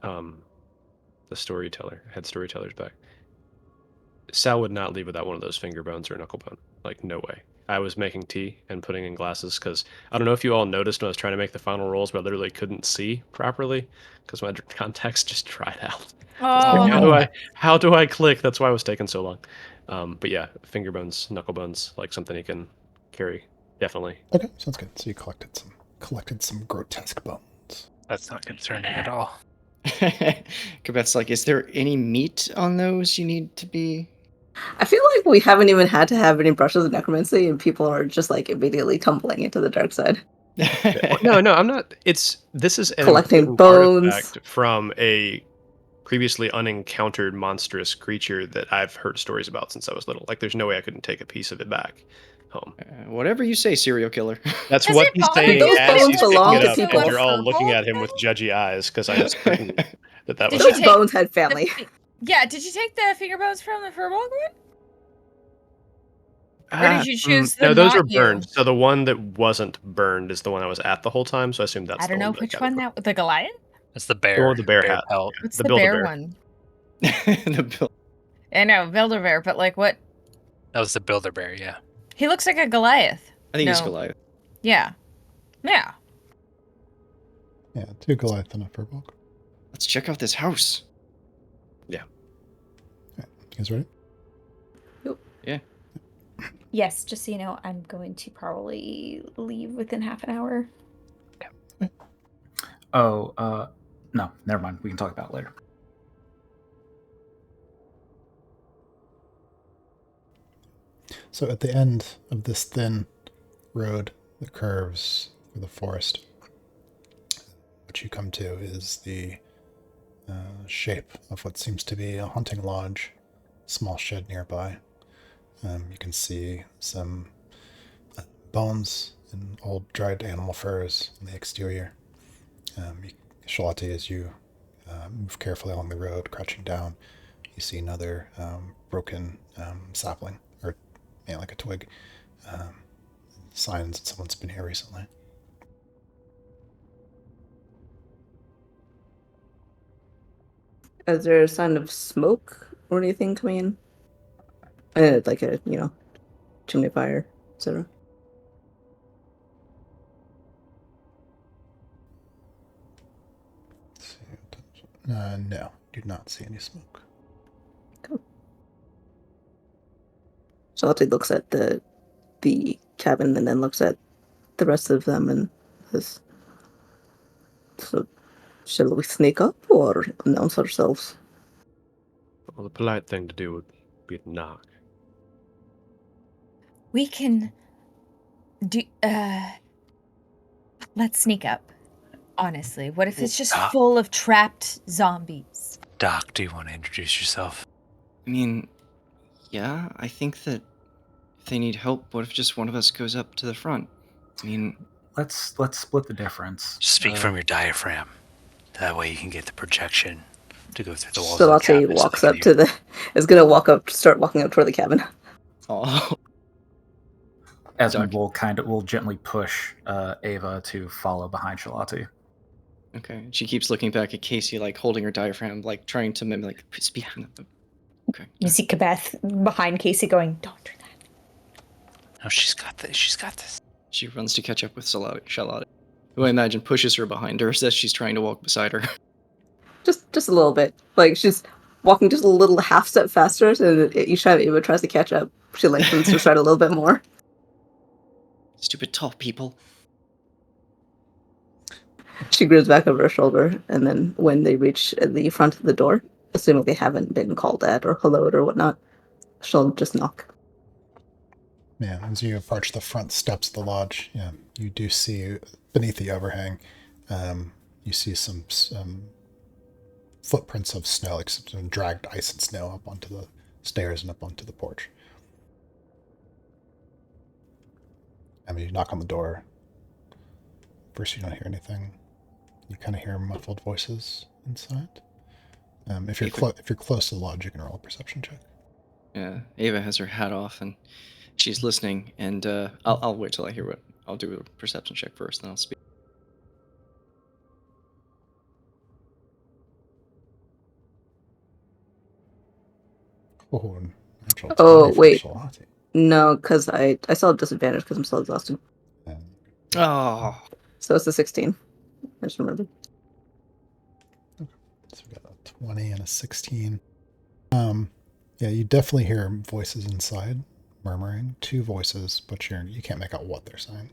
the storyteller's back. Sal would not leave without one of those finger bones or knuckle bone. Like, no way. I was making tea and putting in glasses because I don't know if you all noticed when I was trying to make the final rolls, but I literally couldn't see properly because my contacts just dried out. Oh, How do I click? That's why it was taking so long. But yeah, finger bones, knuckle bones, like something you can carry, definitely. Okay, sounds good. So you collected some grotesque bones. That's not concerning at all. Kabeth's like, is there any meat on those you need to be? I feel like we haven't even had to have any brushes of necromancy, and people are just like immediately tumbling into the dark side. No, I'm not. This is an Collecting important bones. artifact from a previously unencountered monstrous creature that I've heard stories about since I was little. Like, there's no way I couldn't take a piece of it back home. Whatever you say, serial killer. That's Does what it he's bother saying you as that he's those picking belong it to up, people? and you're all looking Purple at him with judgy eyes because I was certain that was Did you Those take bones had family. Yeah, did you take the finger bones from the Furbolg one? Or did you choose the No, those not are burned. you? So the one that wasn't burned is the one I was at the whole time. So I assume that's I don't the know one that which got one it. that the Goliath? That's the bear. The one with the bear hat. pelt. What's The the bear Build-A-Bear. one? The bill. I know, Build-A-Bear, but like what? That was the Builder Bear, yeah. He looks like a Goliath. I think it's No. Goliath. Yeah. Yeah. Yeah, 2 Goliath and a Furbolg. Let's check out this house. You guys ready? Yes, just so you know, I'm going to probably leave within half an hour. Oh, no, never mind. We can talk about it later. So at the end of this thin road that curves through the forest, what you come to is the shape of what seems to be a hunting lodge, small shed nearby. You can see some bones and old dried animal furs on the exterior. Shalati, as you move carefully along the road, crouching down, you see another broken sapling, or like a twig. Signs that someone's been here recently. Is there a sign of smoke or anything coming in? Like a, chimney fire, etc. No, do not see any smoke. Charlotte looks at the cabin and then looks at the rest of them and says, "So Shall we sneak up or announce ourselves? Well, the polite thing to do would be to knock. We can do. Let's sneak up. Honestly, what if it's just full of trapped zombies? Doc, do you want to introduce yourself? I mean, yeah, I think that if they need help, what if just one of us goes up to the front? I mean, Let's split the difference. Speak from your diaphragm. That way you can get the projection to go through the walls of the Salate cabin. so walks they up can to the. Is gonna start walking up toward the cabin. oh, Esmond Doc. will gently push Ava to follow behind Shalati. Okay. She keeps looking back at Casey, like holding her diaphragm, like trying to mimic, like, speaking of them. Okay. You see Kabeth behind Casey going, "Don't do that." No, she's got this. She's got this. She runs to catch up with Charlotte, who I imagine pushes her behind her as she's trying to walk beside her. Just a little bit. Like she's walking just a little half step faster, so each time Ava tries to catch up, she lengthens her stride a little bit more. Stupid tall people. She grins back over her shoulder, and then when they reach the front of the door, assuming they haven't been called at or helloed or whatnot, she'll just knock. Yeah, as you approach the front steps of the lodge, yeah, you do see beneath the overhang, you see some footprints of snow, like some dragged ice and snow up onto the stairs and up onto the porch. I mean, you knock on the door. First, you don't hear anything. You kind of hear muffled voices inside. If you're close to the lodge, you can roll a perception check. Yeah, Ava has her hat off and she's listening. And I'll wait till I hear what I'll do a perception check first, and I'll speak. Oh, natural 20 for Wait. Shalati. No, because I still have disadvantage because I'm still exhausted. Oh. So it's a 16. I just remembered. So we got a 20 and a 16. Yeah, you definitely hear voices inside murmuring. Two voices, but you can't make out what they're saying.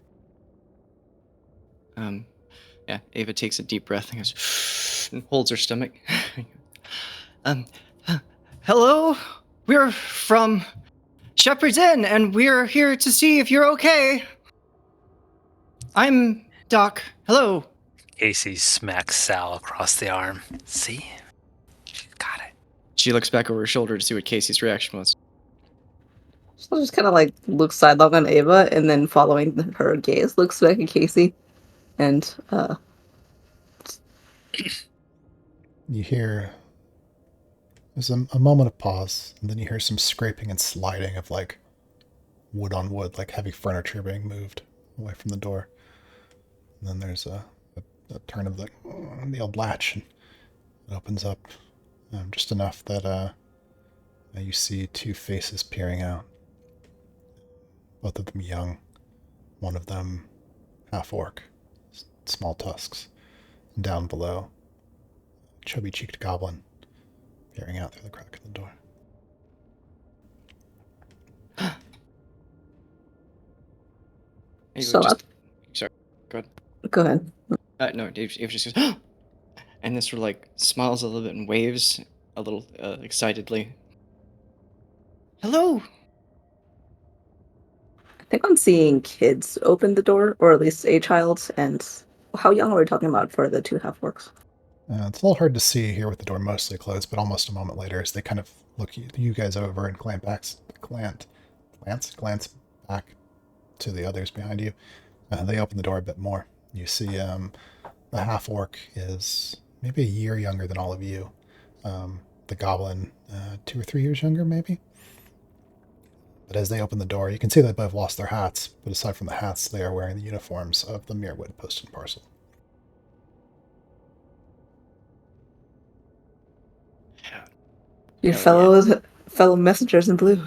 Yeah, Ava takes a deep breath and goes, and holds her stomach. Hello? We're from Shepherd's Inn, and we're here to see if you're okay. I'm Doc. Hello. Casey smacks Sal across the arm. See? She got it. She looks back over her shoulder to see what Casey's reaction was. She'll just kind of like look sidelong on Ava, and then following her gaze, looks back at Casey, and You hear there's a moment of pause, and then you hear some scraping and sliding of like wood on wood, like heavy furniture being moved away from the door. And then there's a turn of the old latch, and it opens up just enough that you see two faces peering out. Both of them young. One of them half orc, small tusks. And down below, chubby-cheeked goblin peering out through the crack in the door. Ava So sorry, go ahead. go ahead. No, Ava just goes, and then sort of like smiles a little bit and waves a little excitedly. Hello. I think I'm seeing kids open the door, or at least a child. And how young are we talking about for the two half orcs? It's a little hard to see here with the door mostly closed, but almost a moment later, as they kind of look you guys over and glance back to the others behind you, they open the door a bit more. You see the half orc is maybe a year younger than all of you. The goblin 2 or 3 years younger, maybe. But as they open the door, you can see they both lost their hats, but aside from the hats, they are wearing the uniforms of the Muirwood Post and Parcel. Your Hell fellow messengers in blue.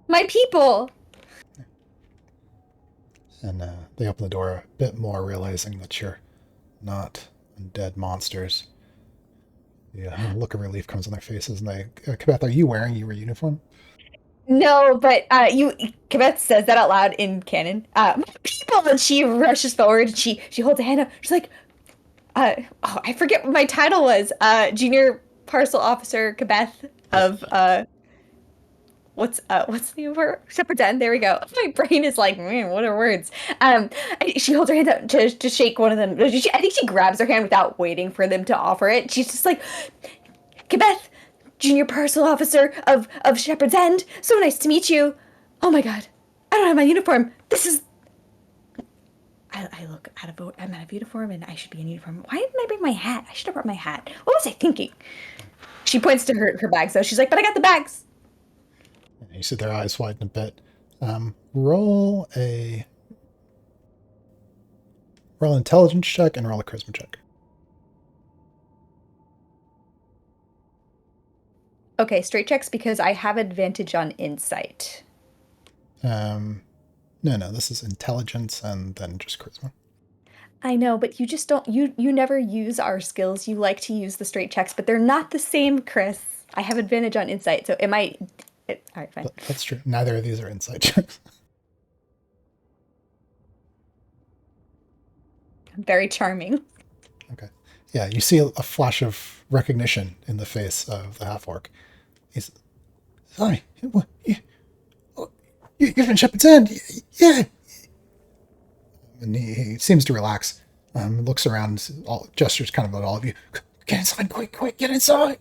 My people! And they open the door a bit more, realizing that you're not undead monsters. Yeah, a look of relief comes on their faces, and they, Kabeth, are you wearing your uniform? No, but Kabeth says that out loud in canon. My people! And she rushes forward and she holds a hand up. She's like, I forget what my title was. Junior Parcel Officer Kabeth of what's the name of her? Shepherd's End. There we go. My brain is like, man, what are words? She holds her hand out to shake one of them. I think she grabs her hand without waiting for them to offer it. She's just like, Kabeth, Junior Parcel Officer of Shepherd's End. So nice to meet you. Oh my God, I don't have my uniform. This is. I look I'm out of uniform and I should be in uniform. Why didn't I bring my hat? I should have brought my hat. What was I thinking? She points to her bags though. She's like, but I got the bags. You see their eyes widen a bit. Roll an intelligence check and roll a charisma check. Okay, straight checks because I have advantage on insight. No, this is intelligence and then just charisma. I know, but you just don't. You never use our skills. You like to use the straight checks, but they're not the same, Chris. I have advantage on insight, so am I? All right, fine. That's true. Neither of these are insight checks. Very charming. Okay. Yeah, you see a flash of recognition in the face of the half-orc. He's, sorry, you're from Shepherd's End, yeah. And he seems to relax. Looks around, gestures kind of at all of you. Get inside, quick, get inside.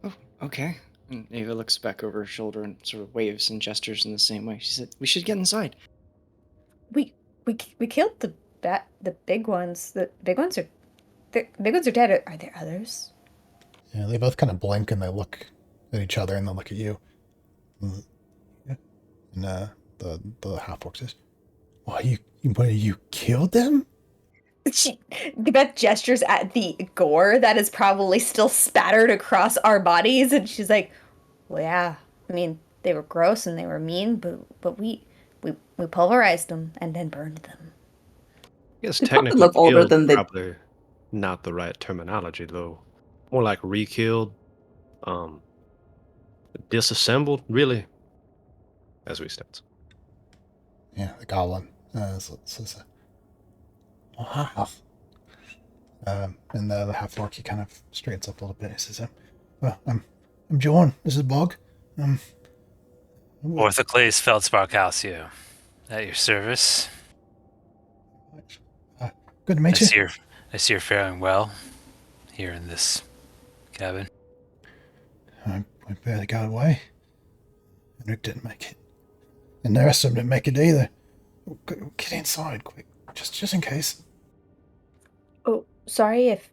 Oh, okay. And Ava looks back over her shoulder and sort of waves and gestures in the same way. She said, "We should get inside." We killed the big ones. The big ones are dead. Are there others? Yeah, they both kind of blink and they look at each other and then look at you. And the half-orc says, "What, you killed them?" Beth gestures at the gore that is probably still spattered across our bodies, and she's like, "Well, yeah. I mean, they were gross and they were mean, but we pulverized them and then burned them." I guess They probably technically look older killed than they- probably not the right terminology though. More like re-killed, disassembled, really, as we stand. Yeah, the goblin says, "Wow." And the half-orc, he kind of straightens up a little bit. He says, "Well, I'm Jorn. This is Bog. Orthocles Feldspark House, you. At your service. Good to meet you." I see you're faring well here in this cabin. I barely got away. Henrik didn't make it. And the rest of them didn't make it either. Get inside, quick. Just in case. Oh, sorry if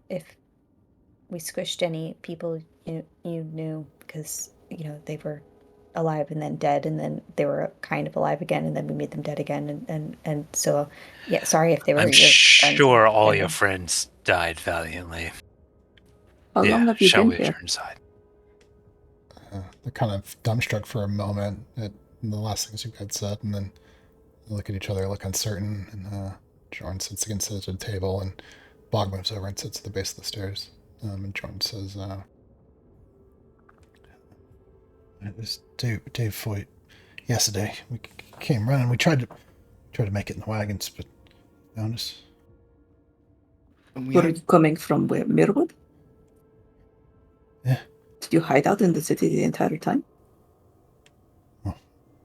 we squished any people you knew, because they were alive and then dead, and then they were kind of alive again, and then we made them dead again, and so yeah, sorry if they were I'm your friends. sure all your friends died valiantly. How long have you shall been we here? return inside? They're kind of dumbstruck for a moment at the last things you had said, and then they look at each other, look uncertain, and Jorn sits against the table, and Bog moves over and sits at the base of the stairs. And Jorn says, "It was day 4 yesterday. We came running. We tried to make it in the wagons, but found us." Were you coming from where? Mirwood? Yeah. Did you hide out in the city the entire time? Well,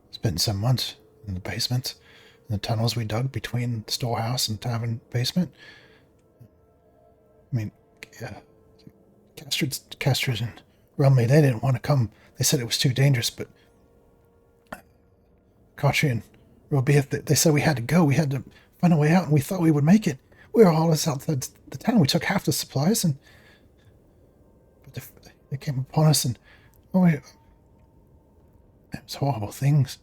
it's been some months in the basement, in the tunnels we dug between the storehouse and tavern basement. I mean, Casters and Rumley, they didn't want to come. They said it was too dangerous, but Kautri and Robieth, they said we had to go. We had to find a way out, and we thought we would make it. We were all outside the town. We took half the supplies, but they came upon us, and it was horrible things.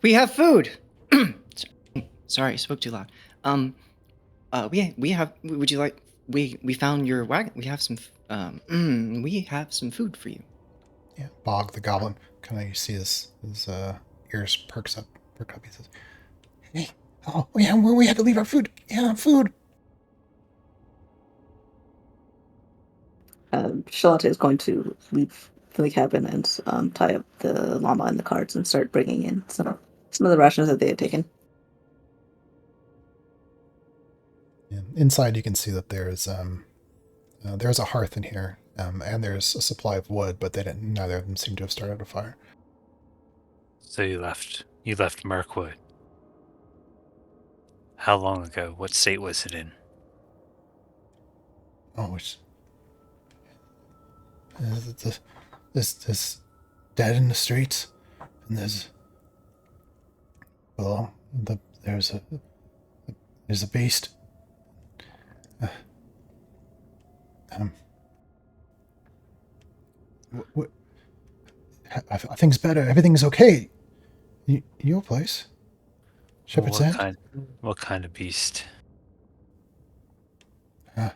We have food. Sorry, I spoke too loud. We have. Would you like? We found your wagon. We have some. We have some food for you. Yeah, Bog the goblin. Kind of, you see his ears perk up. He says, "Hey, oh yeah, we had to leave our food. Yeah, food." Charlotte is going to leave the cabin and tie up the llama and the carts and start bringing in some of the rations that they had taken. inside you can see that there's a hearth in here, and there's a supply of wood, but neither of them seem to have started a fire. So you left Mirkwood. How long ago? What state was it in? Oh, it's there's dead in the streets, and there's there's a beast. What, things better. Everything's okay. Your place, Shepherd's End. What kind of beast? It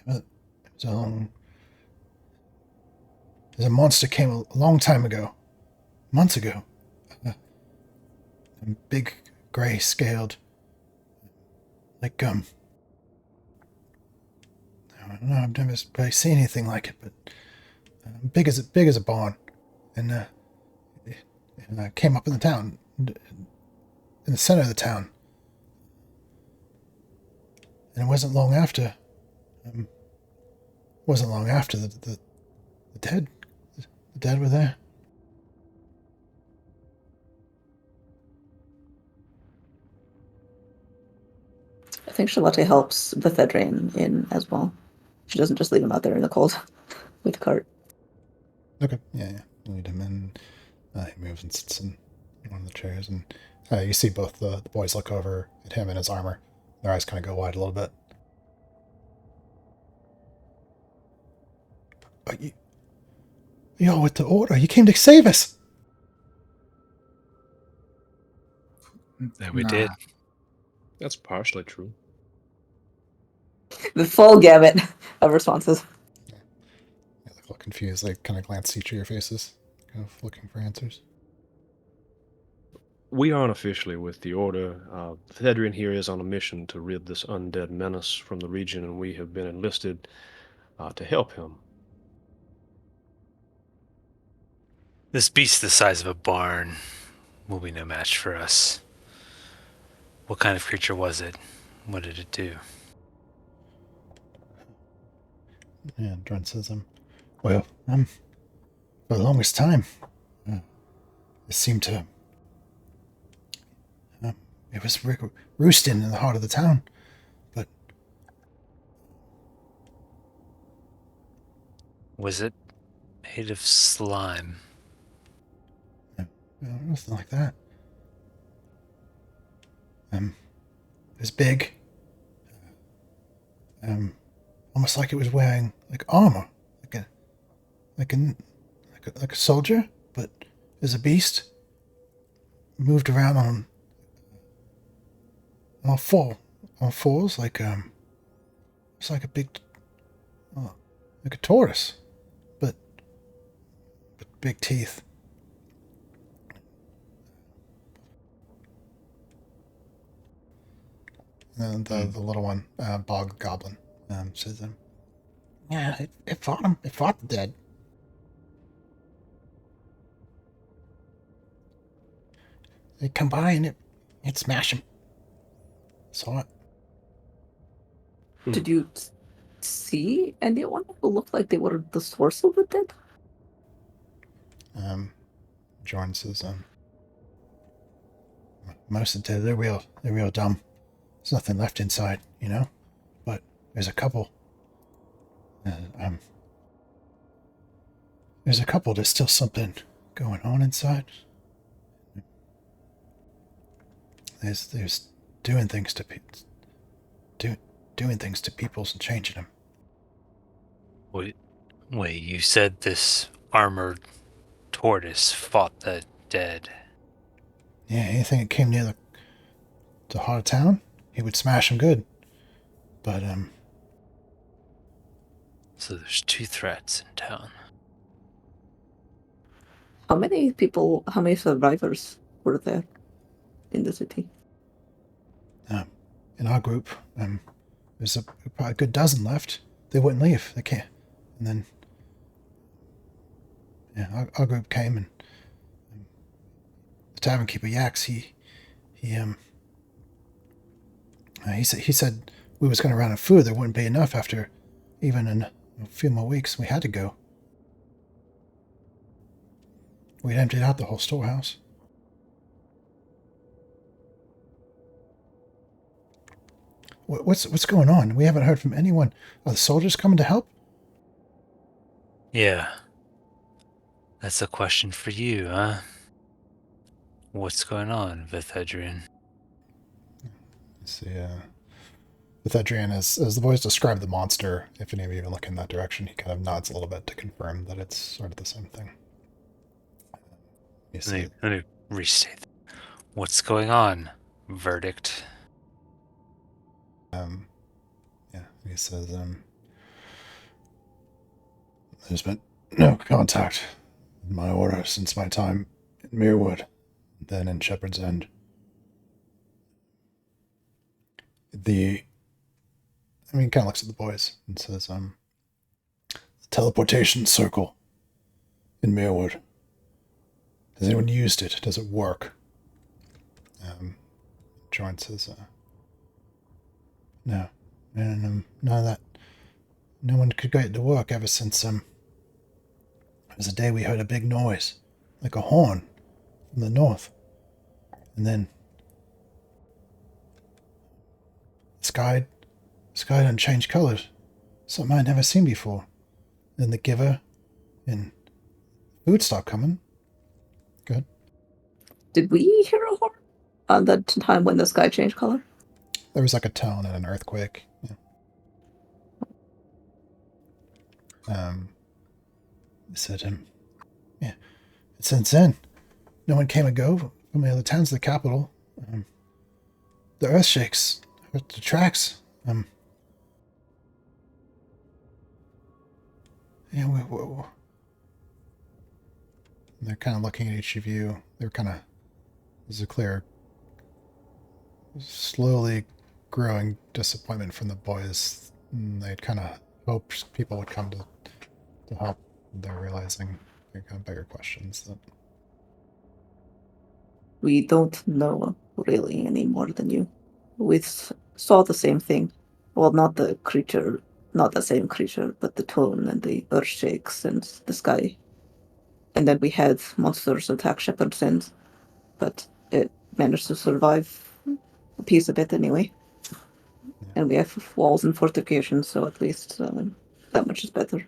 was a long. There's a monster came a long time ago, months ago. A big, gray scaled, like I don't know. I've never really seen anything like it, but big as a barn, and came up in the town, in the center of the town, and it wasn't long after. The dead were there. I think Charlotte helps Bethedrian in as well. She doesn't just leave him out there in the cold with the cart. Okay, yeah. Lead him in. He moves and sits in one of the chairs, and you see both the boys look over at him in his armor. Their eyes kind of go wide a little bit. Y'all with the order? You came to save us! That we did. That's partially true. The full gamut of responses. Yeah, they look a little confused. They kind of glance each of your faces, kind of looking for answers. We aren't officially with the Order. Thedrian here is on a mission to rid this undead menace from the region, and we have been enlisted to help him. This beast the size of a barn will be no match for us. What kind of creature was it? What did it do? Yeah, Jorn says, well, for the longest time, it seemed to, it was roosting in the heart of the town, but... Was it made of slime? No, nothing like that. It was big. Almost like it was wearing like armor, like a soldier, but as a beast. Moved around on all fours, like it's like a big, like a tortoise, but with big teeth. And the little one, Bog Goblin, says, yeah, it fought him. It fought the dead. They'd come by and it'd smash him. Saw it. Did you see anyone who looked like they were the source of the dead? Jorn says, most of the dead, they're real dumb. There's nothing left inside, you know? But there's a couple. There's a couple, there's still something going on inside. There's doing things to doing things to peoples and changing them. Wait, you said this armored tortoise fought the dead. Yeah, anything that came near the heart of town, he would smash them good. But So there's two threats in town. How many survivors were there in the city? In our group, there's probably a good dozen left. They wouldn't leave. They can't. And then, yeah, our group came, and the tavern keeper Yax, he said we was going to run out of food. There wouldn't be enough after even in a few more weeks. We had to go. We'd emptied out the whole storehouse. What's going on? We haven't heard from anyone. Are the soldiers coming to help? Yeah. That's a question for you, huh? What's going on, Vithedrian? See, with Adrian, as the boys describe the monster, if any of you look in that direction, he kind of nods a little bit to confirm that it's sort of the same thing. You see, Let me restate that. What's going on? Verdict. yeah, he says, there's been no contact with my order since my time in Muirwood, then in Shepherd's End. He kind of looks at the boys and says, the teleportation circle in Muirwood. Has anyone used it? Does it work? Jorn says, no, none of that. No one could get it to work ever since, it was the day we heard a big noise, like a horn, from the north. And then the sky done changed colors. Something I'd never seen before. Then the giver and food stopped coming. Good. Did we hear a horn on that time when the sky changed color? There was like a tone and an earthquake. Yeah. They said, yeah. Since then, no one came and go from the other towns to the capital. The earth shakes. The tracks. Yeah, they're kind of looking at each of you. There's a clear, slowly growing disappointment from the boys. They'd kind of hoped people would come to help. They're realizing they're kind of bigger questions. That We don't know really any more than you. We saw the same thing. Well, not the creature, not the same creature, but the tone and the earth shakes and the sky. And then we had monsters attack Shepherd's End, but it managed to survive a piece of it anyway. Yeah. And we have walls and fortifications, so at least that much is better.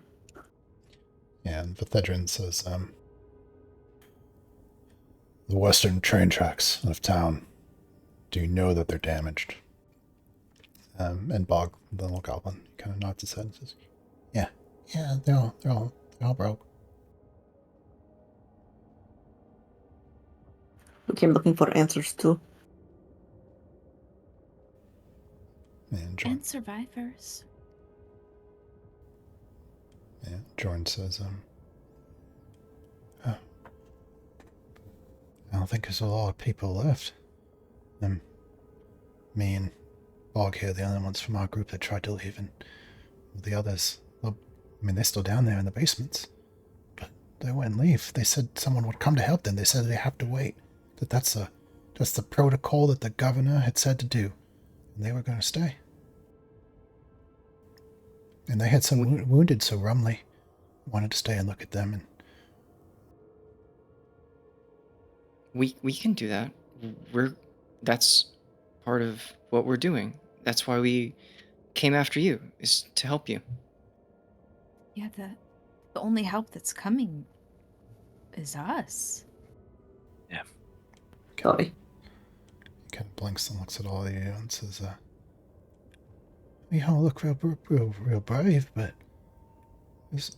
And Vithedrin says, the western train tracks out of town. Do you know that they're damaged? And Bog, the little goblin, kind of nods his head and says, yeah, they're all broke. We came looking for answers too. And Jorn, And survivors. Jorn says, oh, I don't think there's a lot of people left. Me and Bog here, the only ones from our group that tried to leave, and the others, well, they're still down there in the basements. But they wouldn't leave. They said someone would come to help them. They said they have to wait. That's the protocol that the governor had said to do. And they were going to stay. And they had some wounded, so Rumley wanted to stay and look at them. And We can do that. That's part of what we're doing. That's why we came after you, is to help you. Yeah, the only help that's coming is us. Sorry. he kind of blinks and looks at all of you and says, we all look real brave, but there's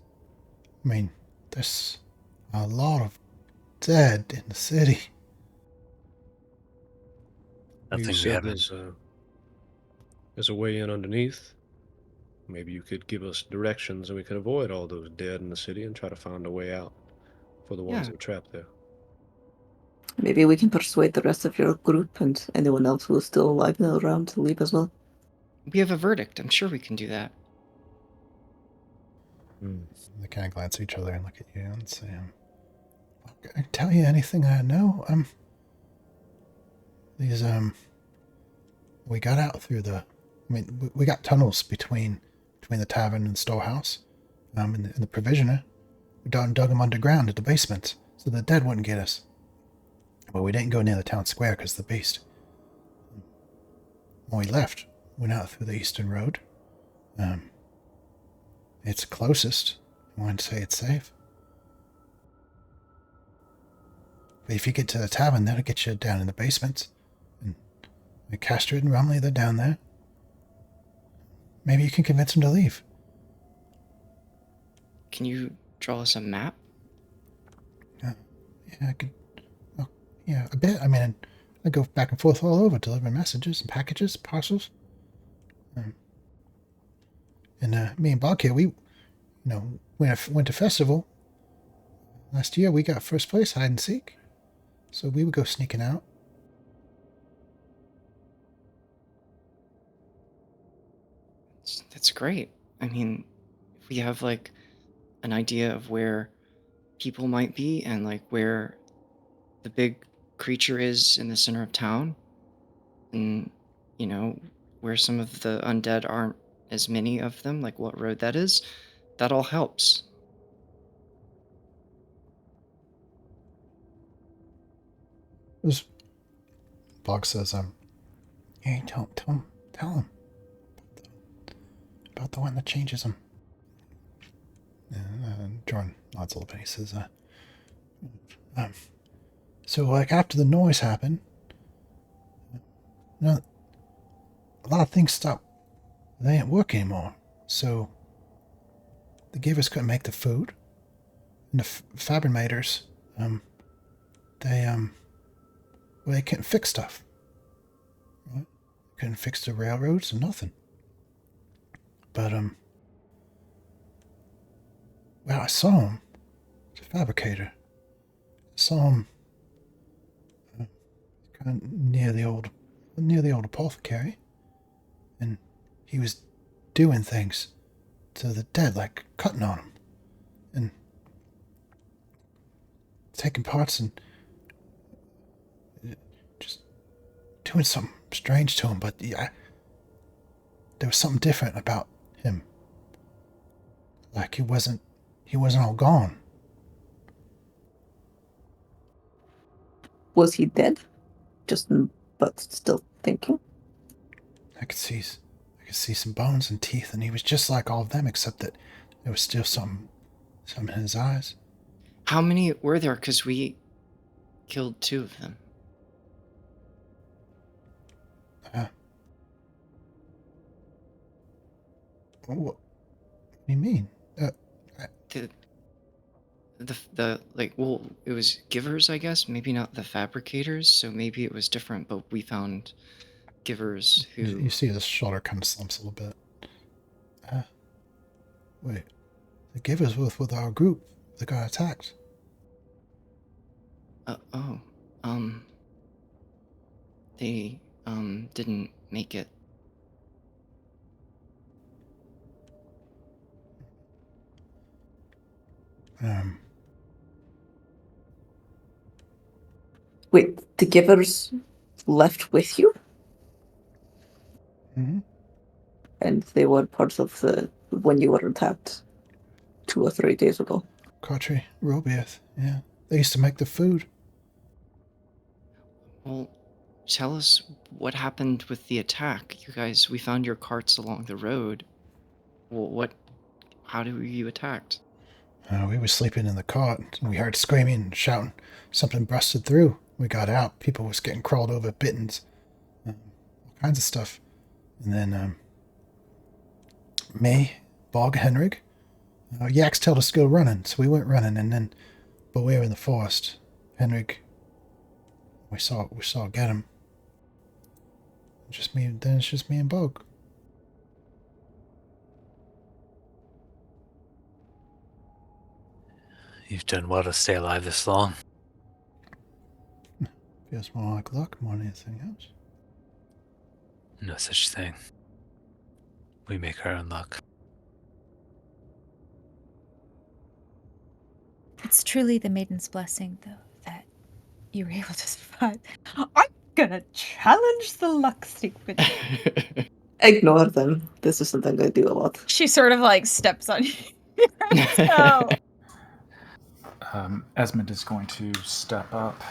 a lot of dead in the city. You Nothing we said haven't. there's a way in underneath. Maybe you could give us directions and we could avoid all those dead in the city and try to find a way out for the ones Yeah. that are trapped there. Maybe we can persuade the rest of your group and anyone else who is still alive and around to leave as well. We have a verdict. I'm sure we can do that. They kind of glance at each other and look at you and say, can I tell you anything I know? We got out through the I mean, we got tunnels between the tavern and the storehouse, and the provisioner. We dug them underground at the basement so the dead wouldn't get us. But we didn't go near the town square because of the beast. When we left, went out through the eastern road. It's closest. I wouldn't say it's safe. But if you get to the tavern, that'll get you down in the basement. And Castrid and Rumley, they're down there. Maybe you can convince them to leave. Can you draw us a map? Yeah, I could. Well, yeah, a bit. I mean, I go back and forth all over, delivering messages and packages, parcels. And me and Bog here, we, went to festival. Last year, we got first place hide and seek. So we would go sneaking out. That's great. I mean, if we have like an idea of where people might be and like where the big creature is in the center of town, and where some of the undead aren't as many of them, like what road that is, that all helps. Bog says, hey, tell him about the one that changes him. And Jorn nods a little bit. He says, so like after the noise happened, a lot of things stopped. They didn't work anymore. So the givers couldn't make the food, and the fabricators, they couldn't fix stuff. Right? Couldn't fix the railroads or nothing. But well, I saw him. He's a fabricator. I saw him kind of near the old apothecary, and he was doing things to the dead, like cutting on them and taking parts and just doing something strange to him. But yeah, there was something different about him. Like he wasn't all gone. Was he dead? But still thinking? I could see some bones and teeth, and he was just like all of them, except that there was still some in his eyes. How many were there? Because we killed 2 of them. What do you mean? It was givers, I guess. Maybe not the fabricators, so maybe it was different. But we found givers who. You see his shoulder kind of slumps a little bit. Wait, the givers were with our group that got attacked. They didn't make it. Wait, the givers left with you? Mm-hmm. And they were part of when you were attacked 2 or 3 days ago. Cartry, Robieth, yeah. They used to make the food. Well, tell us what happened with the attack. You guys, we found your carts along the road. Well, how were you attacked? We were sleeping in the cart, and we heard screaming and shouting. Something busted through. We got out. People was getting crawled over, bittens, all kinds of stuff. And then me, Bog, Henrik, Yaks told us to go running, so we went running. But we were in the forest. Henrik, we saw get him. Then it's just me and Bog. You've done well to stay alive this long. Feels more like luck more than anything else. No such thing. We make our own luck. It's truly the maiden's blessing, though, that you were able to survive. I'm gonna challenge the luck statement. Ignore them. This is something I do a lot. She sort of like steps on you. So Esmond is going to step up.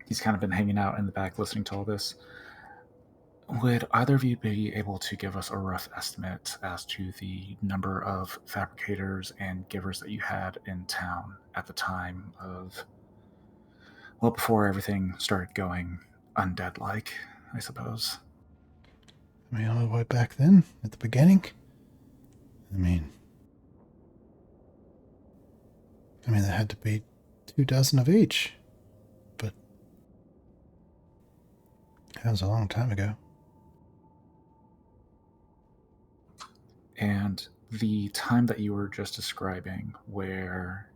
He's kind of been hanging out in the back listening to all this. Would either of you be able to give us a rough estimate as to the number of fabricators and givers that you had in town at the time of, well, before everything started going undead-like, I suppose? I mean, all the way back then, at the beginning. I mean, there had to be 24 of each. But that was a long time ago. And the time that you were just describing, where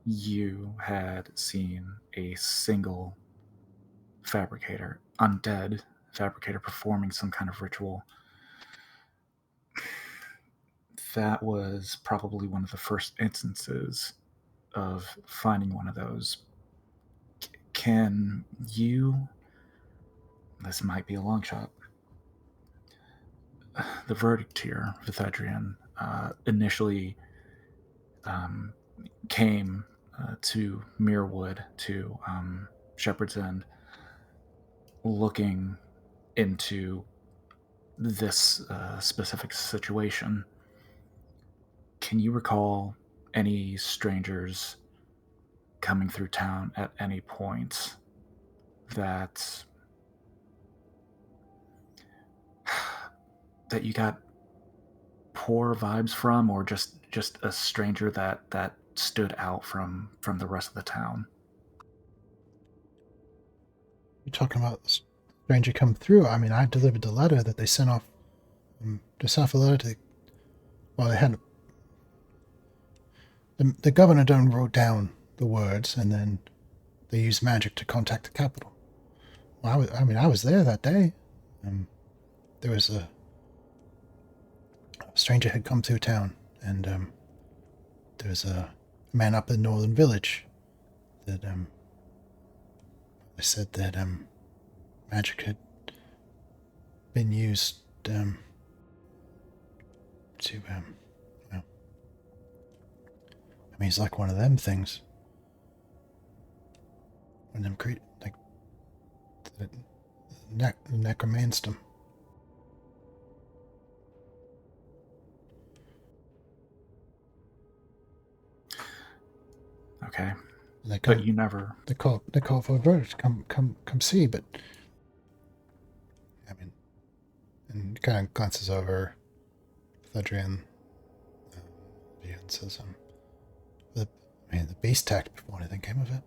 you had seen a single fabricator, undead fabricator, performing some kind of ritual, that was probably one of the first instances of finding one of those. Can you, this might be a long shot, the verdict here, Vithedrian, initially came to Muirwood, to Shepherd's End, looking into this specific situation. Can you recall any strangers coming through town at any point that you got poor vibes from, or just a stranger that stood out from the rest of the town? You're talking about the stranger come through. I mean, I delivered the letter that they sent off. They sent off a letter to. Well, they had. The governor done wrote down the words, and then they used magic to contact the capital. Well, I was there that day. There was a stranger had come through town, and there was a man up in Northern Village that they said that magic had been used to well, I mean, it's like one of them things. One of them like necromanced him. Okay. But you never. They call for a verdict. Come see. But I mean, and kind of glances over Thedrian and says, the beast attacked before anything came of it.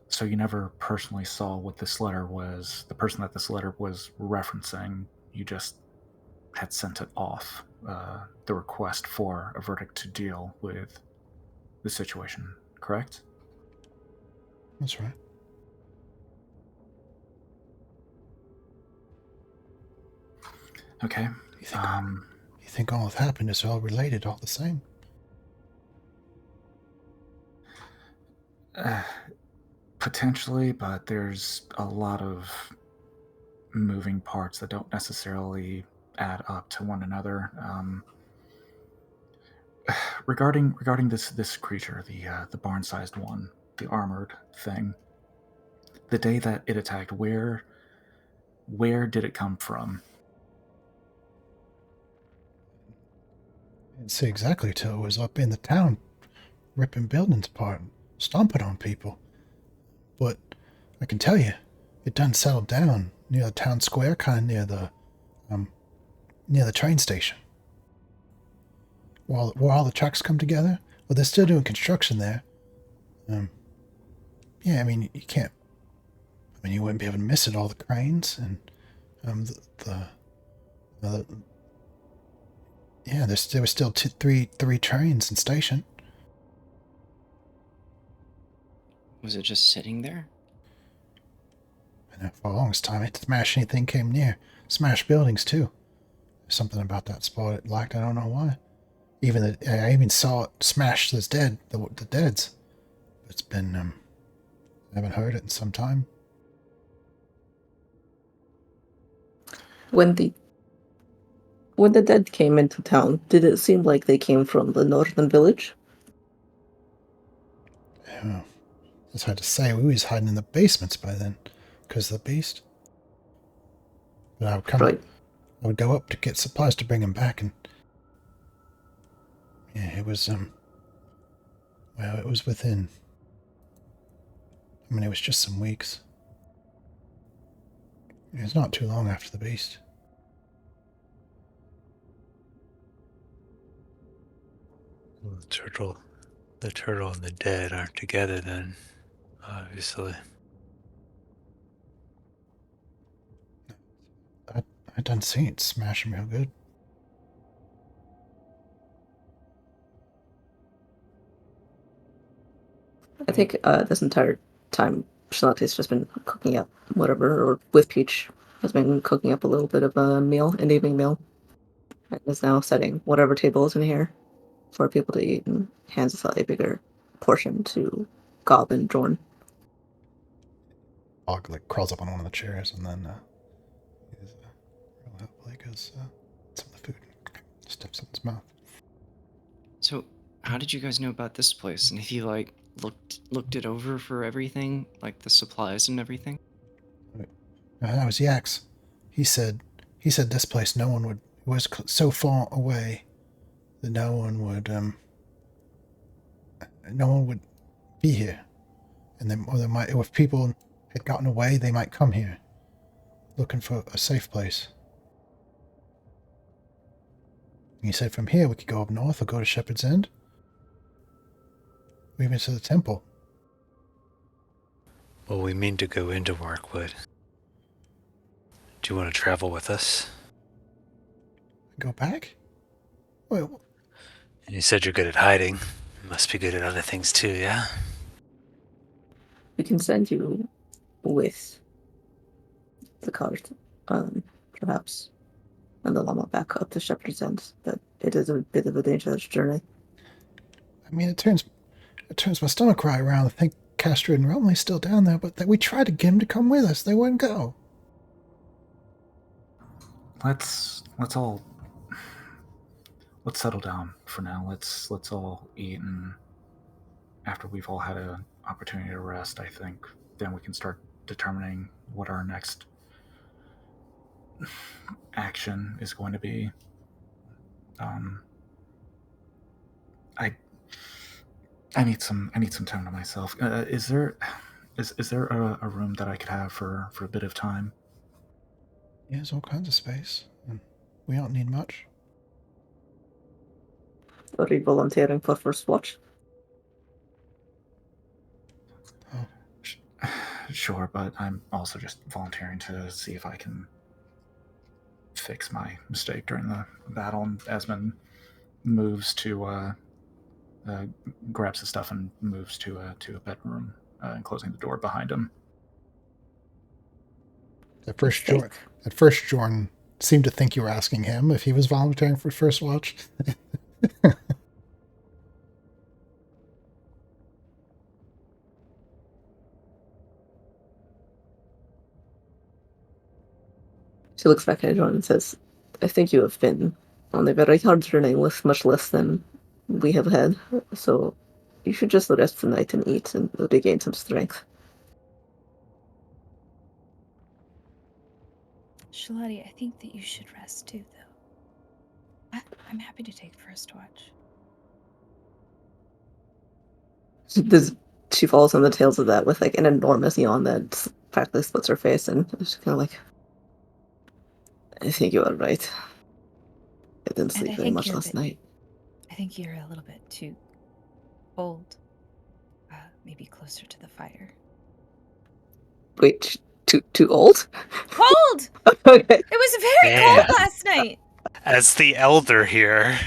So you never personally saw what this letter was, the person that this letter was referencing. You just had sent it off, the request for a verdict to deal with the situation, correct? That's right. Okay. You think all that's happened is all related, all the same? Potentially, but there's a lot of moving parts that don't necessarily add up to one another. Regarding this creature, the barn-sized one, the armored thing, the day that it attacked, where did it come from? I didn't see exactly till it was up in the town, ripping buildings apart, stomping on people. But I can tell you, it done settled down near the town square, kind of near the train station. Where all the trucks come together. Well, they're still doing construction there. Yeah, I mean, you can't. I mean, you wouldn't be able to miss it. All the cranes and yeah, there were still three trains in station. Was it just sitting there? And for the longest time, it smashed anything came near. Smashed buildings too. There's something about that spot it liked. I don't know why. I even saw it smash the deads. It's been I haven't heard it in some time. When the dead came into town, did it seem like they came from the northern village? Yeah. It's hard to say. We was hiding in the basements by then, because of the beast. But Right. I would go up to get supplies to bring him back, and yeah, it was well, it was within. I mean, it was just some weeks. It was not too long after the beast. Well, the turtle and the dead aren't together then, obviously. I done seen it smash him real good. I think this entire time, Charlotte's just been cooking up whatever, or with Peach, has been cooking up a little bit of a meal, an evening meal, and is now setting whatever table is in here for people to eat, and hands a slightly bigger portion to Gob and Jorn. Og like crawls up on one of the chairs, and then he's real helpful. He goes, some of the food, stuffs in his mouth. So, how did you guys know about this place? And if you like looked it over for everything, like the supplies and everything? That was Yax. He said this place no one would. It was so far away that no one would be here, and then, or they might, if people had gotten away, they might come here, looking for a safe place. And he said from here we could go up north or go to Shepherd's End, or even to the temple. Well, we mean to go into Workwood. Do you want to travel with us? Go back? Well, And you said you're good at hiding. You must be good at other things too, yeah? We can send you with the cart, perhaps, and the llama back up to Shepherd's End. But it is a bit of a dangerous journey. I mean, it turns my stomach right around to think Castor and Romley's still down there, but we tried to get him to come with us. They wouldn't go. Let's settle down for now. Let's all eat, and after we've all had an opportunity to rest, I think then we can start determining what our next action is going to be. I need some time to myself. Is there a room that I could have for a bit of time? Yeah, there's all kinds of space. And we don't need much. Are you volunteering for first watch? Oh, Sure, but I'm also just volunteering to see if I can fix my mistake during the battle. And Esmond moves to grabs his stuff and moves to a bedroom, and closing the door behind him. At first, Jorn seemed to think you were asking him if he was volunteering for first watch. She looks back at Jorn and says, I think you have been on a very hard journey with much less than we have had, so you should just rest tonight and eat and regain some strength. Shalati, I think that you should rest too, though. I'm happy to take first watch. She falls on the tails of that with like an enormous yawn that practically splits her face, and she's kind of like, I think you are right. I didn't sleep very much last night. I think you're a little bit too cold. Maybe closer to the fire. Wait, too old? Cold! Okay. It was very cold last night. As the elder here.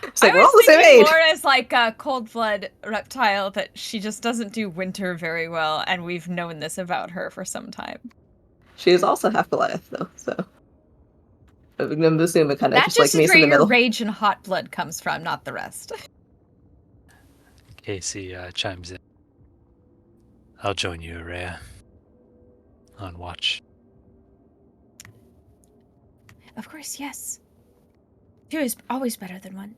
It's like, I we're all the was same thinking age. more as like a cold blood reptile that she just doesn't do winter very well, and we've known this about her for some time. She is also half Goliath, though, so I'm assuming kind of That just like just is Mace where in the your middle. rage and hot blood comes from, not the rest. Casey chimes in. I'll join you, Araya. On watch. Of course, yes. Two is always better than one.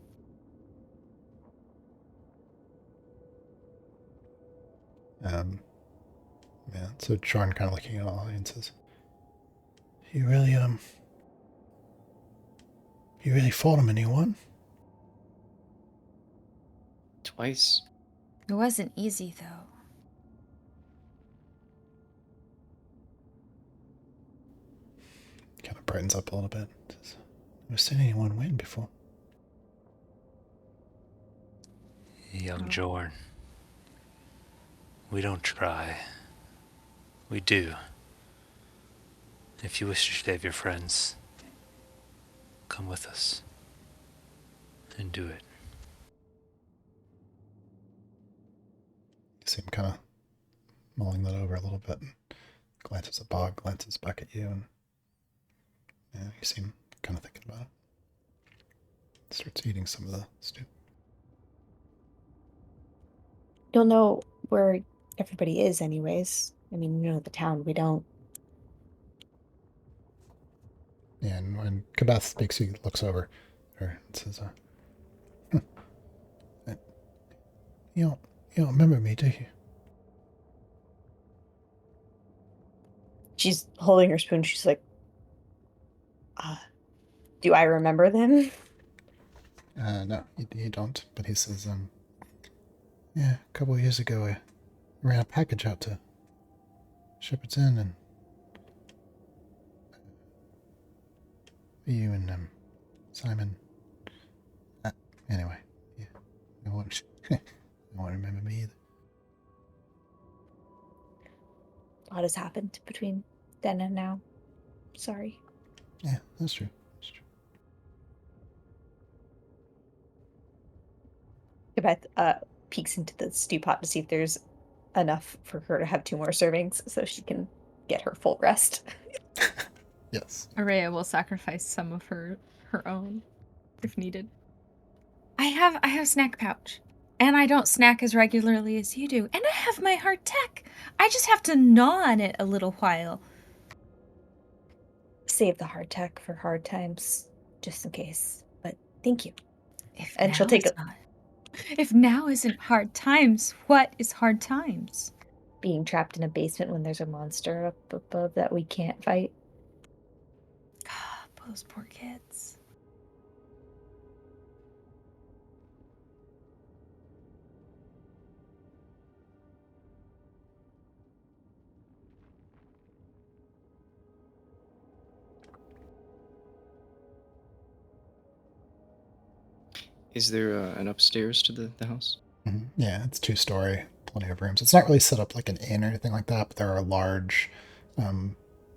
Yeah, so Jorn kind of looking at all and says, You really fought him and he won? Twice. It wasn't easy, though. Kind of brightens up a little bit. Says, I've never seen anyone win before. Young Jorn. We don't try. We do. If you wish to save your friends, come with us. And do it. You see him kind of mulling that over a little bit. And glances at Bog, glances back at you, and yeah, you see him kind of thinking about it. Starts eating some of the stew. Don't know where everybody is, anyways. I mean, you know the town. We don't. Yeah, and when Kabeth speaks, he looks over her and says, you don't remember me, do you? She's holding her spoon. She's like, do I remember them? No, you don't. But he says, yeah, a couple of years ago, I ran a package out to Shepherd's Inn, and you and Simon. Anyway, yeah, I won't remember me either. A lot has happened between then and now. Sorry. Yeah, that's true. That's true. Beth peeks into the stew pot to see if there's enough for her to have 2 more servings so she can get her full rest. Yes. Araya will sacrifice some of her own if needed. I have snack pouch. And I don't snack as regularly as you do. And I have my hard tech. I just have to gnaw on it a little while. Save the hardtack for hard times, just in case. But thank you. And she'll take it. If now isn't hard times, what is hard times? Being trapped in a basement when there's a monster up above that we can't fight. God, those poor kids. Is there an upstairs to the house? Mm-hmm. Yeah, it's 2-story, plenty of rooms. It's not really set up like an inn or anything like that, but there are large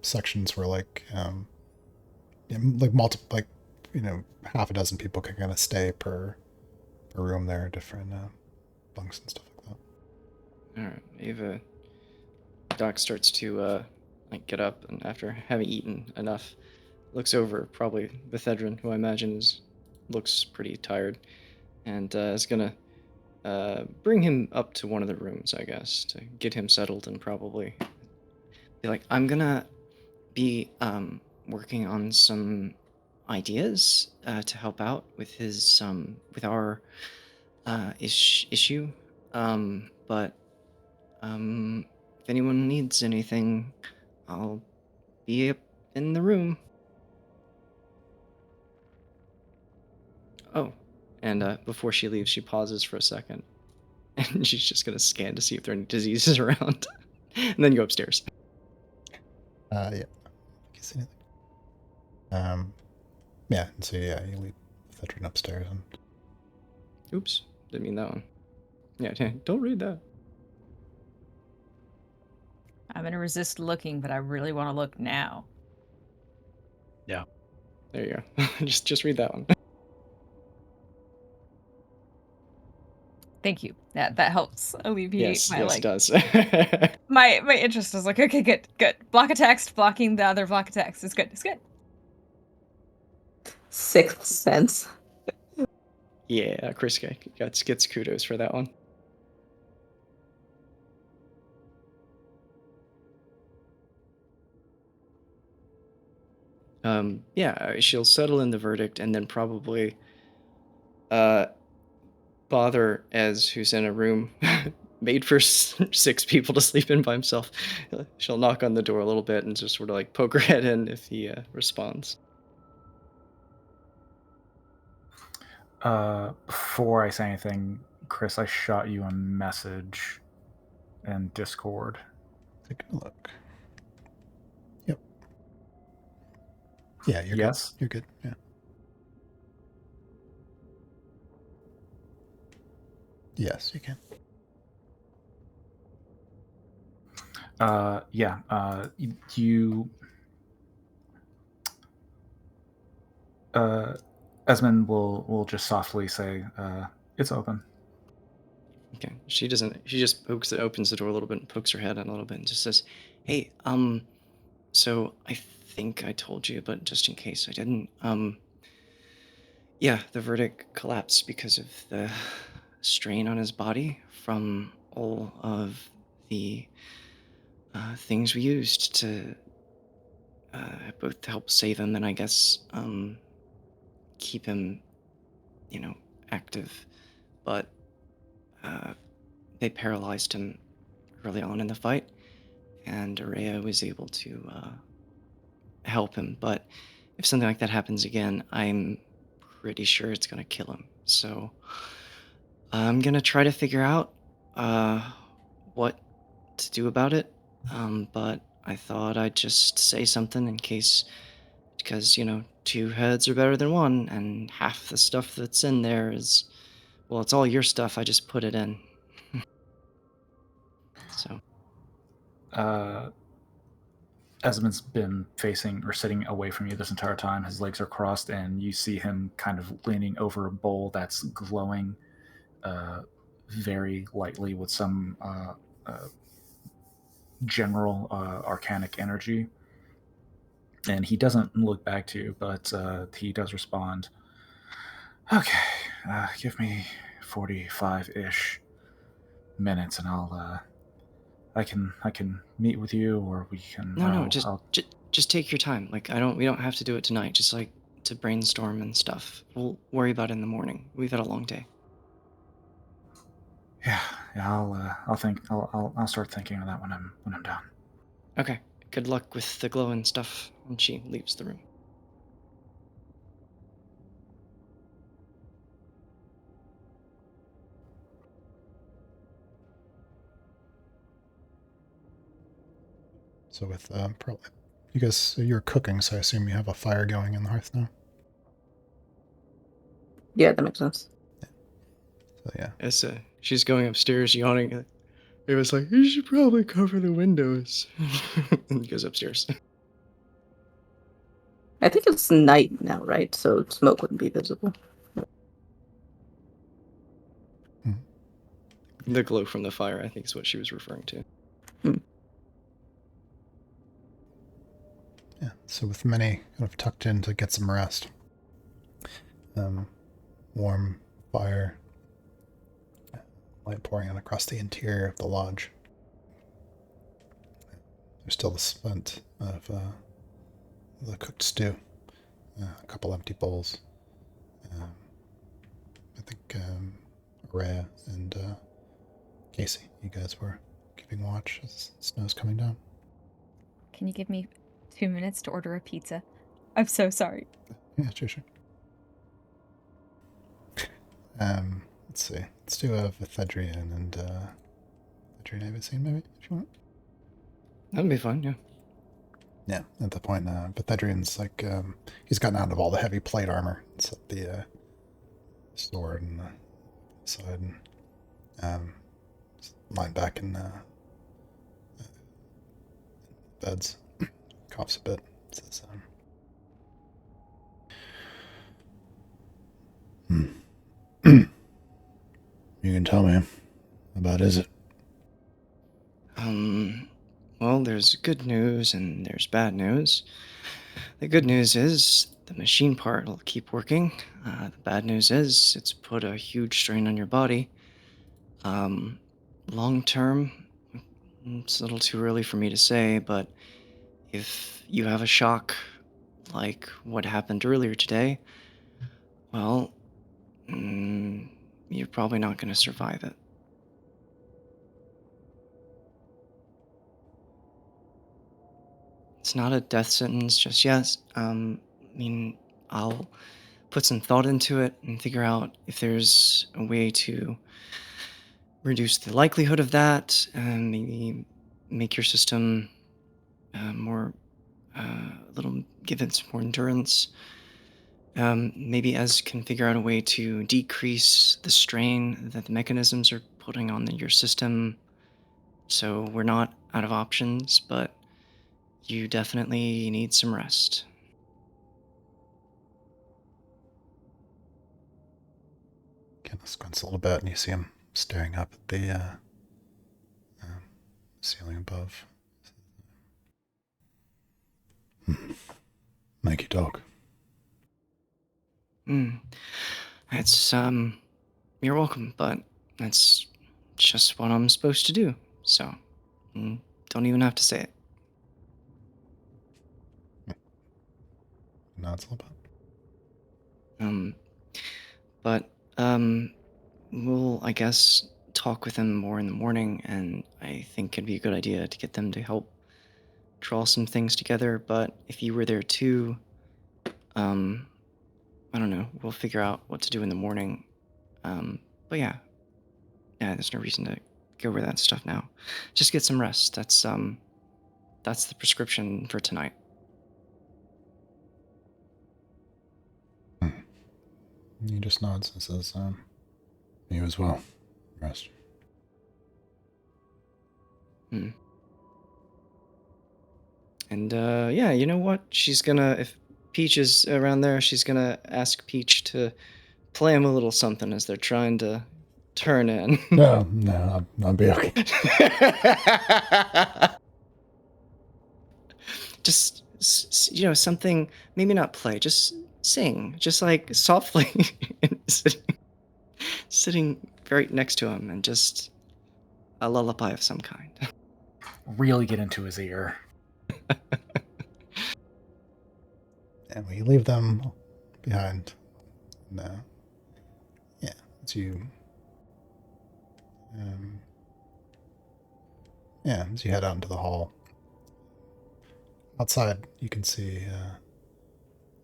sections where like half a dozen people can kind of stay per room. There are different bunks and stuff like that. All right, Ava. Doc starts to get up, and after having eaten enough, looks over probably Bethedrin, who I imagine looks pretty tired, and is gonna bring him up to one of the rooms, I guess, to get him settled, and probably be like, I'm gonna be working on some ideas to help out with his with our issue, but if anyone needs anything, I'll be up in the room. Oh, and before she leaves, she pauses for a second, and she's just gonna scan to see if there are any diseases around, and then go upstairs. Yeah. You see anything? Yeah. And so yeah, you leave Fedrin upstairs, and Oops, didn't mean that one. Yeah, don't read that. I'm gonna resist looking, but I really want to look now. Yeah. There you go. just read that one. Thank you. That helps alleviate Yes, my yes, it does. my interest is like, okay, good. Block of text, blocking the other block of text is good. It's good. 6th sense. Yeah, Chris gets kudos for that one. she'll settle in the verdict and then probably bother Ez, who's in a room made for 6 people to sleep in by himself. She'll knock on the door a little bit and just sort of like poke her head in if he responds. Before I say anything, Chris, I shot you a message in Discord. Take a look. Yep. Yeah, you're Yes? good. You're good. Yeah. Yes, you can. You Esmond will just softly say, it's open. Okay. She just opens the door a little bit and pokes her head in a little bit and just says, "Hey, so I think I told you, but just in case I didn't, yeah, the verdict collapsed because of the strain on his body from all of the things we used to both help save him and I guess keep him, active. But they paralyzed him early on in the fight, and Araya was able to help him. But if something like that happens again, I'm pretty sure it's gonna kill him. So I'm gonna try to figure out what to do about it. But I thought I'd just say something in case, because 2 heads are better than 1, and half the stuff that's in there is, well, it's all your stuff. I just put it in. So Esmond's been facing or sitting away from you this entire time. His legs are crossed, and you see him kind of leaning over a bowl that's glowing very lightly with some general arcanic energy. And he doesn't look back to you, but he does respond. Okay, give me 45-ish minutes, and I can meet with you, or we can. no, just take your time. Like we don't have to do it tonight. Just like to brainstorm and stuff. We'll worry about it in the morning. We've had a long day. Yeah. I'll start thinking of that when I'm done. Okay. Good luck with the glow and stuff. And she leaves the room. So with probably you guys, you're cooking, so I assume you have a fire going in the hearth now. Yeah, that makes sense. So yeah. As she's going upstairs, yawning. It was like, you should probably cover the windows. And he goes upstairs. I think it's night now, right? So smoke wouldn't be visible. The glow from the fire, I think, is what she was referring to. Yeah. So with many kind of tucked in to get some rest. Warm fire, light pouring out across the interior of the lodge. There's still the scent of the cooked stew. A couple empty bowls. I think Araya and Casey, you guys were keeping watch as snow's coming down. Can you give me 2 minutes to order a pizza? I'm so sorry. Yeah, sure. Let's see. Let's do a Vithedrian and Vithedrian Avicine, maybe, if you want. That'd be fun, yeah. Yeah, at the point, Vithedrian's like, he's gotten out of all the heavy plate armor. It's at the sword and the side, and lying back in beds. Coughs a bit. Says, you can tell me about is it? Well, there's good news and there's bad news. The good news is the machine part will keep working. The bad news is it's put a huge strain on your body. Long term, it's a little too early for me to say, but if you have a shock like what happened earlier today, well, you're probably not going to survive it. It's not a death sentence just yet. I mean, I'll put some thought into it and figure out if there's a way to reduce the likelihood of that and maybe make your system give it some more endurance. Maybe Ez can figure out a way to decrease the strain that the mechanisms are putting on your system, so we're not out of options, but you definitely need some rest. Kenneth squints a little bit, and you see him staring up at the ceiling above. Thank you, dog. That's, you're welcome, but that's just what I'm supposed to do, so don't even have to say it. Nods a little bit. But, we'll, I guess, talk with them more in the morning, and I think it'd be a good idea to get them to help draw some things together, but if you were there too, I don't know, we'll figure out what to do in the morning. But yeah, there's no reason to go over that stuff now. Just get some rest. That's the prescription for tonight. He just nods and says, you as well. Rest. And yeah, you know what? She's gonna, if Peach is around there, she's gonna ask Peach to play him a little something as they're trying to turn in. No, I'll be okay. Just, something, maybe not play, just sing, just like softly, sitting right next to him, and just a lullaby of some kind. Really get into his ear. And we leave them behind. No. Yeah, it's you. As you head out into the hall. Outside, you can see,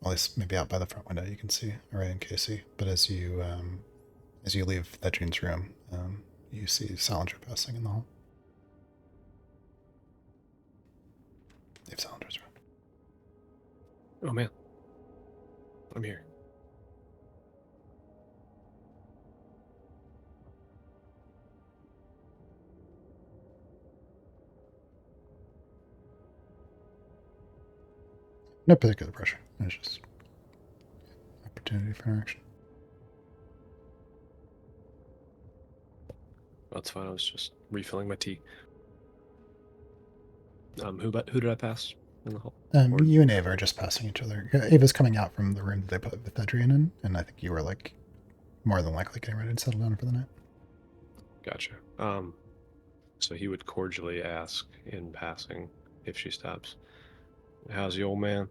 at least maybe out by the front window, you can see Ray and Casey. But as you leave Thedrine's room, you see Salinger passing in the hall. If Salinger's around. Oh man, I'm here. No particular pressure. It's just opportunity for interaction. That's fine. I was just refilling my tea. Who did I pass in the hall? You and Ava are just passing each other. Ava's coming out from the room that they put Thedrian in, and I think you were like more than likely getting ready to settle down for the night. Gotcha. So he would cordially ask in passing if she stops, "How's the old man?"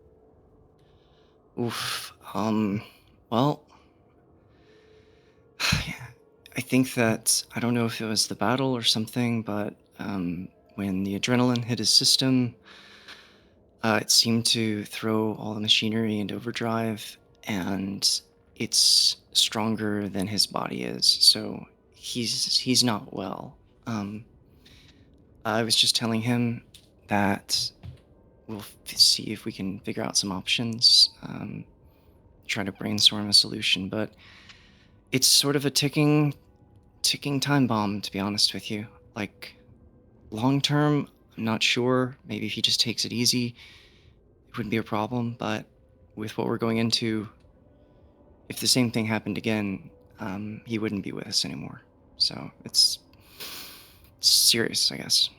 Oof. Well, I think that, I don't know if it was the battle or something, but when the adrenaline hit his system, it seemed to throw all the machinery into overdrive, and it's stronger than his body is, so he's not well. I was just telling him that we'll see if we can figure out some options, try to brainstorm a solution, but it's sort of a ticking time bomb, to be honest with you. Like, long term, I'm not sure. Maybe if he just takes it easy, it wouldn't be a problem, but with what we're going into, if the same thing happened again, he wouldn't be with us anymore. So it's serious, I guess.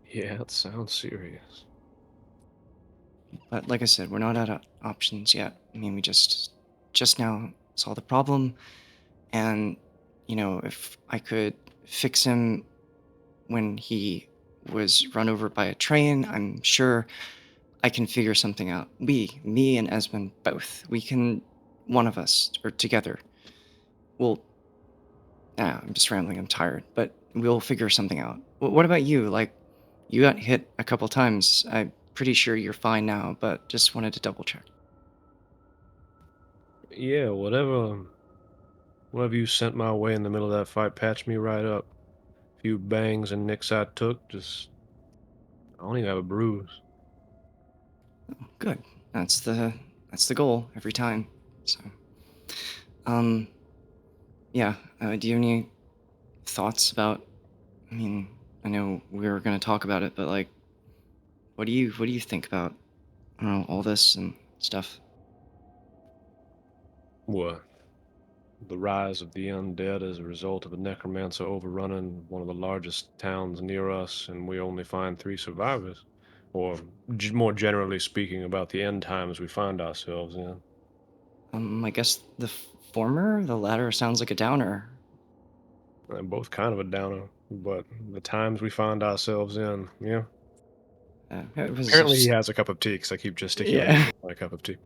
Yeah, it sounds serious. But like I said, we're not out of options yet. I mean, we just now saw the problem, and if I could fix him when he was run over by a train. I'm sure I can figure something out. Me and Esmond both. We can, one of us, or together, we'll, I'm just rambling, I'm tired, but we'll figure something out. What about you? Like, you got hit a couple times. I'm pretty sure you're fine now, but just wanted to double check. Yeah, whatever you sent my way in the middle of that fight patched me right up. A few bangs and nicks I took, just I don't even have a bruise. Good. That's the goal every time. So, um, yeah. Do you have any thoughts about? I mean, I know we were gonna talk about it, but like, what do you think about, I don't know, all this and stuff? What? The rise of the undead as a result of a necromancer overrunning one of the largest towns near us, and we only find 3 survivors. Or, more generally speaking, about the end times we find ourselves in. I guess the former, the latter sounds like a downer. And both kind of a downer, but the times we find ourselves in, yeah. It was Apparently he just, has a cup of tea, because I keep gesticulating yeah. my cup of tea.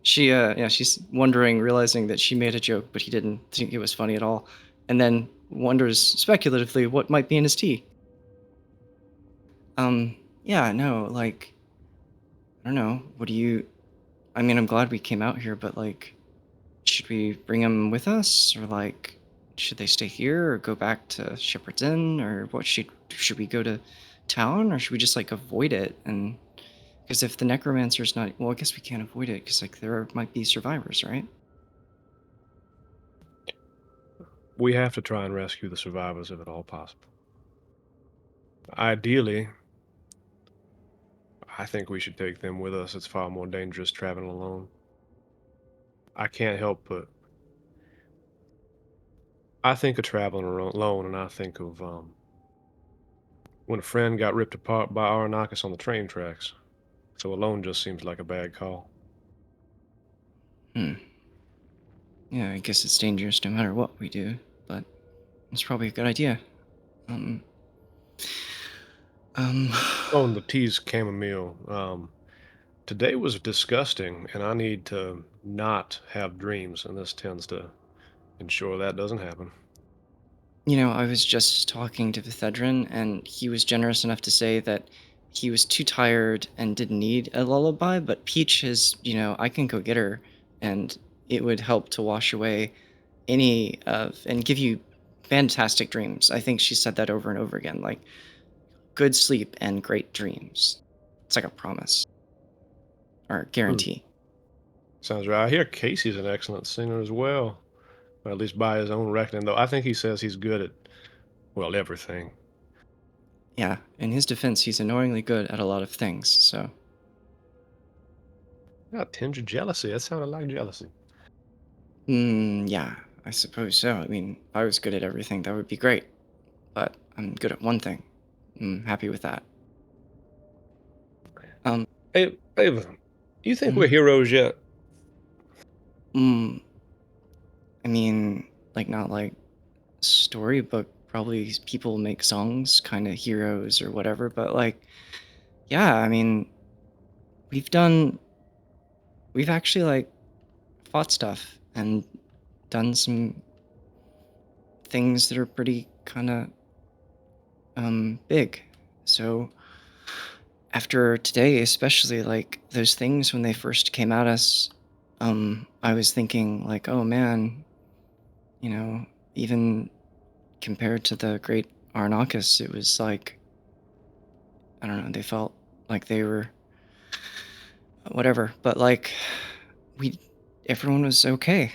Yeah, she's wondering, realizing that she made a joke, but he didn't think it was funny at all, and then wonders speculatively what might be in his tea. Yeah, no, like, I don't know. What do you? I mean, I'm glad we came out here, but like, should we bring them with us, or like, should they stay here, or go back to Shepherd's Inn, or what? Should we go to town, or should we just like avoid it? And because if the necromancer's not, well, I guess we can't avoid it because like there might be survivors, right? We have to try and rescue the survivors if at all possible. Ideally, I think we should take them with us. It's far more dangerous traveling alone. I can't help but I think of traveling alone, and I think of when a friend got ripped apart by Aranakis on the train tracks. So alone just seems like a bad call. Hmm. Yeah, I guess it's dangerous no matter what we do, but it's probably a good idea. Um. Um. Oh, and the tea's chamomile. Today was disgusting, and I need to not have dreams, and this tends to ensure that doesn't happen. I was just talking to Vithedrin, and he was generous enough to say that he was too tired and didn't need a lullaby, but Peach I can go get her, and it would help to wash away and give you fantastic dreams. I think she said that over and over again, like, good sleep and great dreams. It's like a promise, or Hmm. guarantee. Sounds right. I hear Casey's an excellent singer as well. Or at least by his own reckoning, though. I think he says he's good at, well, everything. Yeah, in his defense, he's annoyingly good at a lot of things, so. Yeah, tinge of jealousy. That sounded like jealousy. Yeah, I suppose so. I mean, if I was good at everything, that would be great. But I'm good at one thing. I'm happy with that. Um, Hey, Ava, you think mhm. we're heroes yet? mm, I mean, like, not like storybook, probably people make songs, kind of heroes or whatever, but like, yeah, I mean, we've done, we've actually like fought stuff and done some things that are pretty kind of big. So after today, especially like those things when they first came at us, I was thinking like, oh man, you know, even compared to the great Arnakis, it was like, I don't know, they felt like they were whatever, but like we, everyone was okay,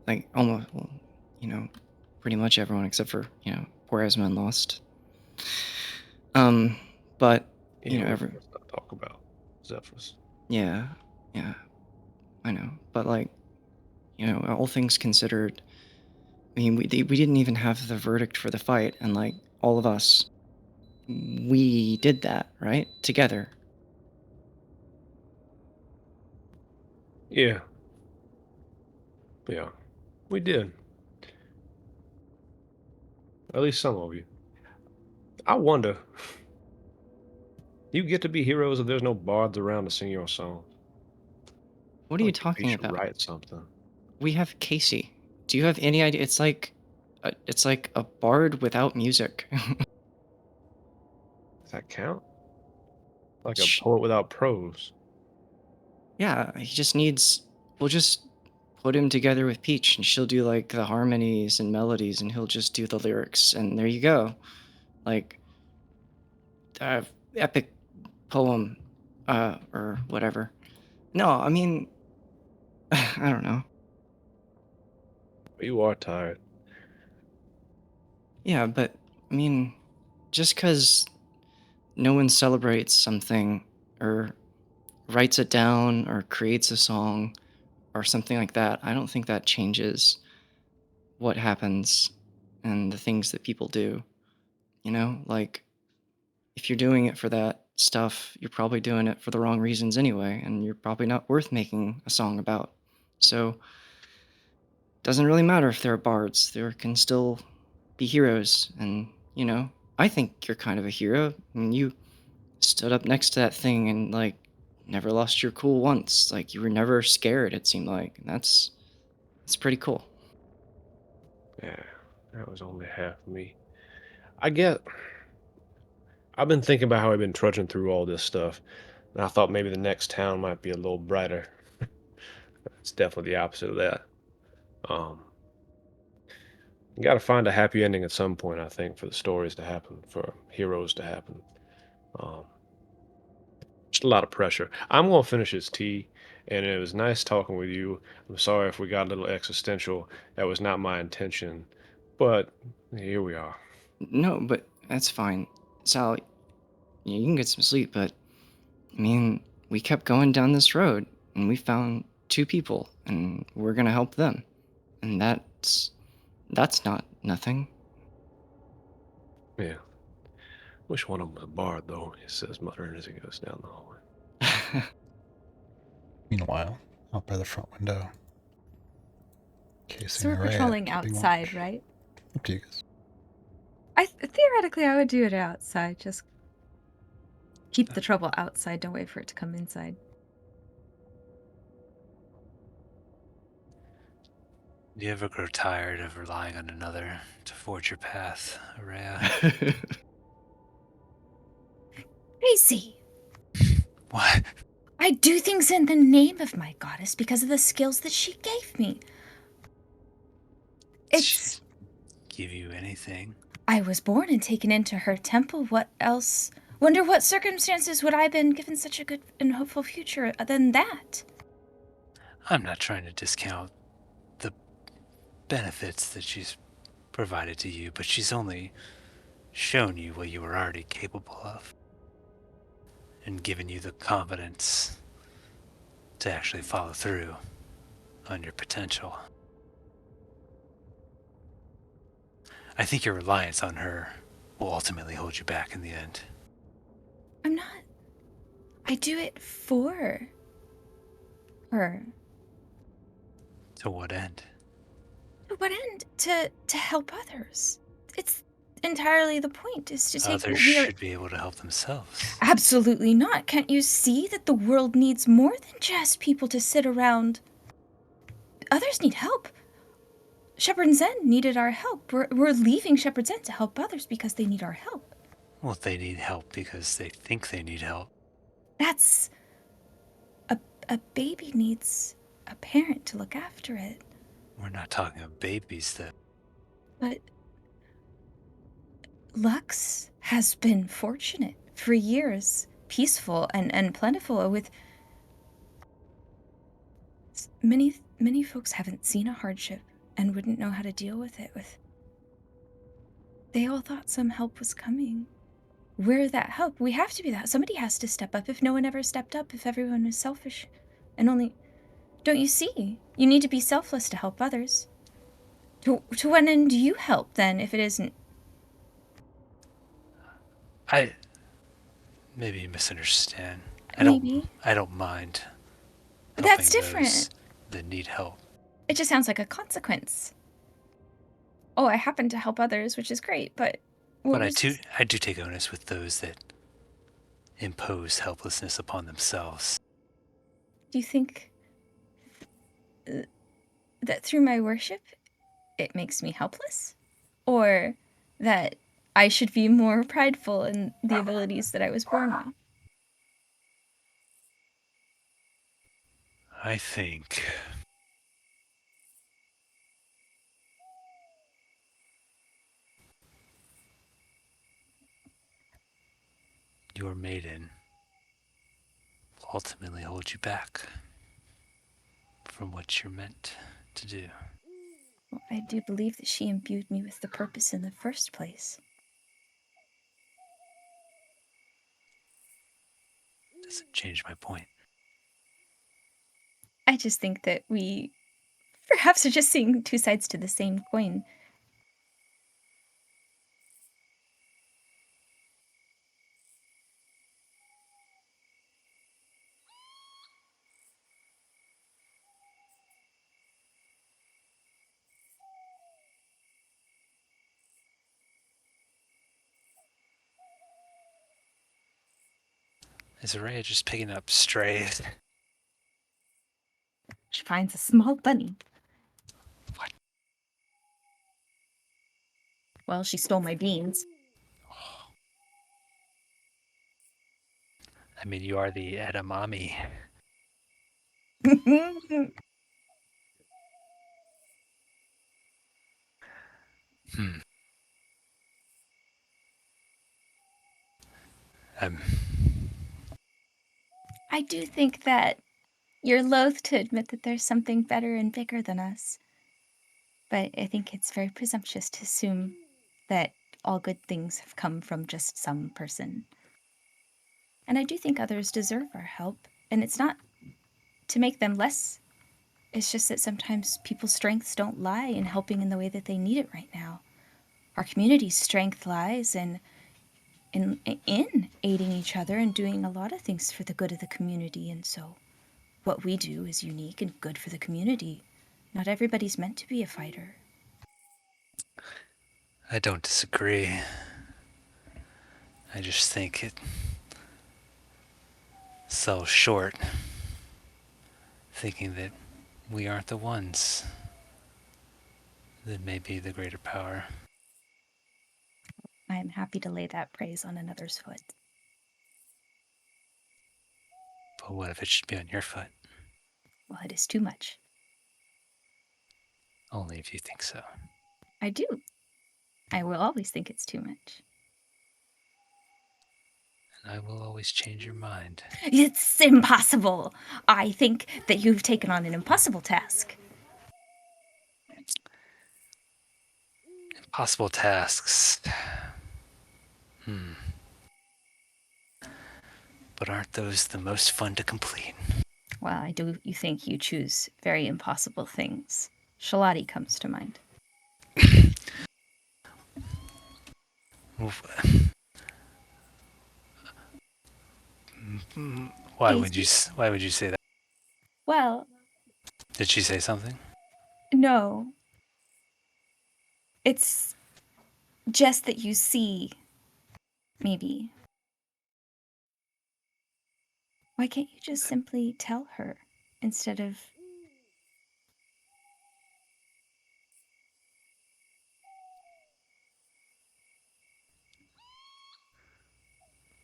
like almost, well, you know, pretty much everyone except for poor Esmond lost. But Yeah, well, every let's not talk about Zephyrus. yeah, yeah, I know, but like all things considered, I mean, we didn't even have the verdict for the fight, and like all of us, we did that right together. Yeah, yeah, we did. At least some of you. I wonder. You get to be heroes if there's no bards around to sing your song. What are you Like, we talking should about? write something. We have Casey. Do you have any idea? It's like a bard without music. Does that count? Like a Sh- poet without prose. yeah, he just needs. We'll just put him together with Peach, and she'll do like the harmonies and melodies, and he'll just do the lyrics, and there you go. Like, epic poem, or whatever. No, I mean, I don't know. You are tired. Yeah, but I mean, just because no one celebrates something or writes it down or creates a song or something like that, I don't think that changes what happens and the things that people do. You know, like if you're doing it for that stuff, you're probably doing it for the wrong reasons anyway, and you're probably not worth making a song about. So, doesn't really matter if they're bards, there can still be heroes. And, you know, I think you're kind of a hero. I mean, you stood up next to that thing and, like, never lost your cool once. Like, you were never scared, it seemed like. And that's pretty cool. Yeah, that was only half of me. I get. I've been thinking about how I've been trudging through all this stuff, and I thought maybe the next town might be a little brighter. It's definitely the opposite of that. Um, you got to find a happy ending at some point, I think, for the stories to happen, for heroes to happen. Um, just a lot of pressure. I'm gonna finish this tea, and it was nice talking with you. I'm sorry if we got a little existential. That was not my intention, but here we are. No, but that's fine. Sal, you can get some sleep, but I mean, we kept going down this road and we found two people and we're gonna help them. And that's not nothing. Yeah. Wish one of them was a bard, though, he says, muttering as he goes down the hallway. Meanwhile, out by the front window, Casey So we're and Araya patrolling keeping outside, watch. right? Up to you guys. Theoretically, I would do it outside. Just keep the trouble outside. Don't wait for it to come inside. Do you ever grow tired of relying on another to forge your path, Araya? Crazy. What? I do things in the name of my goddess because of the skills that she gave me. It's. Give you anything? I was born and taken into her temple. What else? Wonder what circumstances would I have been given such a good and hopeful future than that? I'm not trying to discount the benefits that she's provided to you, but she's only shown you what you were already capable of and given you the confidence to actually follow through on your potential. I think your reliance on her will ultimately hold you back in the end. I'm not. I do it for her. To what end? To what end? To help others. It's entirely the point, is to take Others what we are... should be able to help themselves. Absolutely not. Can't you see that the world needs more than just people to sit around? Others need help. Shepherd's End needed our help. We're leaving Shepherd's End to help others because they need our help. Well, they need help because they think they need help. That's... A baby needs a parent to look after it. We're not talking of babies, though. But Lux has been fortunate for years, peaceful and plentiful. With many folks haven't seen a hardship and wouldn't know how to deal with it. They all thought some help was coming. We're that help. We have to be that. Somebody has to step up. If no one ever stepped up, if everyone was selfish and only... Don't you see? You need to be selfless to help others. To what end do you help, then, if it isn't? Maybe you misunderstand. Maybe. I don't mind. That's helping different. those that need help. It just sounds like a consequence. Oh, I happen to help others, which is great, but... But I do take onus with those that impose helplessness upon themselves. Do you think that through my worship, it makes me helpless? Or that I should be more prideful in the abilities that I was born with? I think your maiden will ultimately hold you back from what you're meant to do. Well, I do believe that she imbued me with the purpose in the first place. Doesn't change my point. I just think that we perhaps are just seeing two sides to the same coin. Is Araya just picking up strays? She finds a small bunny. What? Well, she stole my beans. I mean, you are the edamame. Hmm. Um, I do think that you're loath to admit that there's something better and bigger than us. But I think it's very presumptuous to assume that all good things have come from just some person. And I do think others deserve our help. And it's not to make them less. It's just that sometimes people's strengths don't lie in helping in the way that they need it right now. Our community's strength lies in aiding each other and doing a lot of things for the good of the community. And so what we do is unique and good for the community. Not everybody's meant to be a fighter. I don't disagree. I just think it sells short, thinking that we aren't the ones that may be the greater power. I am happy to lay that praise on another's foot. But what if it should be on your foot? Well, it is too much. Only if you think so. I do. I will always think it's too much. And I will always change your mind. It's impossible. I think that you've taken on an impossible task. Impossible tasks. But aren't those the most fun to complete? Well, I do you think you choose very impossible things. Shalati comes to mind. Why would you say that? Well, Did she say something? no. It's just that you see, maybe. Why can't you just simply tell her instead of...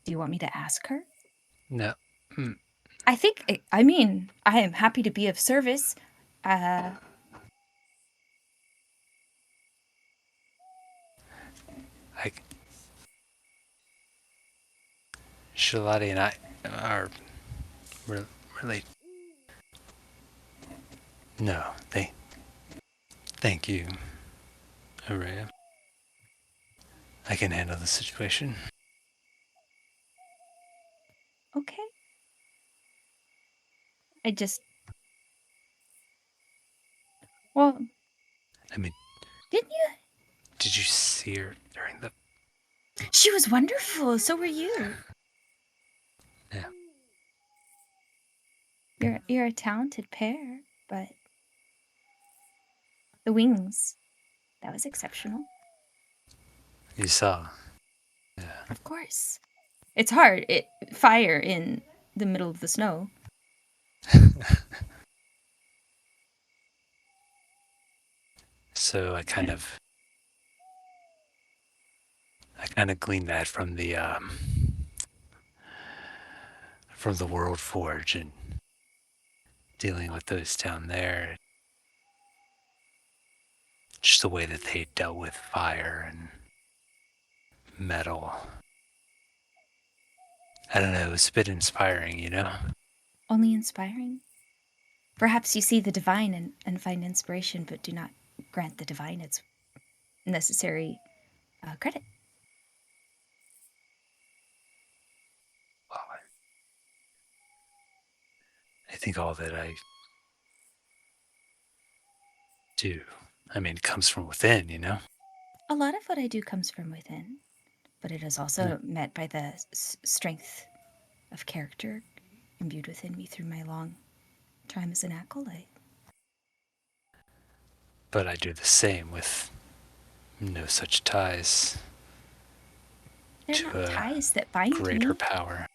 Do you want me to ask her? No. I mean, I am happy to be of service. Shalati and I are really. No, thank you, Araya. I can handle the situation. Okay. I just... Well, I mean, didn't you? did you see her during the... She was wonderful. So were you. Yeah. You're a talented pair, but the wings, that was exceptional. You saw. Yeah. Of course. It's hard. Fire in the middle of the snow. So I kind of gleaned that from the World Forge and dealing with those down there. Just the way that they dealt with fire and metal. I don't know, it was a bit inspiring, you know? Only inspiring? Perhaps you see the divine and find inspiration, but do not grant the divine its necessary credit. Well, I think all that I do, comes from within, you know? A lot of what I do comes from within, but it is also met by the strength of character imbued within me through my long time as an acolyte. But I do the same with no such ties They're to not a ties that bind greater me. power.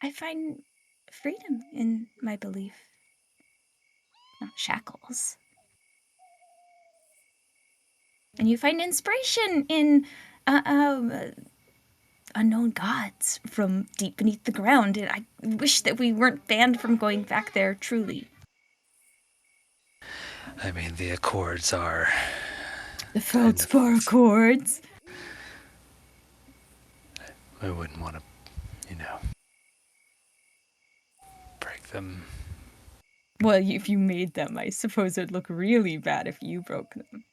I find freedom in my belief, not shackles. And you find inspiration in unknown gods from deep beneath the ground, and I wish that we weren't banned from going back there, truly. The Accords are... The feldspar accords. I wouldn't want to, break them. Well, if you made them, I suppose it'd look really bad if you broke them.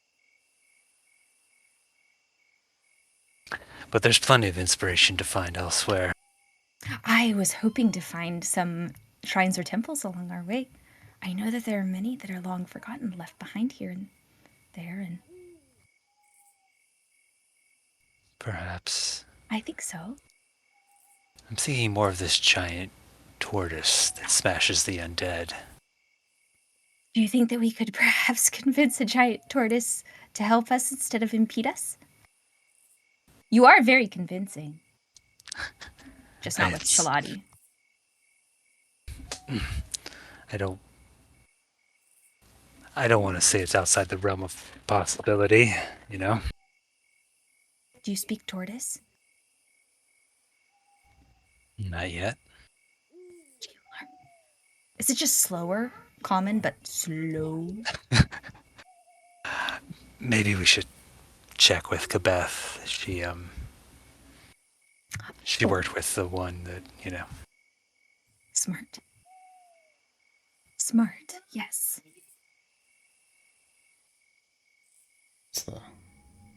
But there's plenty of inspiration to find elsewhere. I was hoping to find some shrines or temples along our way. I know that there are many that are long forgotten, left behind here and there, and Perhaps. I think so. I'm thinking more of this giant tortoise that smashes the undead. Do you think that we could perhaps convince a giant tortoise to help us instead of impede us? You are very convincing. Just not with Shalati. I don't want to say it's outside the realm of possibility, you know? Do you speak tortoise? Not yet. Do you learn? Is it just slower? Common, but slow? Maybe we should check with Kabeth. She worked with the one that, Smart. Smart, yes. It's the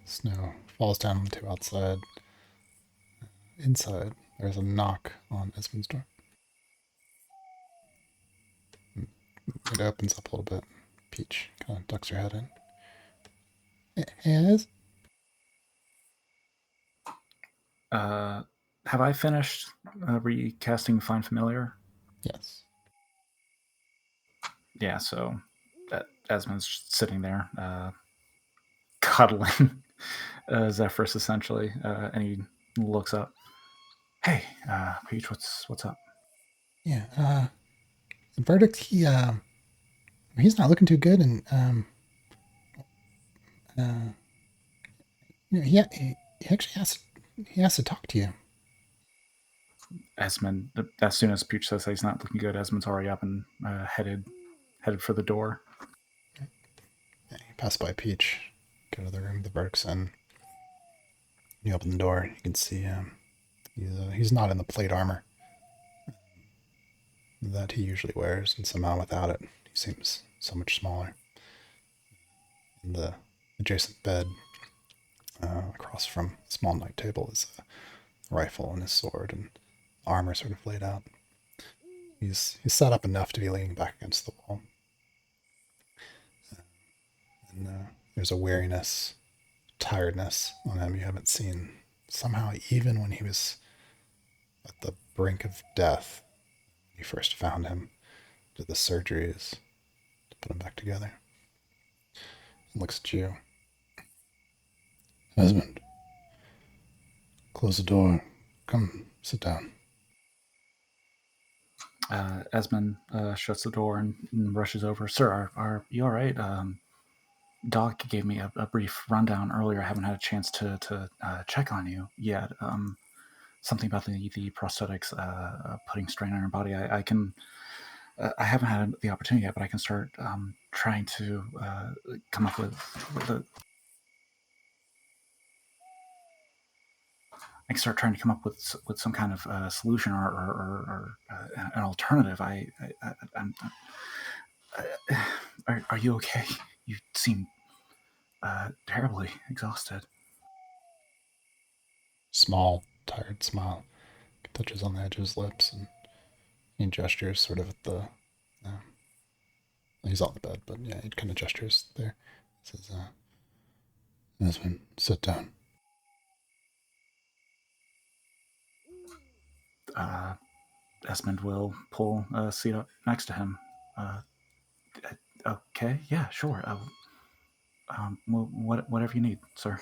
snow falls down on the two outside. Inside, there's a knock on Esmond's door. It opens up a little bit. Peach kind of ducks her head in. Yes? Have I finished recasting Find Familiar? Yes. Yeah, so Esmond's sitting there, cuddling Zephyrus essentially, and he looks up. Hey, Peach, what's up? Yeah, the verdict, he's not looking too good, and, he actually has to talk to you. Esmond, as soon as Peach says that he's not looking good, Esmond's already up and headed for the door. You pass by Peach, go to the room the verdict's in. You open the door, you can see he's not in the plate armor that he usually wears, and somehow without it, he seems so much smaller. In the adjacent bed, across from a small night table, is a rifle and his sword, and armor sort of laid out. He's set up enough to be leaning back against the wall. And there's a weariness, tiredness on him you haven't seen. Somehow, even when he was at the brink of death, when you first found him, did the surgeries to put him back together. He looks at you. Esmond, close the door. Come, sit down. Esmond shuts the door and rushes over. Sir, are you all right? Doc gave me a brief rundown earlier. I haven't had a chance to check on you yet. Something about the prosthetics putting strain on your body. I can. I haven't had the opportunity yet, but I can start trying to come up with the. I can start trying to come up with some kind of solution or an alternative. I'm are you okay? You seem terribly exhausted. Small, tired smile touches on the edge of his lips, and he gestures sort of at the. He's on the bed, but yeah, he kind of gestures there. He says, Esmond, sit down. Esmond will pull a seat up next to him. Okay, yeah, sure. Well, whatever you need, sir.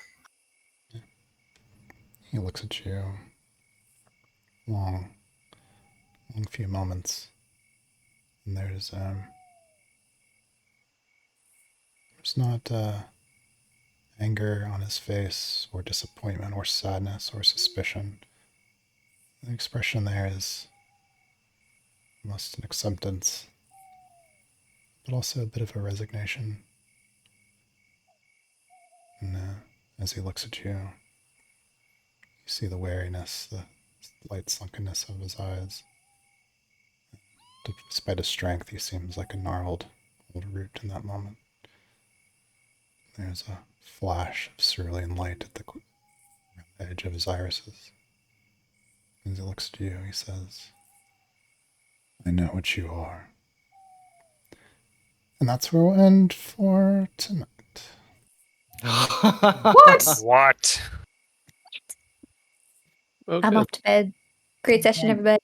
He looks at you. Long few moments. And there's not anger on his face, or disappointment, or sadness, or suspicion. The expression there is almost an acceptance, but also a bit of a resignation. And as he looks at you, you see the wariness, the light sunkenness of his eyes. Despite his strength, he seems like a gnarled old root in that moment. There's a flash of cerulean light at the edge of his irises. As he looks at you, he says, I know what you are. And that's where we'll end for tonight. What? What? Okay. I'm off to bed. Great session, everybody.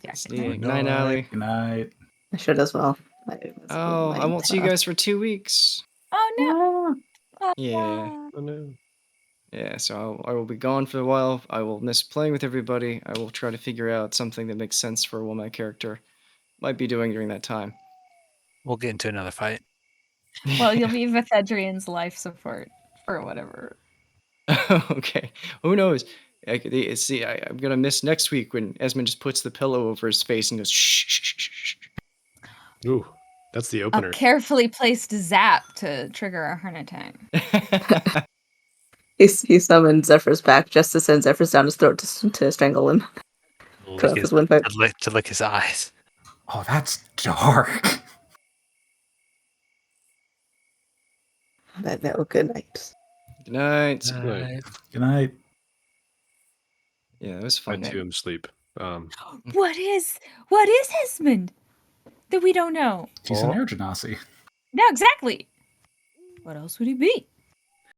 Yeah. Yeah, good night, Allie. Good night. I should as well. Oh, I won't see you guys for 2 weeks. Oh no. Yeah. Oh no. Yeah, so I will be gone for a while. I will miss playing with everybody. I will try to figure out something that makes sense for what my character might be doing during that time. We'll get into another fight. Well, you'll be Vithedrian's life support or whatever. Okay. Who knows? I'm gonna miss next week when Esmond just puts the pillow over his face and goes shh, shh, shh, shh, shh. Ooh, that's the A opener. carefully placed zap to trigger a heart attack. He summoned Zephyr's back just to send Zephyr's down his throat to strangle him. Cut off his windpipe. To lick his eyes. Oh, that's dark. Well, good night. Good night. Right. Good night. Yeah, it was I fun. too am sleep. What is Esmond that we don't know? He's an Oh. air genasi. No, exactly. What else would he be?